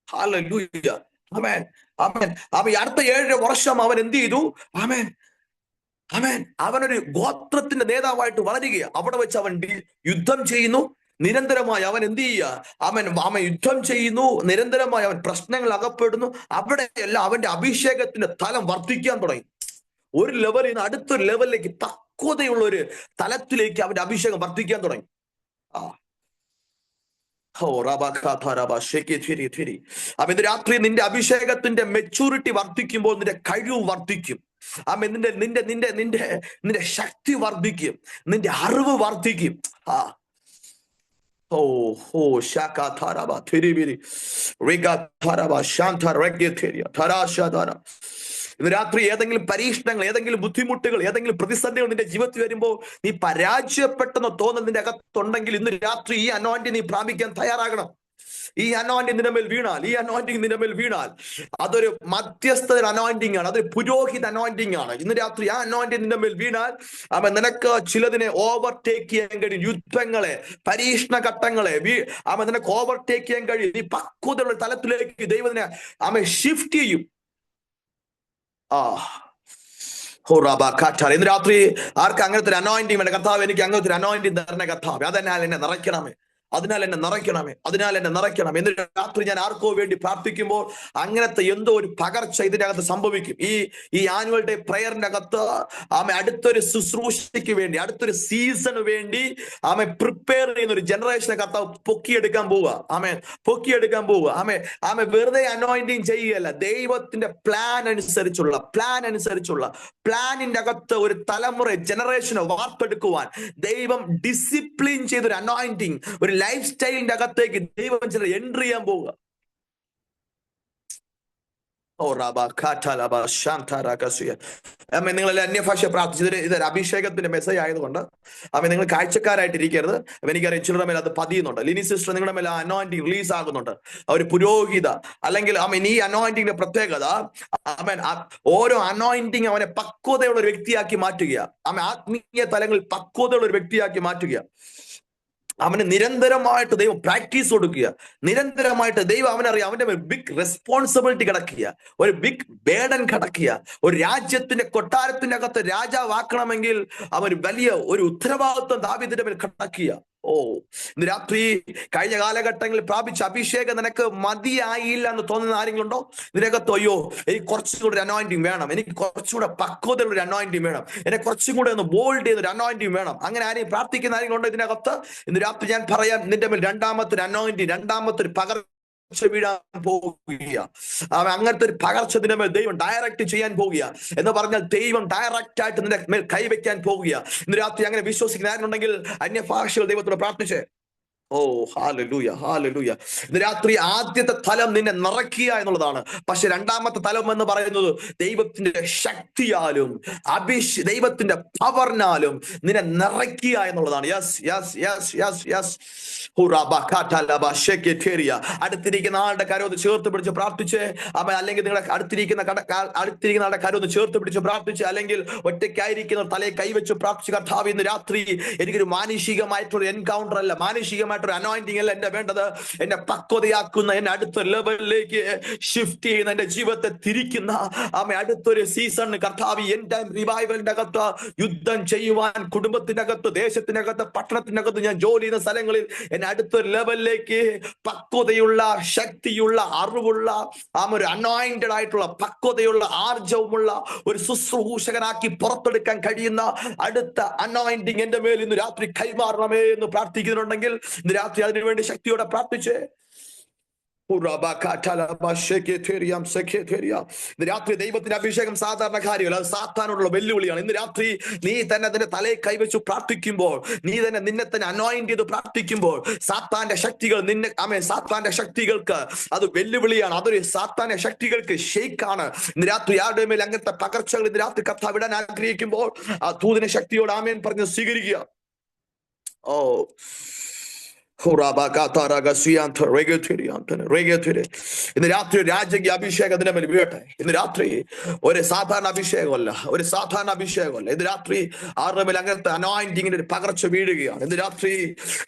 ഹല്ലേലൂയ, ആമേൻ, ആമേൻ. അടുത്ത 7 വർഷം അവൻ എന്ത് ചെയ്തു? ആമേൻ, അവനൊരു ഗോത്രത്തിന്റെ നേതാവായിട്ട് വളരുക. അവിടെ വെച്ച് അവൻ യുദ്ധം ചെയ്യുന്നു നിരന്തരമായി. അവൻ എന്ത് ചെയ്യുക? അവൻ യുദ്ധം ചെയ്യുന്നു നിരന്തരമായി. അവൻ പ്രശ്നങ്ങൾ അകപ്പെടുന്നു. അവിടെയെല്ലാം അവന്റെ അഭിഷേകത്തിന്റെ തലം വർദ്ധിക്കാൻ തുടങ്ങി. ഒരു ലെവലിൽ നിന്ന് അടുത്തൊരു ലെവലിലേക്ക്, പക്വതയുള്ള ഒരു തലത്തിലേക്ക് അവന്റെ അഭിഷേകം വർദ്ധിക്കാൻ തുടങ്ങി. ഇന്ന് രാത്രി നിന്റെ അഭിഷേകത്തിന്റെ മെച്ചൂരിറ്റി വർദ്ധിക്കുമ്പോൾ നിന്റെ കഴിവ് വർദ്ധിക്കും. നിന്റെ ശക്തി വർദ്ധിക്കും, നിന്റെ അറിവ് വർദ്ധിക്കും. ഇന്ന് രാത്രി ഏതെങ്കിലും പരീക്ഷണങ്ങൾ, ഏതെങ്കിലും ബുദ്ധിമുട്ടുകൾ, ഏതെങ്കിലും പ്രതിസന്ധികൾ നിന്റെ ജീവിതത്തിൽ വരുമ്പോൾ നീ പരാജയപ്പെട്ടെന്ന് തോന്നൽ നിന്റെ അകത്തുണ്ടെങ്കിൽ ഇന്ന് രാത്രി ഈ അനോയിന്റിങ് നീ പ്രാപിക്കാൻ തയ്യാറാകണം. ഈ അനോയിന്റിങ് നിന്റെ മേൽ വീണാൽ അതൊരു മധ്യസ്ഥ അനോയിന്റിങ് ആണ്, അതൊരു പുരോഹിത അനോയിന്റിങ് ആണ്. ഇന്ന് രാത്രി ആ അനോയിന്റിങ് നിന്റെ മേൽ വീണാൽ നിനക്ക് ചിലതിനെ ഓവർടേക്ക് ചെയ്യാൻ കഴിയും. യുദ്ധങ്ങളെ, പരീക്ഷണ ഘട്ടങ്ങളെ നിനക്ക് ഓവർടേക്ക് ചെയ്യാൻ കഴിയും. നീ പക്വതയുള്ള തലത്തിലേക്ക് ദൈവത്തിനെ ഷിഫ്റ്റ് ചെയ്യും. ഇന്ന് രാത്രി ആർക്ക് അങ്ങനത്തെ ഒരു അനോയിന്റിങ് വേണ്ട? കർത്താവ്, എനിക്ക് അങ്ങനത്തെ ഒരു അനോയിന്റിങ് തരണേ കർത്താവ്, അതിനാൽ എന്നെ നിറയ്ക്കണമേ, അതിനാൽ എന്നെ നിറയ്ക്കണമേ. എന്ന് രാത്രി ഞാൻ ആർക്കോ വേണ്ടി പ്രാർത്ഥിക്കുമ്പോൾ അങ്ങനത്തെ എന്തോ ഒരു പകർച്ച ഇതിന്റെ അകത്ത് സംഭവിക്കും. ഈ ആനുവൽ ഡേ പ്രയറിന്റെ അകത്ത് അടുത്തൊരു ശുശ്രൂഷയ്ക്ക് വേണ്ടി, അടുത്തൊരു സീസണ് വേണ്ടി പ്രിപ്പയർ ചെയ്യുന്ന ഒരു ജനറേഷനെ കർത്താവ് പൊക്കിയെടുക്കാൻ പോവുക. വെറുതെ അനോയിന്റിങ് ചെയ്യുകയല്ല, ദൈവത്തിന്റെ പ്ലാൻ അനുസരിച്ചുള്ള പ്ലാനിന്റെ അകത്ത് ഒരു തലമുറ, ജനറേഷനെ വാർത്തെടുക്കുവാൻ ദൈവം ഡിസിപ്ലിൻ ചെയ്തൊരു അനോയിന്റിങ്, ഒരു ലൈഫ് സ്റ്റൈലിന്റെ അകത്തേക്ക് ദൈവം ചിലർ എൻട്രി ചെയ്യാൻ പോവുക. ഓ റാബ കാറ്റാലബ ശാന്താരാകസിയ. ആമേൻ. നിങ്ങളെല്ലാം അന്യഭാഷ പ്രാർത്ഥിച്ചത് ഇതൊരു അഭിഷേകത്തിന്റെ മെസ്സേജ് ആയതുകൊണ്ട് ആമേൻ നിങ്ങൾ കാഴ്ചക്കാരായിട്ടിരിക്കരുത്. എനിക്കറിയാം ചിലരുടെ മേലെ അത് പതിയുന്നുണ്ട്. ലിനി സിസ്റ്റർ നിങ്ങളുടെ മേലെ അനോയിന്റിങ് റിലീസ് ആകുന്നുണ്ട്. ഒരു പുരോഹിത അല്ലെങ്കിൽ ആമേൻ ഈ അനോയിന്റിങ്ങിന്റെ പ്രത്യേകത ആമേൻ ഓരോ അനോയിന്റിങ് അവനെ പക്വതയുള്ള ഒരു വ്യക്തിയാക്കി മാറ്റുക. ആമേൻ ആത്മീയ തലങ്ങളിൽ പക്വതയുള്ള ഒരു വ്യക്തിയാക്കി മാറ്റുക. അവന് നിരന്തരമായിട്ട് ദൈവം പ്രാക്ടീസ് കൊടുക്കുക. നിരന്തരമായിട്ട് ദൈവം അവനറിയാം അവന്റെ ബിഗ് റെസ്പോൺസിബിലിറ്റി കിടക്കുക, ഒരു ബിഗ് ബേഡൻ കിടക്കുക. ഒരു രാജ്യത്തിന്റെ കൊട്ടാരത്തിന്റെ അകത്ത് രാജാവാക്കണമെങ്കിൽ അവൻ വലിയ ഒരു ഉത്തരവാദിത്വം ദാവീദിന്റെ മേൽ കിടക്കുക. ഓ, ഇന്ന് രാത്രി കഴിഞ്ഞ കാലഘട്ടങ്ങളിൽ പ്രാപിച്ച അഭിഷേകം നിനക്ക് മതിയായില്ല എന്ന് തോന്നുന്ന ആരെങ്കിലും ഉണ്ടോ? ഇതിനകത്ത് അയ്യോ എനിക്ക് കുറച്ചുകൂടെ ഒരു അനോയിന്റിങ് വേണം, എനിക്ക് കുറച്ചുകൂടെ പക്വതയുള്ള ഒരു അനോയിന്റിങ് വേണം, എന്നെ കുറച്ചും കൂടെ ഒന്ന് ബോൾഡ് ചെയ്ത ഒരു അനോയിന്റിങ് വേണം, അങ്ങനെ ആരെയും പ്രാർത്ഥിക്കുന്ന ആരെങ്കിലും ഉണ്ടോ ഇതിനകത്ത്? ഇന്ന് രാത്രി ഞാൻ പറയാം, നിന്റെ മേൽ രണ്ടാമത്തെ ഒരു അനോയിന്റിങ്, രണ്ടാമത്തെ ഒരു പകർച്ച വീഴാൻ പോകുക. അങ്ങനത്തെ ഒരു പകർച്ച നിന്റെ മേൽ ദൈവം ഡയറക്റ്റ് ചെയ്യാൻ പോകുക എന്ന് പറഞ്ഞാൽ ദൈവം ഡയറക്റ്റ് ആയിട്ട് നിന്റെ മേൽ കൈവയ്ക്കാൻ പോകുക. ഇന്ന് രാത്രി അങ്ങനെ വിശ്വസിക്കുന്ന ആരുണ്ടെങ്കിൽ അന്യഭാഷകൾ ദൈവത്തോട് പ്രാർത്ഥിച്ചേ. ഓ ഹല്ലേലൂയ, ഹല്ലേലൂയ. ഇന്ന് രാത്രി ആദ്യത്തെ തലം നിന്നെ നിറയ്ക്കുക എന്നുള്ളതാണ്. പക്ഷെ രണ്ടാമത്തെ തലം എന്ന് പറയുന്നത് ദൈവത്തിന്റെ ശക്തിയാലും ദൈവത്തിന്റെ പവറിനാലും നിന്നെ നിറയ്ക്കുക എന്നുള്ളതാണ്. Yes yes yes yes yes. അടുത്തിരിക്കുന്ന ആളുടെ കരമൊന്ന് ചേർത്ത് പിടിച്ച് പ്രാർത്ഥിച്ച്, അല്ലെങ്കിൽ നിങ്ങളുടെ അടുത്തിരിക്കുന്ന ആളുടെ കരമൊന്ന് ചേർത്ത് പിടിച്ച് പ്രാർത്ഥിച്ച്, അല്ലെങ്കിൽ ഒറ്റയ്ക്കായിരിക്കുന്ന തലയെ കൈവച്ച് പ്രാർത്ഥിച്ച്, കർത്താവ് ഇന്ന് രാത്രി എനിക്കൊരു മാനുഷികമായിട്ടൊരു എൻകൗണ്ടർ അല്ല, മാനുഷികമായിട്ടൊരു അനോയിന്റിങ് അല്ല എന്റെ വേണ്ടത്, എന്നെ പക്വതയാക്കുന്ന, എന്നെ അടുത്ത ലെവലിലേക്ക് ഷിഫ്റ്റ് ചെയ്യുന്ന, എന്റെ ജീവിതത്തെ തിരിക്കുന്ന അടുത്തൊരു സീസൺ കർത്താവ് എൻ ടൈം റിവൈവലിന്റെ അകത്ത് യുദ്ധം ചെയ്യുവാൻ, കുടുംബത്തിന്റെ അകത്ത്, ദേശത്തിനകത്ത്, പട്ടണത്തിനകത്ത്, ഞാൻ ജോലി ചെയ്യുന്ന സ്ഥലങ്ങളിൽ എന്നെ അടുത്തൊരു ലെവലിലേക്ക് പക്വതയുള്ള, ശക്തിയുള്ള, അറിവുള്ള, ഒരു അനോയിന്റഡ് ആയിട്ടുള്ള, പക്വതയുള്ള, ആർജവുമുള്ള ഒരു ശുശ്രൂഷകനാക്കി പുറത്തെടുക്കാൻ കഴിയുന്ന അടുത്ത അനോയിന്റിങ് എന്റെ മേൽ ഇന്ന് രാത്രി കൈമാറണമേ എന്ന് പ്രാർത്ഥിക്കുന്നുണ്ടെങ്കിൽ ഇന്ന് രാത്രി അതിനുവേണ്ടി ശക്തിയോടെ പ്രാർത്ഥിച്ചേ. ഇന്ന് രാത്രി ദൈവത്തിന്റെ അഭിഷേകം സാധാരണ കാര്യമല്ല, അത് സാത്താനോടുള്ള വെല്ലുവിളിയാണ്. ഇന്ന് രാത്രി നീ തന്നെ അതിന്റെ തലയെ കൈവച്ചു പ്രാർത്ഥിക്കുമ്പോൾ, നീ തന്നെ നിന്നെ തന്നെ അനോയിന്റ് ചെയ്ത് പ്രാർത്ഥിക്കുമ്പോൾ, സാത്താന്റെ ശക്തികൾ സാത്താന്റെ ശക്തികൾക്ക് അത് വെല്ലുവിളിയാണ്, അതൊരു സാത്താന്റെ ശക്തികൾക്ക് ഷെയ്ക്കാണ്. ഇന്ന് രാത്രി ആരുടെ മേൽ അങ്ങനത്തെ പകർച്ചകൾ ഇന്ന് രാത്രി കർത്താവ് വിടാൻ ആഗ്രഹിക്കുമ്പോൾ ആ ദൂതന്റെ ശക്തിയോട് ആമേൻ പറഞ്ഞ് സ്വീകരിക്കുക. ഓ ഇന്ന് രാത്രി ഒരു രാജകീയ അഭിഷേകം അതിന്റെ മേൽ വീഴട്ടെ. ഇന്ന് രാത്രി ഒരു സാധാരണ അഭിഷേകമല്ല, ഒരു സാധാരണ അഭിഷേകമല്ല. ഇന്ന് രാത്രി ആരുടെ മേൽ അങ്ങനത്തെ അനോയിന്റിങ്ങിന്റെ ഒരു പകർച്ച വീഴുകയാണ്. ഇന്ന് രാത്രി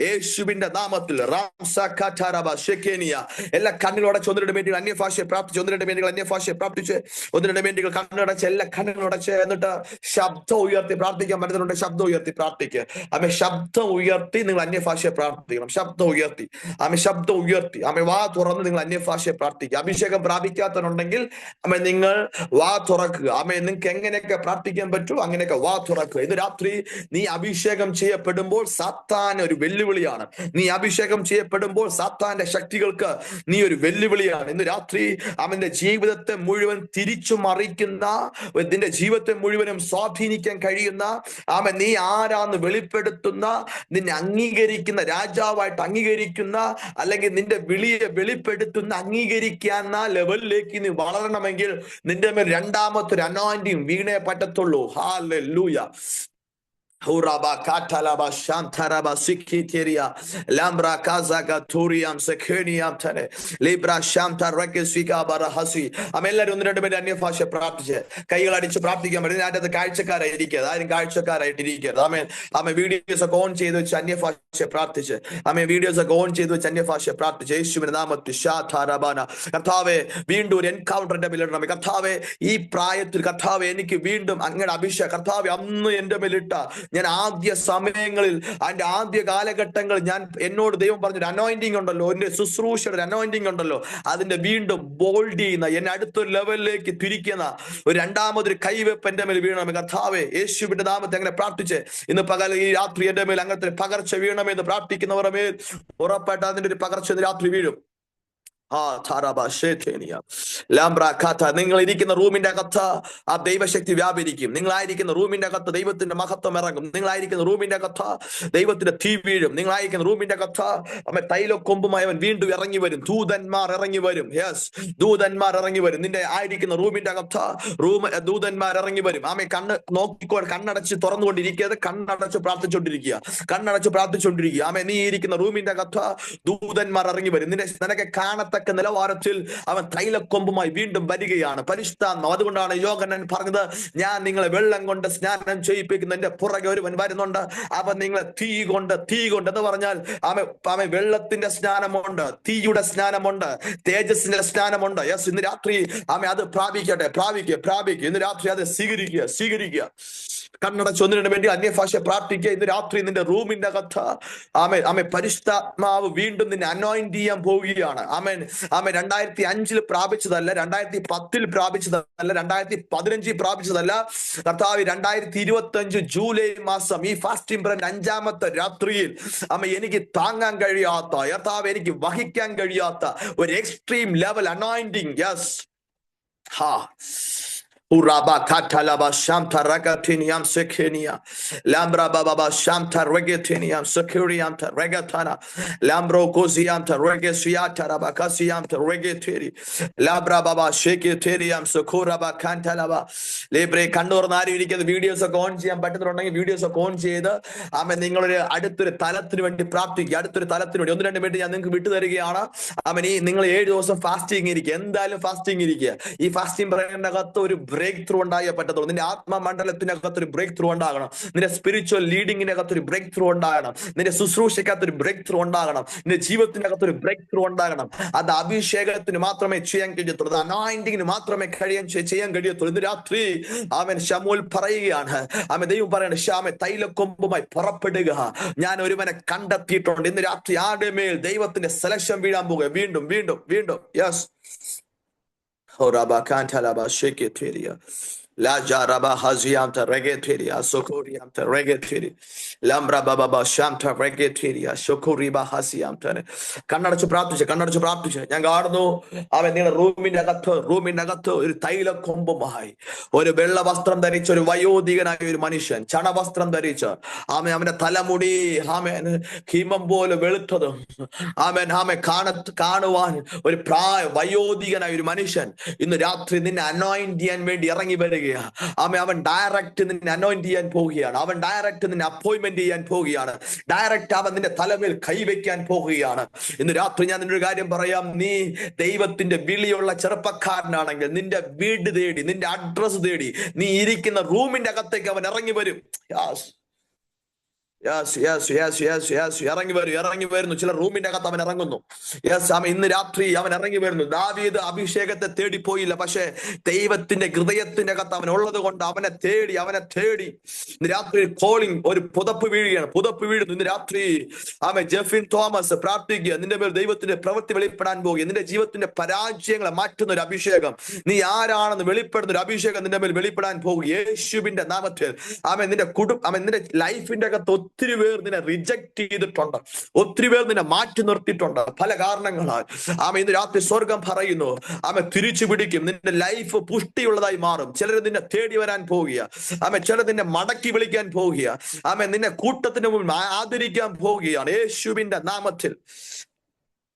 യേശുവിന്റെ നാമത്തിൽ എല്ലാ കണ്ണുകളടച്ച് ഒന്ന് രണ്ട് മിനിറ്റുകൾ അന്യഭാഷയെ പ്രാർത്ഥിച്ച്, ഒന്ന് രണ്ട് മിനിറ്റുകൾ അന്യഭാഷയെ പ്രാർത്ഥിച്ച്, ഒന്ന് രണ്ട് മിനിറ്റുകൾ കണ്ണടച്ച്, എല്ലാ കണ്ണുകളടച്ച്, എന്നിട്ട് ശബ്ദം ഉയർത്തി പ്രാർത്ഥിക്കാൻ പറ്റുന്നുണ്ട് ശബ്ദം ഉയർത്തി പ്രാർത്ഥിക്കുക. ശബ്ദം ഉയർത്തി നിങ്ങൾ അന്യഭാഷയെ പ്രാർത്ഥിക്കണം. ശബ്ദം ഉയർത്തി ശബ്ദം ഉയർത്തി വാ തുറന്ന് നിങ്ങൾ അന്യഭാഷയെ പ്രാർത്ഥിക്കുക. അഭിഷേകം പ്രാപിക്കാത്തവരുണ്ടെങ്കിൽ നിങ്ങൾ വാ തുറക്കുക. നിങ്ങൾക്ക് എങ്ങനെയൊക്കെ പ്രാർത്ഥിക്കാൻ പറ്റൂ അങ്ങനെയൊക്കെ വാ തുറക്കുക. ഇന്ന് രാത്രി നീ അഭിഷേകം ചെയ്യപ്പെടുമ്പോൾ സാത്താൻ ഒരു വെല്ലുവിളിയാണ്. നീ അഭിഷേകം ചെയ്യപ്പെടുമ്പോൾ സാത്താന്റെ ശക്തികൾക്ക് നീ ഒരു വെല്ലുവിളിയാണ്. ഇന്ന് രാത്രി അവന്റെ ജീവിതത്തെ മുഴുവൻ തിരിച്ചു മറിക്കുന്ന, നിന്റെ ജീവിതത്തെ മുഴുവനും സ്വാധീനിക്കാൻ കഴിയുന്ന, നീ ആരാന്ന് വെളിപ്പെടുത്തുന്ന, നിന്നെ അംഗീകരിക്കുന്ന, രാജാവായിട്ട് അംഗീകരിക്കുന്ന, അല്ലെങ്കിൽ നിന്റെ വിളിയെ വെളിപ്പെടുത്തുന്ന, അംഗീകരിക്കുന്ന ലെവലിലേക്ക് നീ വളരണമെങ്കിൽ നിന്റെ മേൽ രണ്ടാമത്തെ അനോയിന്റിങ് വീണേ പറ്റത്തുള്ളൂ. ഹല്ലേലൂയ. എല്ലാവരും ഒന്ന് രണ്ട് പേര് അന്യഭാഷ പ്രാർത്ഥിച്ച് കൈകളടിച്ച് പ്രാർത്ഥിക്കാൻ പറ്റും. അതിനകത്ത് കാഴ്ചക്കാരായിരിക്കരുത്, ആരും കാഴ്ചക്കാരായിട്ടിരിക്കരുത്. വീഡിയോസ് ഒക്കെ ഓൺ ചെയ്ത് വെച്ച് അന്യഭാഷ പ്രാർത്ഥിച്ച്, വീഡിയോസ് ഒക്കെ ഓൺ ചെയ്ത് വെച്ച് അന്യഭാഷ പ്രാർത്ഥിച്ച് യേശുവിന്റെ നാമത്തിൽ കർത്താവേ വീണ്ടും ഒരു എൻകൗണ്ടറിന്റെ മേലിടണമേ. കർത്താവേ ഈ പ്രായത്തിൽ കർത്താവേ എനിക്ക് വീണ്ടും അങ്ങയുടെ അഭിഷേകം കർത്താവേ അന്ന് എന്റെ മേലിട്ട, ഞാൻ ആദ്യ സമയങ്ങളിൽ അതിന്റെ ആദ്യ കാലഘട്ടങ്ങൾ എന്നോട് ദൈവം പറഞ്ഞൊരു അനോയിന്റിങ് ഉണ്ടല്ലോ, എന്റെ ശുശ്രൂഷയുടെ അനോയിന്റിങ് ഉണ്ടല്ലോ, അതിന്റെ വീണ്ടും ബോൾഡ് ചെയ്യുന്ന, എന്നെ അടുത്തൊരു ലെവലിലേക്ക് തിരിക്കുന്ന ഒരു രണ്ടാമതൊരു കൈവെപ്പ് എന്റെ മേൽ വീണമേ. കർത്താവേ യേശുവിന്റെ നാമത്തെ അങ്ങനെ പ്രാർത്ഥിച്ച് ഇന്ന് പകൽ ഈ രാത്രി എന്റെ മേൽ അങ്ങനത്തെ പകർച്ച വീണമെന്ന് പ്രാർത്ഥിക്കുന്നവരുടെ മേൽ ഉറപ്പായിട്ട് അതിന്റെ ഒരു പകർച്ച രാത്രി വീഴും. നിങ്ങൾ ഇരിക്കുന്ന റൂമിന്റെ അകത്ത് ആ ദൈവശക്തി വ്യാപരിക്കും. നിങ്ങളായിരിക്കുന്ന റൂമിന്റെ അകത്ത് ദൈവത്തിന്റെ മഹത്വം ഇറങ്ങും. നിങ്ങളായിരിക്കുന്ന റൂമിന്റെ അകത്ത് ദൈവത്തിന്റെ തീ വീഴും. നിങ്ങളായിരിക്കുന്ന റൂമിന്റെ അകത്ത് തൈലക്കൊമ്പുമായി അവൻ വീണ്ടും ഇറങ്ങി വരും. ദൂതന്മാർ ഇറങ്ങി വരും. യെസ്, ദൂതന്മാർ ഇറങ്ങി വരും. നിന്റെ ആയിരിക്കുന്ന റൂമിന്റെ അകത്ത് ദൂതന്മാർ ഇറങ്ങി വരും. കണ്ണ് നോക്കിക്കോ, കണ്ണടച്ച് തുറന്നുകൊണ്ടിരിക്കുക, കണ്ണടച്ച് പ്രാർത്ഥിച്ചുകൊണ്ടിരിക്കുക, കണ്ണടച്ച് പ്രാർത്ഥിച്ചുകൊണ്ടിരിക്കുക. നീ ഇരിക്കുന്ന റൂമിന്റെ അകത്ത് ദൂതന്മാർ ഇറങ്ങി വരും. നിനക്ക് കാണത്തക്ക നിലവാരത്തിൽ അവൻ തൈലക്കൊമ്പുമായി വീണ്ടും വരികയാണ്. പരിശുദ്ധാത്മാവ്. അതുകൊണ്ടാണ് യോഹന്നാൻ പറഞ്ഞത്, ഞാൻ നിങ്ങളെ വെള്ളം കൊണ്ട് സ്നാനം ചെയ്യിപ്പിക്കുന്ന എന്റെ പുറകെ ഒരുവൻ വരുന്നുണ്ട്, അവൻ നിങ്ങളെ തീ കൊണ്ട് എന്ന് പറഞ്ഞാൽ വെള്ളത്തിന്റെ സ്നാനമുണ്ട്, തീയുടെ സ്നാനമുണ്ട്, തേജസ്സിന്റെ സ്നാനമുണ്ട്. യെസ്, ഇന്ന് രാത്രി അത് പ്രാപിക്കുക. ഇന്ന് രാത്രി അത് സ്വീകരിക്കുക. കണ്ണടച്ചൊന്നിനു വേണ്ടി അന്യഭാഷ പ്രാർത്ഥിക്കുക. ഇന്ന് രാത്രി നിന്റെ റൂമിന്റെ അകത്ത് പരിശുദ്ധാത്മാവ് വീണ്ടും നിന്നെ അനോയിന്റ് ചെയ്യാൻ പോവുകയാണ്. 2005 പ്രാപിച്ചതല്ല, 2010 പ്രാപിച്ചതല്ല, 2015 പ്രാപിച്ചതല്ല. കർത്താവ് 2025 ജൂലൈ മാസം ഈ ഫാസ്റ്റിംഗ് ബ്രേക്ക് 5ാമത്തെ രാത്രിയിൽ എനിക്ക് താങ്ങാൻ കഴിയാത്ത, കർത്താവ് എനിക്ക് വഹിക്കാൻ കഴിയാത്ത ഒരു extreme level anointing. Yes, Uraba katalaba shamta ragatiniam sekenia lambra baba shamta regatiniam securianta regatana lambro kozianta regesiata rabakasianta regatiri labra baba sheketiriam sokuraba kantalaba lebre Kannur നാരിയിരിക്കുന്ന വീഡിയോസ് ഒക്കെ ഓൺ ചെയ്യാൻ പറ്റുന്നുണ്ടെങ്കിൽ വീഡിയോസ് ഒക്കെ ഓൺ ചെയ്ത് നിങ്ങളൊരു അടുത്തൊരു തലത്തിന് വേണ്ടി പ്രാർത്ഥിക്കുക. അടുത്തൊരു തലത്തിന് വേണ്ടി 1-2 മിനിറ്റ് ഞാൻ നിങ്ങൾക്ക് വിട്ടു തരികയാണ്. നിങ്ങൾ 7 ദിവസം ഫാസ്റ്റിംഗ് ഇരിക്കുക. എന്തായാലും ഫാസ്റ്റിംഗ് ഇരിക്കുക. ഈ ഫാസ്റ്റിംഗ് പറയുന്നതിന്റെ അകത്ത് ഒരു ബ്രേക്ക് ത്രൂ ഉണ്ടായേ പറ്റത്തുള്ളൂ. നിന്റെ ആത്മമണ്ഡലത്തിനകത്ത് ഒരു ബ്രേക്ക് ത്രൂ ഉണ്ടാകണം. നിന്റെ സ്പിരിച്വൽ ലീഡിങ്ങിനകത്ത് ഒരു ബ്രേക്ക് ത്രൂ ഉണ്ടാകണം. നിന്റെ ശുശ്രൂഷയ്ക്കകത്ത് ഒരു ബ്രേക്ക് ത്രൂ ഉണ്ടാകണം. നിന്റെ ജീവിതത്തിനകത്ത് ഒരു ബ്രേക്ക് ത്രൂ ഉണ്ടാകണം. അത് അഭിഷേകത്തിന് മാത്രമേ ചെയ്യാൻ കഴിയത്തുള്ളൂ. അത് അനോയിന്റിങ്ങിന് മാത്രമേ ചെയ്യാൻ കഴിയത്തുള്ളൂ. ഇന്ന് രാത്രി ശമൂൽ പറയുകയാണ്, ദൈവം പറയാണ്, തൈലക്കൊമ്പുമായി പുറപ്പെടുക, ഞാൻ ഒരുവനെ കണ്ടെത്തിയിട്ടുണ്ട്. ഇന്ന് രാത്രി ആരുടെ മേൽ ദൈവത്തിന്റെ സെലക്ഷൻ വീഴാൻ പോകുക. വീണ്ടും വീണ്ടും വീണ്ടും. Yes, La jaraba haziamta regeteria sokoriamta regeteri lambra baba shamta regeteria sokoriba hasiamta. കണ്ണടച്ച് പ്രാർത്ഥിച്ച് ഞാൻ കാണുന്നു നിങ്ങളുടെ റൂമിന്റെ അകത്ത് ഒരു തൈലക്കൊമ്പുമായി ഒരു വെള്ള വസ്ത്രം ധരിച്ച ഒരു വയോധികനായ ഒരു മനുഷ്യൻ, ചണവസ്ത്രം ധരിച്ച് അവന്റെ തലമുടി ഹിമം പോലെ വെളുത്തതും കാണുവാൻ ഒരു വയോധികനായ ഒരു മനുഷ്യൻ ഇന്ന് രാത്രി നിന്നെ അനോയിന്റ് ചെയ്യാൻ വേണ്ടി ഇറങ്ങി വരിക. അവൻ ഡയറക്റ്റ് നിന്നെ അനോയിന്റ് ചെയ്യാൻ പോവുകയാണ്. അവൻ ഡയറക്റ്റ് നിന്നെ അപ്പോയിന്റ്മെന്റ് ചെയ്യാൻ പോവുകയാണ്. ഡയറക്റ്റ് അവൻ നിന്റെ തലമേൽ കൈവയ്ക്കാൻ പോവുകയാണ്. ഇന്ന് രാത്രി ഞാൻ നിന്നൊരു കാര്യം പറയാം. നീ ദൈവത്തിന്റെ വിളിയുള്ള ചെറുപ്പക്കാരനാണെങ്കിൽ നിന്റെ വീട് തേടി, നിന്റെ അഡ്രസ് തേടി, നീ ഇരിക്കുന്ന റൂമിന്റെ അകത്തേക്ക് അവൻ ഇറങ്ങി വരും. ഇറങ്ങി വരുന്നു. ചില റൂമിന്റെ അകത്ത് അവൻ ഇറങ്ങുന്നു. ഇന്ന് രാത്രി അവൻ ഇറങ്ങി വരുന്നു. ദാവീദ് അഭിഷേകത്തെ തേടി പോയില്ല, പക്ഷെ ദൈവത്തിന്റെ ഹൃദയത്തിന്റെ അകത്ത് അവൻ ഉള്ളത് കൊണ്ട് അവനെ തേടി. ഇന്ന് രാത്രി കോളിംഗ്, ഒരു പുതപ്പ് വീഴുന്നു. ഇന്ന് രാത്രി ജെഫിൻ തോമസ് പ്രാർത്ഥിക്കുക. നിന്റെ മേൽ ദൈവത്തിന്റെ പ്രവൃത്തി വെളിപ്പെടാൻ പോകുക. നിന്റെ ജീവിതത്തിന്റെ പരാജയങ്ങളെ മാറ്റുന്ന ഒരു അഭിഷേകം, നീ ആരാണെന്ന് വെളിപ്പെടുന്ന ഒരു അഭിഷേകം നിന്റെ മേൽ വെളിപ്പെടാൻ പോകുക യേശുവിന്റെ നാമത്തിൽ. നിന്റെ ലൈഫിന്റെ അകത്ത് ഒത്തിരി പേർ നിന്നെ റിജക്ട് ചെയ്തിട്ടുണ്ട്, ഒത്തിരി പേർ നിന്നെ മാറ്റി നിർത്തിയിട്ടുണ്ട് പല കാരണങ്ങളാൽ. ഇന്ന് രാത്രി സ്വർഗം പറയുന്നു, തിരിച്ചു പിടിക്കും. നിന്റെ ലൈഫ് പുഷ്ടിയുള്ളതായി മാറും. ചിലർ നിന്നെ തേടി വരാൻ പോവുക, ചിലർ നിന്നെ മടക്കി വിളിക്കാൻ പോവുക, നിന്നെ കൂട്ടത്തിന് മുമ്പിൽ ആദരിക്കാൻ പോവുകയാണ് യേശുവിന്റെ നാമത്തിൽ.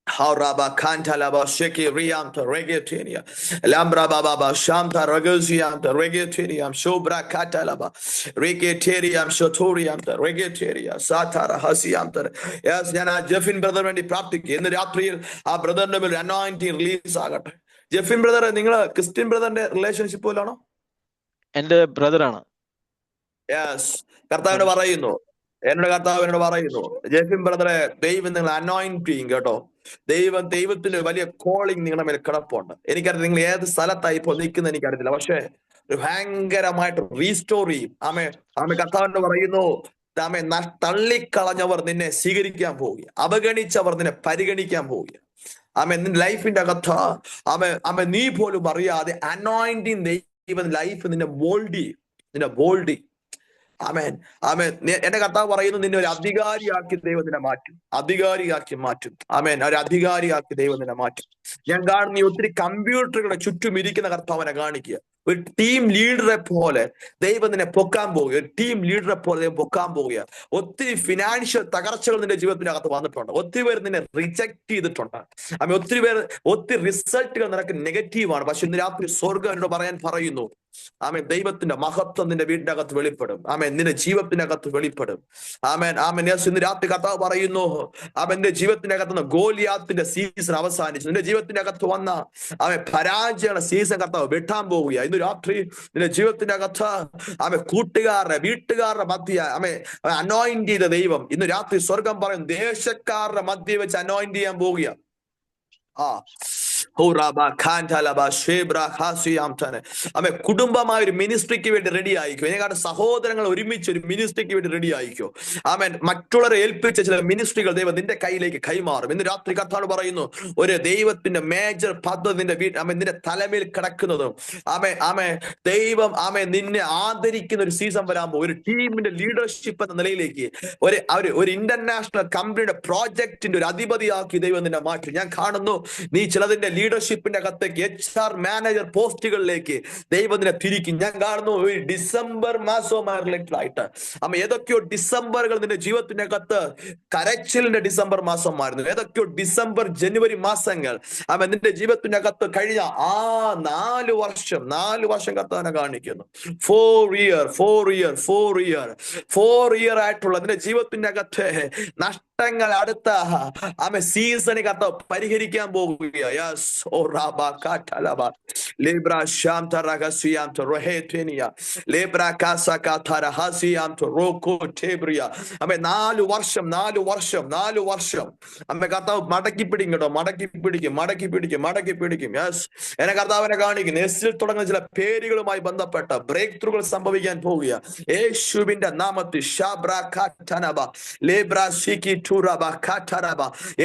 Haraba kantalaba sheki riamta regetenia lambra baba shamta regusiamta regeteniam shobra katalaba regeteriam shotoriamta regeteria satara hasiamta. Yes, ഞാൻ ജെഫിൻ ബ്രദർ വേണ്ടി പ്രാർത്ഥിക്കുക. ഇന്ന് രാത്രിയിൽ ആ ബ്രദറിന്റെ മേൽ അനോയിന്റിംഗ് റിലീസ് ആകട്ടെ. ജെഫിൻ ബ്രദർ, നിങ്ങൾ ക്രിസ്ത്യൻ ബ്രദറിന്റെ റിലേഷൻഷിപ്പ് പോലാണോ? എന്റെ ബ്രദറാണ്. യെസ്, കർത്താവിനോട് പറയുന്നു, എന്നോട് കർത്താവിനോട് പറയുന്നു, ജെഫിൻ ബ്രദറെ, ദൈവം നിങ്ങൾ അനോയിന്റ് ചെയ്യും കേട്ടോ. ദൈവത്തിന്റെ വലിയ കോളിംഗ് നിങ്ങളുടെ മേൽ കിടപ്പുണ്ട്. എനിക്കറിയാം നിങ്ങൾ ഏത് സ്ഥലത്തായി ഇപ്പോൾ നിൽക്കുന്നത് എനിക്കറിയത്തില്ല, പക്ഷെ ഒരു ഭയങ്കരമായിട്ട് റീസ്റ്റോർ ചെയ്യും. കർത്താവിനോട് പറയുന്നു, തള്ളിക്കളഞ്ഞവർ നിന്നെ സ്വീകരിക്കാൻ പോവുക, അവഗണിച്ചവർ നിന്നെ പരിഗണിക്കാൻ പോവുക. നിന്റെ ലൈഫിന്റെ അകത്ത് നീ പോലും അറിയാതെ അനോയിന്റിങ് ദൈവം ലൈഫ് നിന്നെ മോൾഡ് ചെയ്യും. ആമേൻ, ആമേൻ. എന്റെ കർത്താവ് പറയുന്നു, നിന്നെ ഒരു അധികാരിയാക്കി ദൈവം നിന്നെ മാറ്റും, അധികാരിയാക്കി മാറ്റും. ആമേൻ, ഒരു അധികാരിയാക്കി ദൈവം നിന്നെ മാറ്റും. ഞാൻ കാണുന്ന ഈ ഒത്തിരി കമ്പ്യൂട്ടറുകളുടെ ചുറ്റും ഇരിക്കുന്ന കർത്താവിനെ കാണിക്കുക. ഒരു ടീം ലീഡറെ പോലെ ദൈവം നിന്നെ പൊക്കാൻ പോവുക, ഒരു ടീം ലീഡറെ പോലെ ദൈവം പൊക്കാൻ പോവുക. ഒത്തിരി ഫിനാൻഷ്യൽ തകർച്ചകൾ നിന്റെ ജീവിതത്തിനകത്ത് വന്നിട്ടുണ്ട്. ഒത്തിരി പേർ നിന്നെ റിജക്ട് ചെയ്തിട്ടുണ്ട്. ആമേൻ, ഒത്തിരി റിസൾട്ടുകൾ നിനക്ക് നെഗറ്റീവാണ്. പക്ഷെ ഇന്ന് രാത്രി സ്വർഗ്ഗം എന്നോട് പറയുന്നു, ആമേൻ, ദൈവത്തിന്റെ മഹത്വം നിന്റെ വീടിന്റെ അകത്ത് വെളിപ്പെടും. ആമേൻ, നിന്റെ ജീവിതത്തിന്റെ അകത്ത് വെളിപ്പെടും. ആമേൻ, ആമേൻ. ഇന്ന് രാത്രി കർത്താവ് പറയുന്നു, ആമേൻ, നിന്റെ ജീവിതത്തിന്റെ അകത്ത് ഗോലിയാത്തിന്റെ സീസൺ അവസാനിച്ചു. നിന്റെ ജീവിതത്തിന്റെ അകത്ത് വന്ന ആമേൻ പരാജയങ്ങളുടെ സീസൺ കർത്താവ് വെട്ടാൻ പോവുക. ഇന്ന് രാത്രി നിന്റെ ജീവിതത്തിന്റെ അകത്ത് ആമേൻ കൂട്ടുകാരുടെ വീട്ടുകാരുടെ മധ്യ ആമേൻ അനോയിന്റ് ചെയ്ത ദൈവം ഇന്ന് രാത്രി സ്വർഗം പറയും, ദേശക്കാരുടെ മധ്യ വെച്ച് അനോയിന്റ് ചെയ്യാൻ പോവുക. അമ്മ കുടുംബമായ ഒരു മിനിസ്ട്രിക്ക് വേണ്ടി റെഡി ആയിക്കോ. ഇതിനെക്കാട്ട് സഹോദരങ്ങൾ ഒരുമിച്ച് ഒരു മിനിസ്ട്രിക്ക് വേണ്ടി റെഡി ആയിക്കോ. ആമേൻ, മറ്റുള്ളവരെ ഏൽപ്പിച്ച ചില മിനിസ്ട്രികൾ ദൈവം നിന്റെ കയ്യിലേക്ക് കൈമാറും. ഇന്ന് രാത്രി കർത്താവ് പറയുന്നു, ഒരു ദൈവത്തിന്റെ മേജർ പദ്ധതി നിന്റെ തലമേൽ കിടക്കുന്നതും ദൈവം നിന്നെ ആദരിക്കുന്ന ഒരു സീസൺ വരാൻ പോകും. ഒരു ടീമിന്റെ ലീഡർഷിപ്പ് എന്ന നിലയിലേക്ക് ഒരു ഇന്റർനാഷണൽ കമ്പനിയുടെ പ്രോജക്റ്റിന്റെ ഒരു അധിപതിയാക്കി ദൈവം നിന്നെ മാറ്റും. ഞാൻ കാണുന്നു, നീ ചിലതിന്റെ ലീഡർഷിപ്പിന്റെ അകത്തേക്ക് HR മാനേജർ പോസ്റ്റുകളിലേക്ക് ദൈവത്തിനെ തിരിക്കും. ഞാൻ കാണുന്നു, ഒരു ഡിസംബർ മാസവുമായി റിലേറ്റഡ് ആയിട്ട് ഏതൊക്കെയോ ഡിസംബറുകൾ നിന്റെ ജീവിതത്തിന്റെ അകത്ത് കരച്ചിലിന്റെ ഡിസംബർ മാസമായിരുന്നു. ഏതൊക്കെയോ ഡിസംബർ ജനുവരി മാസങ്ങൾ നിന്റെ ജീവിതത്തിന്റെ അകത്ത് കഴിഞ്ഞ 4 വർഷം കർത്താവിനെ കാണിക്കുന്നു. 4 ഇയർ ആയിട്ടുള്ള നിന്റെ ജീവിതത്തിന്റെ അകത്ത് നഷ്ടങ്ങൾ അടുത്ത സീസണി കർത്താവ് പരിഹരിക്കാൻ പോകുക. നാല് വർഷം കർത്താവ് മടക്കി പിടിക്കും. യെസ്, എന്നെ കർത്താവിനെ കാണിക്കുന്നു. എസ്സിൽ തുടങ്ങുന്ന ചില പേരുകളുമായി ബന്ധപ്പെട്ട ബ്രേക്ക് ത്രൂകൾ സംഭവിക്കാൻ പോവുക യേശുവിന്റെ നാമത്തിൽ.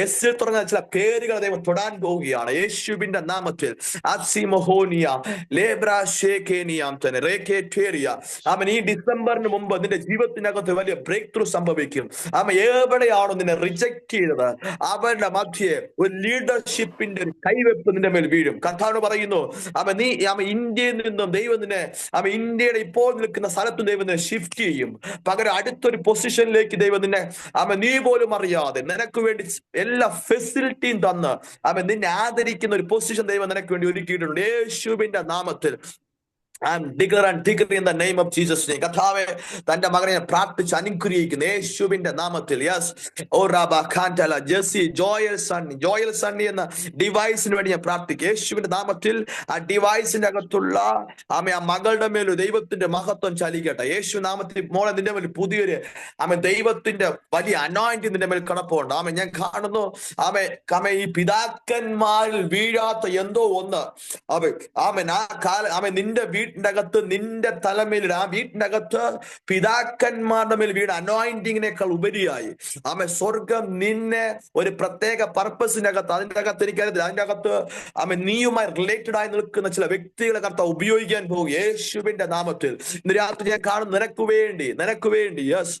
എസ്സിൽ തുടങ്ങുന്ന ചില പേരുകൾ ദൈവം തൊടാൻ പോവുകയാണ് യേശുവിന്റെ നാമത്തിൽ. ഈ ഡിസംബറിന് മുമ്പ് നിന്റെ ജീവിതത്തിനകത്ത് വലിയ ബ്രേക്ക് ത്രൂ സംഭവിക്കും. എവിടെയാണോ നിന്നെ റിജക്ട് ചെയ്തത് അവരുടെ മധ്യേ ഒരു ലീഡർഷിപ്പിന്റെ ഒരു കൈവെപ്പ് നിന്റെ മേൽ വീഴും. കർത്താവ് പറയുന്നു, നീ ഇന്ത്യയിൽ നിന്നും ദൈവം നിന്നെ ഇന്ത്യയുടെ ഇപ്പോൾ നിൽക്കുന്ന സ്ഥലത്തും ദൈവം നിന്നെ ഷിഫ്റ്റ് ചെയ്യും. പകരം അടുത്തൊരു പൊസിഷനിലേക്ക് ദൈവം നിന്നെ നീ പോലും അറിയാതെ നിനക്ക് വേണ്ടി എല്ലാ ഫെസിലിറ്റിയും തന്ന് നിന്നെ ആദരിക്കുന്ന ഒരു പൊസിഷൻ ദൈവം നിനക്ക് വേണ്ടി ഒരുക്കിയിട്ടുണ്ട് യേശുവിന്റെ നാമത്തിൽ. I'm declaring in the name of Jesus name. കർത്താവേ, തന്റെ മകനെ പ്രാർത്ഥിച്ച് അനുഗ്രഹിക്കുന്നു യേശുവിന്റെ നാമത്തിൽ. യെസ്, ഓ റാബ ഖാൻറ്റല ജെസ്സി ജോയൽ സണ്ണി എന്ന ഡിവൈസിന് വേണ്ടി ഞാൻ പ്രാർത്ഥിക്കും യേശുവിന്റെ നാമത്തിൽ. ആ ഡിവൈസിന്റെ അകത്തുള്ള ആ മകളുടെ മേൽ ദൈവത്തിന്റെ മഹത്വം ചലിക്കട്ടെ യേശു നാമത്തിൽ. മോളെ, നിന്റെ മേൽ പുതിയൊരു ദൈവത്തിന്റെ വലിയ അനോയിന്റിംഗ് നിന്റെ മേൽ കിടപ്പുണ്ട്. ഞാൻ കാണുന്നു ഈ പിതാക്കന്മാരിൽ വീഴാത്ത എന്തോ ഒന്ന് നിന്റെ വീട്ടിന്റെ അകത്ത്, നിന്റെ തലമേൽ ആ വീട്ടിന്റെ അകത്ത് പിതാക്കന്മാരുടെ മേൽ വീട് അനോയിന്റിങ്ങിനേക്കാൾ ഉപരിയായി സ്വർഗം നിന്നെ ഒരു പ്രത്യേക പർപ്പസിന്റെ അകത്ത്, അതിന്റെ അകത്ത് എനിക്കറിയത്തില്ല, അതിന്റെ അകത്ത് നീയുമായി റിലേറ്റഡ് ആയി നിൽക്കുന്ന ചില വ്യക്തികളെ കർത്താവ് ഉപയോഗിക്കാൻ പോകും യേശുവിന്റെ നാമത്തിൽ. ഇന്ന് രാത്രി ഞാൻ കാണും നിനക്ക് വേണ്ടി യെസ്,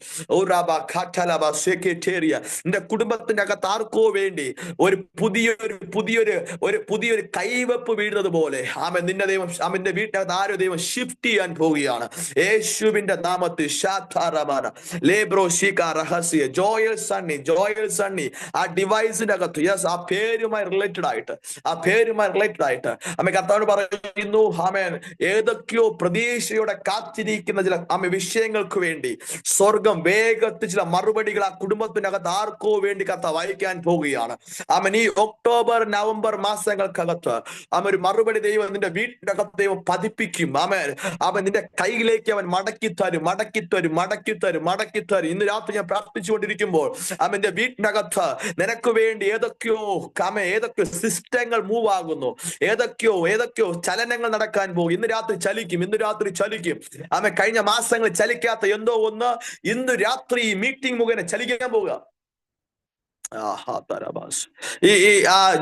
നിന്റെ കുടുംബത്തിന്റെ അകത്ത് ആർക്കോ വേണ്ടി ഒരു പുതിയൊരു കൈവെപ്പ് വീഴുന്നത് പോലെ നിന്റെ ദൈവം നിന്റെ വീട്ടിനകത്ത് ആരോ ദൈവം ഷിഫ്റ്റ് ചെയ്യാൻ പോവുകയാണ് യേശുവിന്റെ നാമത്തിൽ. ജോയൽ സണ്ണി ആ ഡിവൈസിന്റെ അകത്ത് യെസ്, ആ പേരുമായി റിലേറ്റഡ് ആയിട്ട് കർത്താവ് പറയുന്നു, ഏതൊക്കെയോ പ്രതീക്ഷയോടെ കാത്തിരിക്കുന്ന ചില വിഷയങ്ങൾക്ക് വേണ്ടി സ്വർഗം വേഗത്തിൽ ചില മറുപടികൾ ആ കുടുംബത്തിനകത്ത് ആർക്കോ വേണ്ടി കർത്താവ് അയക്കാൻ പോവുകയാണ്. ഈ ഒക്ടോബർ നവംബർ മാസങ്ങൾക്കകത്ത് ഒരു മറുപടി ദൈവം നിന്റെ വീട്ടിന്റെ അകത്ത് ദൈവം പതിപ്പിക്കും. അവൻ നിന്റെ കയ്യിലേക്ക് അവൻ മടക്കി തരും. ഇന്ന് രാത്രി ഞാൻ പ്രാർത്ഥിച്ചുകൊണ്ടിരിക്കുമ്പോൾ അവന്റെ വീട്ടിനകത്ത് നിനക്ക് വേണ്ടി ഏതൊക്കെയോ സിസ്റ്റങ്ങൾ മൂവ് ആകുന്നു, ഏതൊക്കെയോ ചലനങ്ങൾ നടക്കാൻ പോകും. ഇന്ന് രാത്രി ചലിക്കും. കഴിഞ്ഞ മാസങ്ങളിൽ ചലിക്കാത്ത എന്തോ ഒന്ന് ഇന്ന് രാത്രി ഈ മീറ്റിംഗ് മുഖേന ചലിക്കാൻ പോവുക.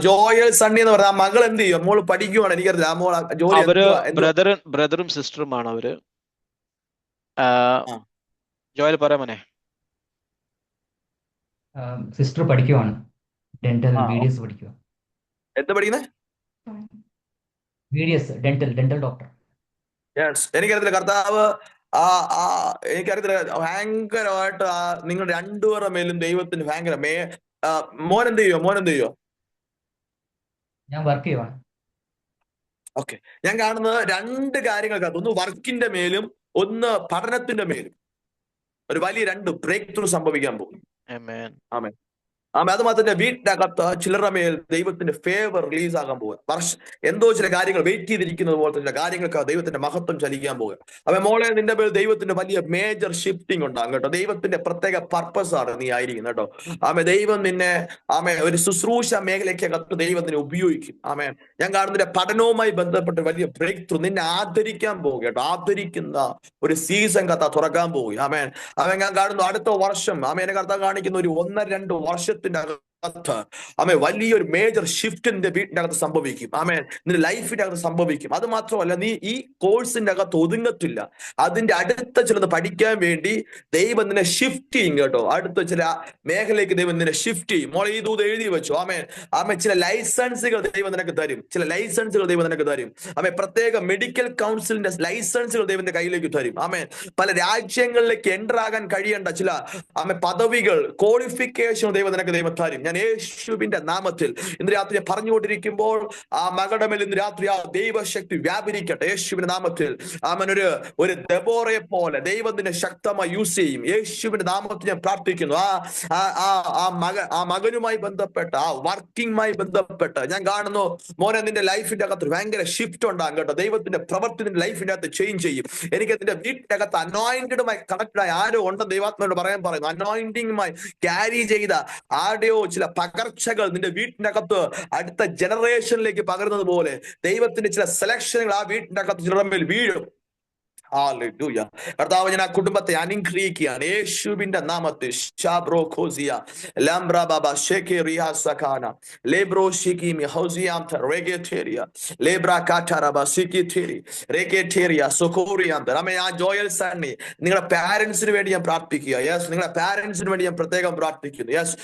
ജോയൽ സണ്ണി എന്ന് പറഞ്ഞ മകൾ എന്ത് ചെയ്യും? മോള് പഠിക്കുവാണ്, എനിക്കറിയില്ല. ബ്രദറും സിസ്റ്ററുമാണ് അവര്. ജോയൽ പറയാമനെ. സിസ്റ്റർ പഠിക്കുവാണ്, ഡെന്റൽ ആ, BDS പഠിക്കുക. എന്താ പഠിക്കുന്നത്? BDS dental doctor. യെസ്, എനിക്കറിയത്തില്ല കർത്താവ് ആ ആ എനിക്കറിയത്തില്ല, ഭയങ്കരമായിട്ട് നിങ്ങൾ രണ്ടുപേരുടെ മേലും ദൈവത്തിന് ഭയങ്കര മോൻ എന്ത് ചെയ്യോ? ഞാൻ വർക്ക് ചെയ്യുവാണ്. ഓക്കെ, ഞാൻ കാണുന്നത് രണ്ട് കാര്യങ്ങൾക്കകത്ത്, ഒന്ന് വർക്കിന്റെ മേലും ഒന്ന് പഠനത്തിന്റെ മേലും ഒരു വലിയ രണ്ട് ബ്രേക്ക് ത്രൂ സംഭവിക്കാൻ പോകും. ആമേൻ. ആമേൻ. അത് മാത്രമല്ല, വീട്ടിനകത്ത് ചിലരുടെ മേൽ ദൈവത്തിന്റെ ഫേവർ റിലീസ് ആകാൻ പോകുക. എന്തോ ചില കാര്യങ്ങൾ വെയിറ്റ് ചെയ്തിരിക്കുന്നത് പോലത്തെ ചില കാര്യങ്ങൾക്ക് ദൈവത്തിന്റെ മഹത്വം ചലിക്കാൻ പോകുക. അവൻ മോളെ, നിന്റെ മേൽ ദൈവത്തിന്റെ വലിയ മേജർ ഷിഫ്റ്റിംഗ് ഉണ്ടാകും കേട്ടോ. ദൈവത്തിന്റെ പ്രത്യേക പർപ്പസ് ആണ് നീ ആയിരിക്കുന്നത് കേട്ടോ. ദൈവം നിന്നെ ഒരു ശുശ്രൂഷ മേഖലയ്ക്കകത്ത് ദൈവം നിന്നെ ഉപയോഗിക്കും. ഞാൻ കാണുന്നതിന്റെ പഠനവുമായി ബന്ധപ്പെട്ട് വലിയ ബ്രേക്ക് ത്രൂ നിന്നെ ആദരിക്കാൻ പോകുക കേട്ടോ. ആദരിക്കുന്ന ഒരു സീസൺ കഥ തുറക്കാൻ പോകുക. ഞാൻ കാണുന്നു അടുത്ത വർഷം എന്നെ കർത്താവ് കാണിക്കുന്ന ഒരു 1-2 വർഷത്തിന്റെ അകത്ത് വലിയൊരു മേജർ ഷിഫ്റ്റ് നിന്റെ വീട്ടിന്റെ അകത്ത് സംഭവിക്കും. നിന്റെ ലൈഫിന്റെ അകത്ത് സംഭവിക്കും. അത് മാത്രമല്ല, നീ ഈ കോഴ്സിന്റെ അകത്ത് ഒതുങ്ങത്തില്ല. അതിന്റെ അടുത്ത ചിലത് പഠിക്കാൻ വേണ്ടി ദൈവം നിന്നെ ഷിഫ്റ്റ് ചെയ്യും കേട്ടോ. അടുത്ത ചില മേഖലയ്ക്ക് ദൈവം നിന്നെ ഷിഫ്റ്റ് ചെയ്യും. മോളെ, ഈ ദൂത് എഴുതി വെച്ചു. ചില ലൈസൻസുകൾ ദൈവം നിനക്ക് തരും. പ്രത്യേക മെഡിക്കൽ കൗൺസിലിന്റെ ലൈസൻസുകൾ ദൈവത്തിന്റെ കയ്യിലേക്ക് തരും. പല രാജ്യങ്ങളിലേക്ക് എൻ്റർ ആകാൻ കഴിയേണ്ട ചില പദവികൾ, ക്വാളിഫിക്കേഷൻ ദൈവം തരും. ഞാൻ യേശുവിന്റെ നാമത്തിൽ ഇന്ന് രാത്രി പറഞ്ഞുകൊണ്ടിരിക്കുമ്പോൾ മകളുടെ മേൽ ഇന്ന് രാത്രി ദൈവശക്തി വ്യാപരിക്കട്ടെ യേശുവിന്റെ നാമത്തിൽ. ഒരു ദെബോറയെ പോലെ ദൈവത്തിനെ ശക്തമായി യൂസ് ചെയ്യും. യേശുവിന്റെ നാമത്തിൽ ഞാൻ പ്രാർത്ഥിക്കുന്നു. മകനുമായി ബന്ധപ്പെട്ട്, വർക്കിംഗുമായി ബന്ധപ്പെട്ട് ഞാൻ കാണുന്നു മോനെ, നിന്റെ ലൈഫിന്റെ അകത്ത് ഭയങ്കര ഷിഫ്റ്റ് ഉണ്ടാകും കേട്ടോ. ദൈവത്തിന്റെ പ്രവൃത്തി നിന്റെ ലൈഫിന്റെ അകത്ത് ചേഞ്ച് ചെയ്യും. എനിക്ക് നിന്റെ വീട്ടിന്റെ അകത്ത് അനോയിന്റഡുമായി കണക്റ്റഡ് ആയ ആരോ ഉണ്ടെന്ന് ദൈവാത്മാവോട് പറയുന്നു. അനോയിന്റിങ്ങുമായി ക്യാരി ചെയ്ത ആരുടെയോ ചില പകർച്ചകൾ നിന്റെ വീട്ടിന്റെ അകത്ത് അടുത്ത ജനറേഷനിലേക്ക് പകരുന്നത് പോലെ ദൈവത്തിന്റെ ചില സെലക്ഷനുകൾ ആ വീട്ടിന്റെ അകത്ത് ചിലരുടെ മേൽ വീഴും. കർത്താവ്, ഞാൻ ആ കുടുംബത്തെ അനുഗ്രഹിക്കുകയാണ് യേശുവിന്റെ നാമത്തിൽ. ജോയൽ സണ്ണി, നിങ്ങളുടെ പാരന്റ്സിന് വേണ്ടി ഞാൻ പ്രാർത്ഥിക്കുക. യെസ്, നിങ്ങളുടെ പാരന്റ്സിന് വേണ്ടി ഞാൻ പ്രത്യേകം പ്രാർത്ഥിക്കുന്നു. യെസ്,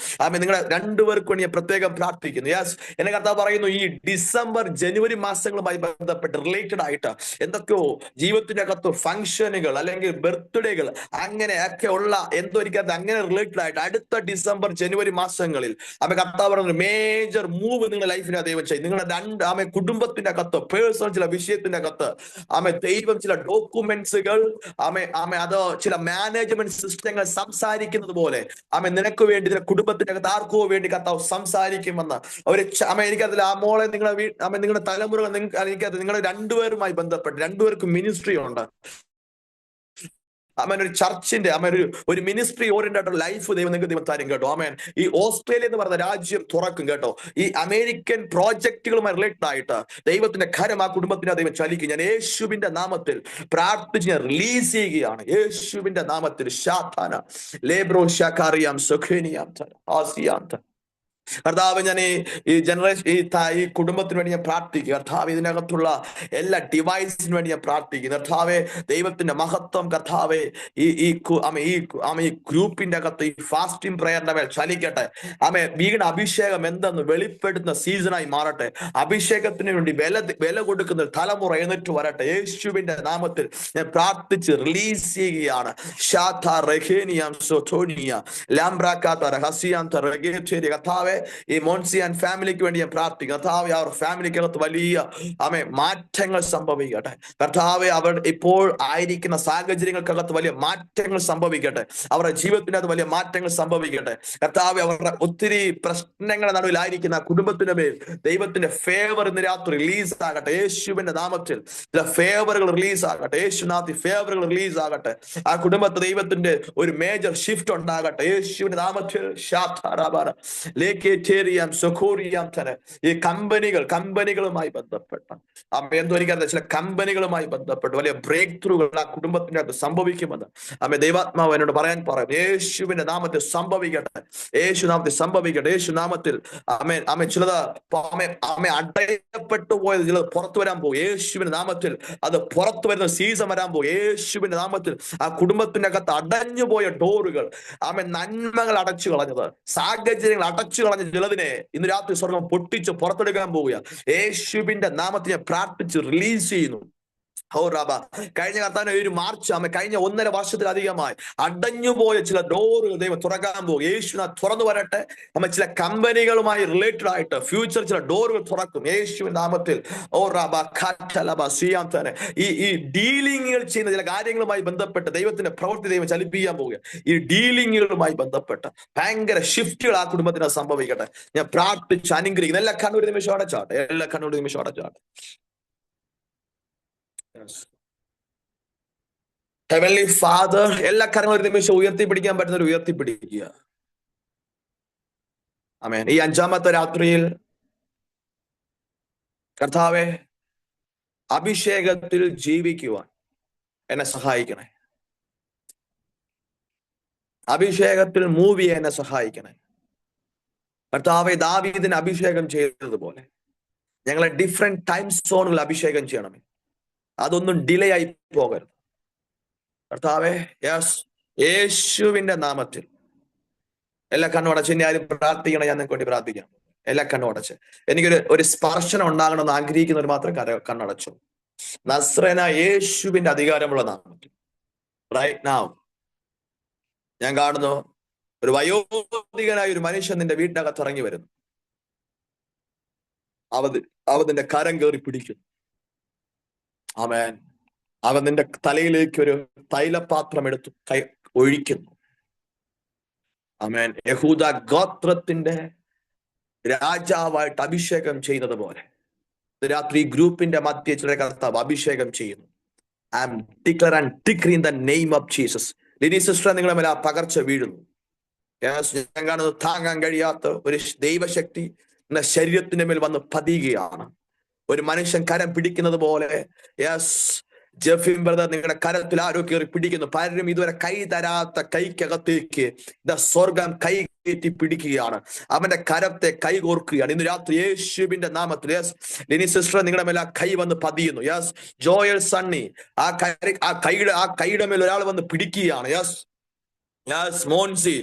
നിങ്ങളെ രണ്ടുപേർക്ക് വേണ്ടി ഞാൻ പ്രത്യേകം പ്രാർത്ഥിക്കുന്നു. യെസ്, എന്നെ കർത്താവ് പറയുന്നു, ഈ ഡിസംബർ ജനുവരി മാസങ്ങളുമായി ബന്ധപ്പെട്ട് റിലേറ്റഡ് ആയിട്ട് എന്തൊക്കെയോ ജീവിതത്തിന്റെ അകത്ത് ഫംഗ്ഷനുകൾ അല്ലെങ്കിൽ ബർത്ത്ഡേകൾ അങ്ങനെയൊക്കെ ഉള്ള എന്തോ എനിക്കത് അങ്ങനെ റിലേറ്റഡ് ആയിട്ട് അടുത്ത ഡിസംബർ ജനുവരി മാസങ്ങളിൽ കർത്താവ് പറയുന്ന മേജർ മൂവ് നിങ്ങളുടെ ലൈഫിനെ ദൈവം ചെയ്യും. നിങ്ങളുടെ കുടുംബത്തിന്റെ അകത്ത്, പേഴ്സണൽ ചില വിഷയത്തിന്റെ അകത്ത് ദൈവം ചില ഡോക്യുമെന്റ്സുകൾ അത് ചില മാനേജ്മെന്റ് സിസ്റ്റങ്ങൾ സംസാരിക്കുന്നത് പോലെ നിനക്ക് വേണ്ടി, നിന്റെ കുടുംബത്തിന്റെ അകത്ത് ആർക്കോ വേണ്ടി കർത്താവ് സംസാരിക്കുമെന്ന് എനിക്കതിൽ മോളെ, നിങ്ങളുടെ തലമുറകൾ എനിക്കത് നിങ്ങളുടെ രണ്ടുപേരുമായി ബന്ധപ്പെട്ട് രണ്ടുപേർക്കും മിനിസ്ട്രി ഉണ്ട്. ഒരു ചർച്ചിന്റെ ഒരു മിനിസ്ട്രി ഓറിയന്റഡ് ലൈഫ് ദൈവം തരും കേട്ടോ. ഈ ഓസ്ട്രേലിയ എന്ന് പറയുന്ന രാജ്യം തുറക്കും കേട്ടോ. ഈ അമേരിക്കൻ പ്രോജക്റ്റുകളുമായി റിലേറ്റഡ് ആയിട്ട് ദൈവത്തിന്റെ കരം ആ കുടുംബത്തിന് ദൈവം ചലിക്കും. ഞാൻ യേശുവിന്റെ നാമത്തിൽ പ്രാർത്ഥിച്ച് ഞാൻ റിലീസ് ചെയ്യുകയാണ്. യേശുവിന്റെ നാമത്തിൽ. ഷാഥാന ലേബ്രോ ഷാക്കാറിയാം സുഖേനിയാം ആസിയാം. കർത്താവ്, ഞാൻ ഈ ജനറേഷൻ ഈ കുടുംബത്തിന് വേണ്ടി ഞാൻ പ്രാർത്ഥിക്കുക. കർത്താവ്, ഇതിനകത്തുള്ള എല്ലാ ഡിവൈസിന് വേണ്ടി ഞാൻ പ്രാർത്ഥിക്കുന്നു. കർത്താവെ, ദൈവത്തിന്റെ മഹത്വം കർത്താവെ ഈ ഗ്രൂപ്പിന്റെ അകത്ത് ഈ ഫാസ്റ്റിംഗ് പ്രയറിന്റെ മേൽ ചലിക്കട്ടെ. വീണ അഭിഷേകം എന്തെന്ന് വെളിപ്പെടുത്തുന്ന സീസണായി മാറട്ടെ. അഭിഷേകത്തിന് വേണ്ടി വില കൊടുക്കുന്ന ഒരു തലമുറ എഴുന്നേറ്റ് വരട്ടെ. യേശുവിന്റെ നാമത്തിൽ ഞാൻ പ്രാർത്ഥിച്ച് റിലീസ് ചെയ്യുകയാണ്. കർത്താവെ, ഈ മോൻസിയാൻ ഫാമിലിക്ക് വേണ്ടി ഞാൻ പ്രാർത്ഥിക്കുന്നു. കർത്താവെ, അവർ ഫാമിലിക്കകത്ത് വലിയ മാറ്റങ്ങൾ സംഭവിക്കട്ടെ. കർത്താവെ, അവർ ഇപ്പോൾ ആയിരിക്കുന്ന സാഹചര്യങ്ങൾക്കകത്ത് വലിയ മാറ്റങ്ങൾ സംഭവിക്കട്ടെ. അവരുടെ ജീവിതത്തിനകത്ത് വലിയ മാറ്റങ്ങൾ സംഭവിക്കട്ടെ. കർത്താവെ, അവരുടെ ഒത്തിരി പ്രശ്നങ്ങളുടെ നടുവിലായിരിക്കുന്ന കുടുംബത്തിന്റെ മേൽ ദൈവത്തിന്റെ ഫേവർ ഇന്ന് രാത്രി റിലീസ് ആകട്ടെ. യേശുവിന്റെ നാമത്തിൽ ചില ഫേവറുകൾ റിലീസ് ആകട്ടെ. യേശുനാഥി ഫേവറുകൾ റിലീസ് ആകട്ടെ. ആ കുടുംബത്തിൽ ദൈവത്തിന്റെ ഒരു മേജർ ഷിഫ്റ്റ് ഉണ്ടാകട്ടെ. യേശുവിന്റെ നാമത്തിൽ. ഈ കമ്പനികളുമായി ബന്ധപ്പെട്ട എന്തോ എനിക്കറിയാം, ചില കമ്പനികളുമായി ബന്ധപ്പെട്ട് വലിയ ബ്രേക്ക് ത്രൂകൾ ആ കുടുംബത്തിന്റെ അകത്ത് സംഭവിക്കുമെന്ന് ദൈവാത്മാവ് എന്നോട് പറയാൻ പറയും. യേശുവിന്റെ നാമത്തിൽ സംഭവിക്കട്ടെ, യേശു നാമത്തിൽ സംഭവിക്കട്ടെ, യേശു നാമത്തിൽ ചിലത് അടയപ്പെട്ടു പോയത് ചിലത് പുറത്തു വരാൻ പോകും. യേശുവിന്റെ നാമത്തിൽ അത് പുറത്തു വരുന്ന സീസൺ വരാൻ പോകും. യേശുവിന്റെ നാമത്തിൽ ആ കുടുംബത്തിന്റെ അകത്ത് അടഞ്ഞുപോയ ഡോറുകൾ, നന്മകൾ അടച്ചു കളഞ്ഞത്, സാഹചര്യങ്ങൾ അടച്ചു കളഞ്ഞ ചിലതിനെ ഇന്ന് രാത്രി സ്വർഗം പൊട്ടിച്ച് പുറത്തെടുക്കാൻ പോവുക. യേശുവിന്റെ നാമത്തിനെ പ്രാർത്ഥിച്ച് റിലീസ് ചെയ്യുന്നു. കഴിഞ്ഞ കർത്താവിന് ഒരു മാർച്ച് കഴിഞ്ഞ 1.5 വർഷത്തിലധികമായി അടഞ്ഞുപോയ ചില ഡോറുകൾ ദൈവം തുറക്കാൻ പോകും. യേശു തുറന്നു വരട്ടെ. ചില കമ്പനികളുമായി റിലേറ്റഡ് ആയിട്ട് ഫ്യൂച്ചർ ചില ഡോറുകൾ തുറക്കും യേശുവിന്റെ നാമത്തിൽ. ഈ ഡീലിങ്ങുകൾ ചെയ്യുന്ന ചില കാര്യങ്ങളുമായി ബന്ധപ്പെട്ട് ദൈവത്തിന്റെ പ്രവൃത്തി ദൈവം ചലിപ്പിക്കാൻ പോവുക. ഈ ഡീലിങ്ങുകളുമായി ബന്ധപ്പെട്ട് ഭയങ്കര ഷിഫ്റ്റുകൾ ആ കുടുംബത്തിന് സംഭവിക്കട്ടെ. ഞാൻ പ്രാർത്ഥിച്ച് അനുഗ്രഹിക്കുന്നു. എല്ലാ കണ്ണൂർ നിമിഷം അടച്ചാട്ടെ, എല്ലാ കണ്ണൂർ നിമിഷം അടച്ചാട്ടെ. ഹെവൻലി ഫാദർ, എല്ലാ കാര്യങ്ങളും ഒരു നിമിഷം ഉയർത്തിപ്പിടിക്കാൻ പറ്റുന്നവർ ഉയർത്തിപ്പിടിക്കുക. ആമേൻ. ഈ 5ാമത്തെ രാത്രിയിൽ കർത്താവേ, അഭിഷേകത്തിൽ ജീവിക്കുവാൻ എന്നെ സഹായിക്കണേ. അഭിഷേകത്തിൽ മൂവ് ചെയ്യാൻ എന്നെ സഹായിക്കണേ. കർത്താവേ, ദാവീദിനെ അഭിഷേകം ചെയ്തതുപോലെ ഞങ്ങളെ ഡിഫറെന്റ് ടൈം സോണുകളിൽ അഭിഷേകം ചെയ്യണമേ. അതൊന്നും ഡിലേ ആയി പോകരുത് കർത്താവേ. യേശുവിന്റെ നാമത്തിൽ എല്ലാ കണ്ണുടച്ച് ഇനി ആരും പ്രാർത്ഥിക്കണം, ഞാൻ നിങ്ങൾക്ക് വേണ്ടി പ്രാർത്ഥിക്കാം. എല്ലാ കണ്ണുടച്ച് എനിക്കൊരു സ്പർശനം ഉണ്ടാകണമെന്ന് ആഗ്രഹിക്കുന്നവർ മാത്രം കണ്ണടച്ചു. നസ്രേന യേശുവിന്റെ അധികാരമുള്ള നാമത്തിൽ റൈറ്റ് നൗ ഞാൻ കാണുന്നു ഒരു വയോധികനായ ഒരു മനുഷ്യൻ നിന്റെ വീട്ടിനകത്ത് ഇറങ്ങി വരുന്നു. അവൻ നിന്റെ കരം കയറി പിടിക്കുന്നു. ആമേൻ. അവൻ നിന്റെ തലയിലേക്ക് ഒരു തൈലപാത്രം എടുത്തു ഒഴിക്കുന്നു. ആമേൻ. യഹൂദ ഗോത്രത്തിന്റെ രാജാവായിട്ട് അഭിഷേകം ചെയ്യുന്നത് പോലെ രാത്രി ഗ്രൂപ്പിന്റെ മധ്യ ചില കർത്താവ് അഭിഷേകം ചെയ്യുന്നു. I am declare and decree in the name of Jesus. Lini sister, നിങ്ങളെ മേലെ ആ പകർച്ച വീഴുന്നു. ഞാൻ കാണുന്നത് താങ്ങാൻ കഴിയാത്ത ഒരു ദൈവശക്തി എന്ന ശരീരത്തിന്റെ മേൽ വന്ന് പതിയുകയാണ്. ഒരു മനുഷ്യൻ കരം പിടിക്കുന്നത് പോലെ ജെഫിൻ ബ്രദർ നിങ്ങളുടെ കരത്തിൽ ആരോ കയറി പിടിക്കുന്നു. പലരും ഇതുവരെ കൈ തരാത്ത കൈക്കകത്തേക്ക് സ്വർഗം കൈ കയറ്റി പിടിക്കുകയാണ്. അവന്റെ കരത്തെ കൈ കോർക്കുകയാണ് ഇന്ന് രാത്രി യേശുവിന്റെ നാമത്തിൽ. ലിനി സിസ്റ്റർ, നിങ്ങളുടെ മേലെ ആ കൈ വന്ന് പതിയുന്നു. ജോയൽ സണ്ണി, ആ കൈയുടെ മേൽ ഒരാൾ വന്ന് പിടിക്കുകയാണ്. മോൻസി,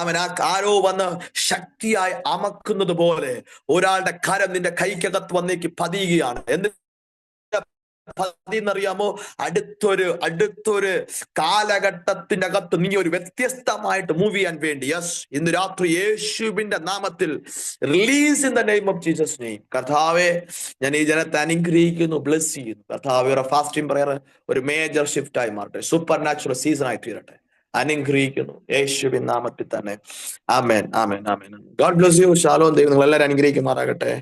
അവൻ ആരോ വന്ന് ശക്തിയായി അമക്കുന്നത് പോലെ ഒരാളുടെ കരം നിന്റെ കൈക്കകത്ത് വന്നേക്ക് പതിയുകയാണ്. എന്നറിയാമോ? അടുത്തൊരു കാലഘട്ടത്തിന്റെ അകത്ത് നീ ഒരു വ്യത്യസ്തമായിട്ട് മൂവ് ചെയ്യാൻ വേണ്ടി ഇന്ന് രാത്രി യേശുവിന്റെ നാമത്തിൽ release in the name of Jesus name. കർത്താവേ, ഞാൻ ഈ ജനത്തെ അനുഗ്രഹിക്കുന്നു, ബ്ലെസ് ചെയ്യുന്നു. കർത്താവേ, ഒരു ഫാസ്റ്റിംഗ് പ്രയർ ഒരു മേജർ ഷിഫ്റ്റ് ആയി മാറട്ടെ, സൂപ്പർ നാച്ചുറൽ സീസൺ ആയി തീരട്ടെ. അനുഗ്രഹിക്കുന്നു യേശുവിൻ നാമത്തിൽ തന്നെ. ആമേൻ, ആമേൻ, ആമേൻ. God bless you. ശാലോം. ദൈവം നിങ്ങൾ എല്ലാവരും അനുഗ്രഹിക്കുമാറാകട്ടെ.